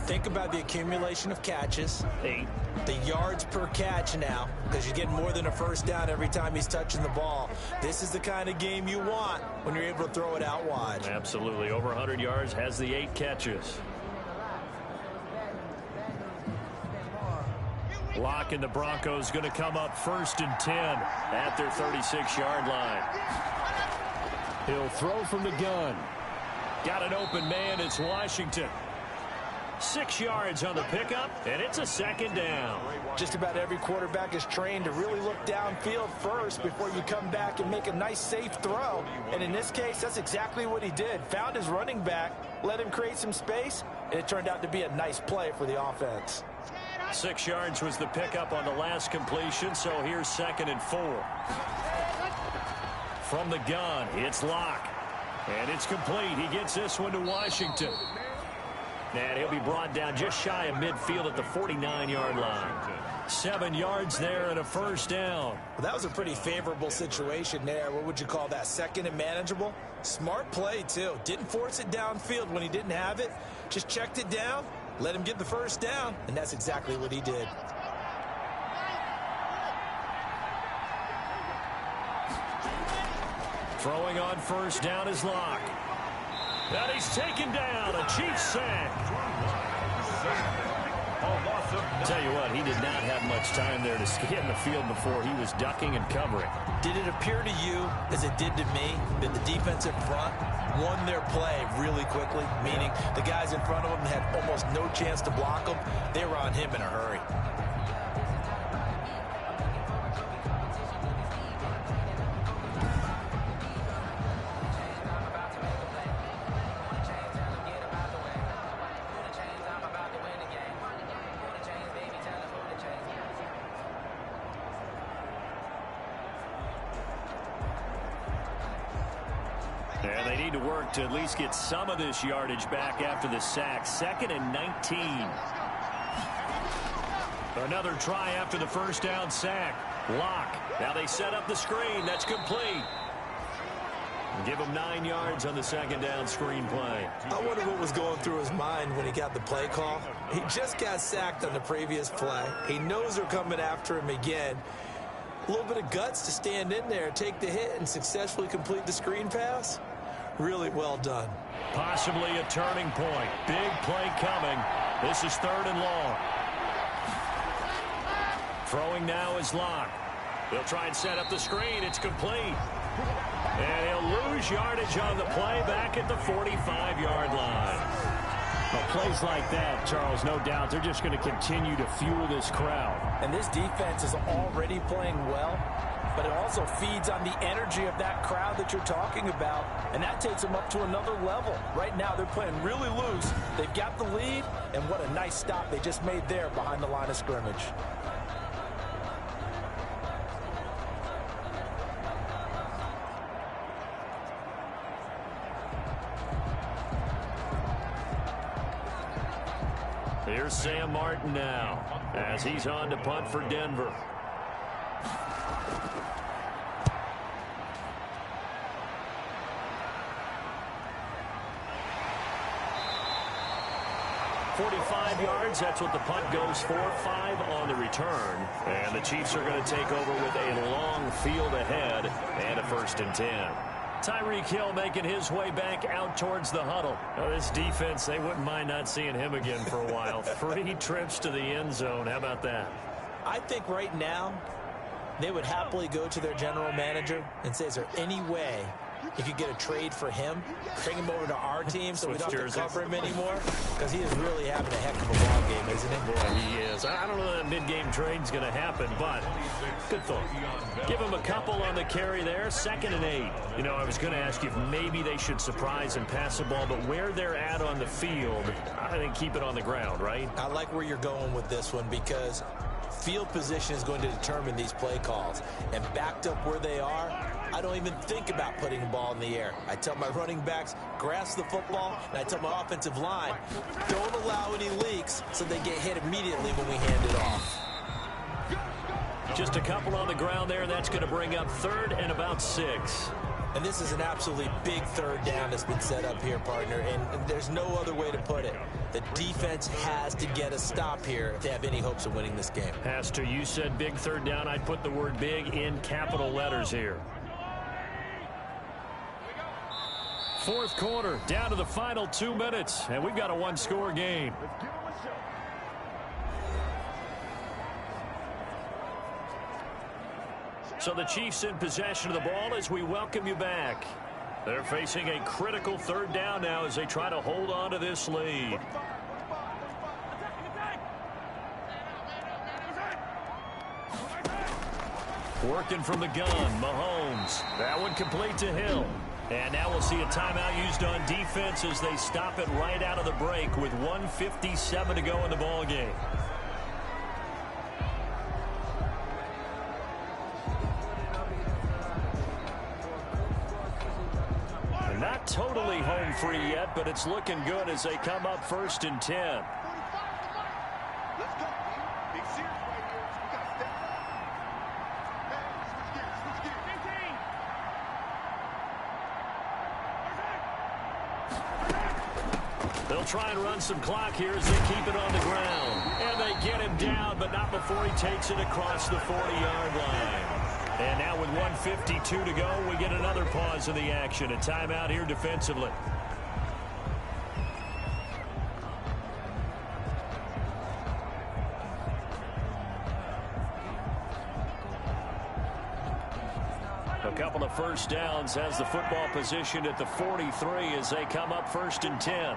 Speaker 4: Think about the accumulation of catches.
Speaker 3: 8.
Speaker 4: The yards per catch now, because you're getting more than a 1st down every time he's touching the ball. This is the kind of game you want when you're able to throw it out wide.
Speaker 3: Absolutely. Over 100 yards, has the 8 catches. Locke and the Broncos going to come up 1st and 10 at their 36-yard line. He'll throw from the gun. Got an open man. It's Washington. 6 yards on the pickup, and it's a second down.
Speaker 5: Just about every quarterback is trained to really look downfield first before you come back and make a nice, safe throw. And in this case, that's exactly what he did. Found his running back, let him create some space, and it turned out to be a nice play for the offense.
Speaker 3: 6 yards was the pickup on the last completion, so here's 2nd and 4. From the gun, it's Locke. And it's complete. He gets this one to Washington. And he'll be brought down just shy of midfield at the 49-yard line. 7 yards there and a first down.
Speaker 4: Well, that was a pretty favorable situation there. What would you call that? 2nd and manageable? Smart play, too. Didn't force it downfield when he didn't have it. Just checked it down, let him get the first down, and that's exactly what he did.
Speaker 3: Throwing on first down is Locke. And he's taken down. A Chiefs sack. Tell you what, he did not have much time there to scan the field before he was ducking and covering.
Speaker 4: Did it appear to you, as it did to me, that the defensive front won their play really quickly? Meaning the guys in front of him had almost no chance to block him. They were on him in a hurry.
Speaker 3: And they need to work to at least get some of this yardage back after the sack. 2nd and 19. Another try after the first down sack. Locke. Now they set up the screen. That's complete. Give him 9 yards on the 2nd down screen play.
Speaker 4: I wonder what was going through his mind when he got the play call. He just got sacked on the previous play. He knows they're coming after him again. A little bit of guts to stand in there, take the hit, and successfully complete the screen pass. Really well done.
Speaker 3: Possibly a turning point. Big play coming. This is 3rd and long. Throwing now is Locke. They'll try and set up the screen. It's complete. And he'll lose yardage on the play back at the 45-yard line. Well, plays like that, Charles, no doubt, they're just going to continue to fuel this crowd.
Speaker 5: And this defense is already playing well, but it also feeds on the energy of that crowd that you're talking about, and that takes them up to another level. Right now, they're playing really loose. They've got the lead, and what a nice stop they just made there behind the line of scrimmage.
Speaker 3: Here's Sam Martin now as he's on to punt for Denver. Yards, that's what the punt goes for. 5 on the return. And the Chiefs are going to take over with a long field ahead and a 1st and 10. Tyreek Hill making his way back out towards the huddle. Now, this defense, they wouldn't mind not seeing him again for a while. 3 trips to the end zone. How about that?
Speaker 4: I think right now they would happily go to their general manager and say, is there any way if you get a trade for him, bring him over to our team so we don't have to cover him anymore? Because he is really having a heck of a ball game, isn't he?
Speaker 3: Boy, he is. I don't know that mid-game trade's going to happen, but good thought. Give him a couple on the carry there. 2nd and 8. You know, I was going to ask you if maybe they should surprise and pass the ball, but where they're at on the field, I think keep it on the ground, right?
Speaker 4: I like where you're going with this one because field position is going to determine these play calls. And backed up where they are, I don't even think about putting the ball in the air. I tell my running backs, grasp the football, and I tell my offensive line, don't allow any leaks so they get hit immediately when we hand it off.
Speaker 3: Just a couple on the ground there. That's going to bring up 3rd and about 6.
Speaker 4: And this is an absolutely big 3rd down that's been set up here, partner, and there's no other way to put it. The defense has to get a stop here to have any hopes of winning this game.
Speaker 3: Pastor, you said big 3rd down. I'd put the word big in capital letters here. 4th quarter, down to the final 2 minutes, and we've got a 1-score game. So the Chiefs in possession of the ball as we welcome you back. They're facing a critical 3rd down now as they try to hold on to this lead. Working from the gun, Mahomes. That one complete to Hill. And now we'll see a timeout used on defense as they stop it right out of the break with 1:57 to go in the ball game. And not totally home free yet, but it's looking good as they come up 1st and 10.
Speaker 6: Let's go, man. Big series right here. We got to step up. Man, switch gears.
Speaker 3: 15. They'll try and run some clock here as they keep it on the ground. And they get him down, but not before he takes it across the 40-yard line. And now with 1:52 to go, we get another pause in the action. A timeout here defensively. A couple of first downs has the football positioned at the 43 as they come up 1st and 10.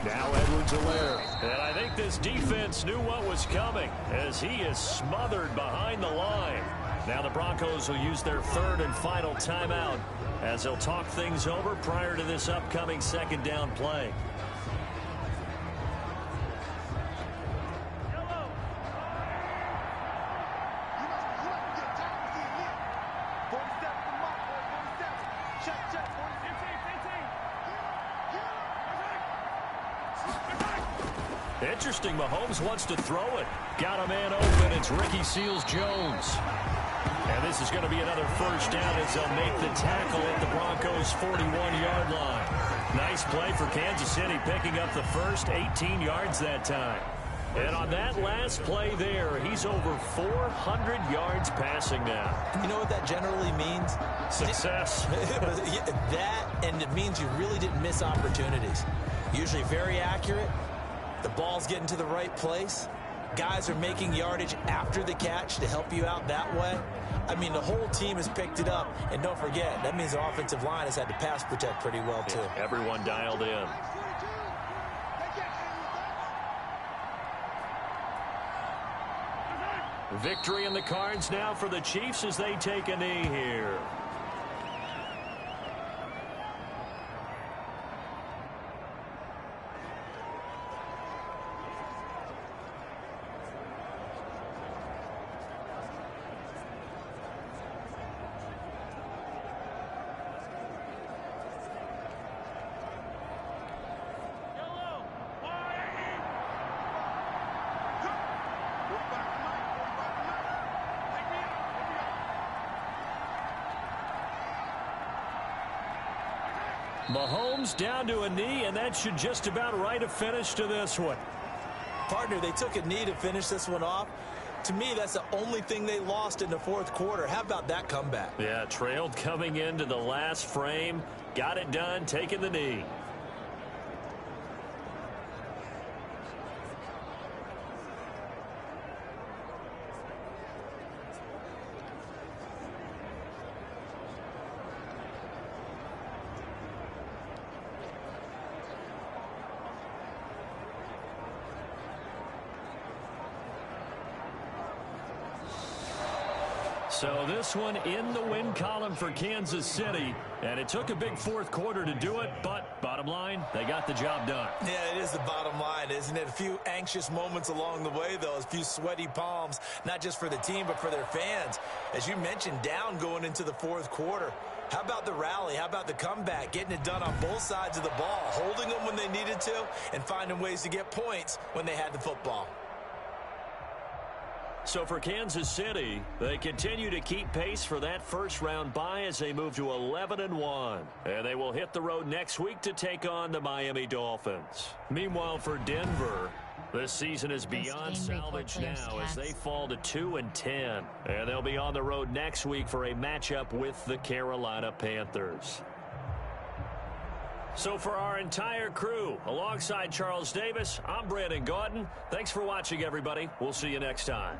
Speaker 3: Now Edwards-Helaire. And I think this defense knew what was coming as he is smothered behind the line. Now the Broncos will use their 3rd and final timeout as they'll talk things over prior to this upcoming 2nd down play. Interesting, Mahomes wants to throw it. Got a man open. It's Ricky Seals-Jones. And this is going to be another first down as they'll make the tackle at the Broncos' 41-yard line. Nice play for Kansas City, picking up the first 18 yards that time. And on that last play there, he's over 400 yards passing now.
Speaker 4: You know what that generally means?
Speaker 3: Success.
Speaker 4: That, and it means you really didn't miss opportunities. Usually very accurate. The ball's getting to the right place. Guys are making yardage after the catch to help you out that way. I mean, the whole team has picked it up. And don't forget, that means the offensive line has had to pass protect pretty well, too.
Speaker 3: Yeah, everyone dialed in. Victory in the cards now for the Chiefs as they take a knee here. Mahomes down to a knee, and that should just about write a finish to this one.
Speaker 4: Partner, they took a knee to finish this one off. To me, that's the only thing they lost in the 4th quarter. How about that comeback?
Speaker 3: Yeah, trailed coming into the last frame. Got it done, taking the knee. So this one in the win column for Kansas City, and it took a big 4th quarter to do it, but bottom line, they got the job done.
Speaker 4: Yeah, it is the bottom line, isn't it? A few anxious moments along the way, though, a few sweaty palms, not just for the team, but for their fans. As you mentioned, down going into the 4th quarter. How about the rally? How about the comeback? Getting it done on both sides of the ball, holding them when they needed to, and finding ways to get points when they had the football.
Speaker 3: So for Kansas City, they continue to keep pace for that first-round bye as they move to 11-1. And they will hit the road next week to take on the Miami Dolphins. Meanwhile, for Denver, this season is beyond salvage now as they fall to 2-10. And they'll be on the road next week for a matchup with the Carolina Panthers. So for our entire crew, alongside Charles Davis, I'm Brandon Gaudin. Thanks for watching, everybody. We'll see you next time.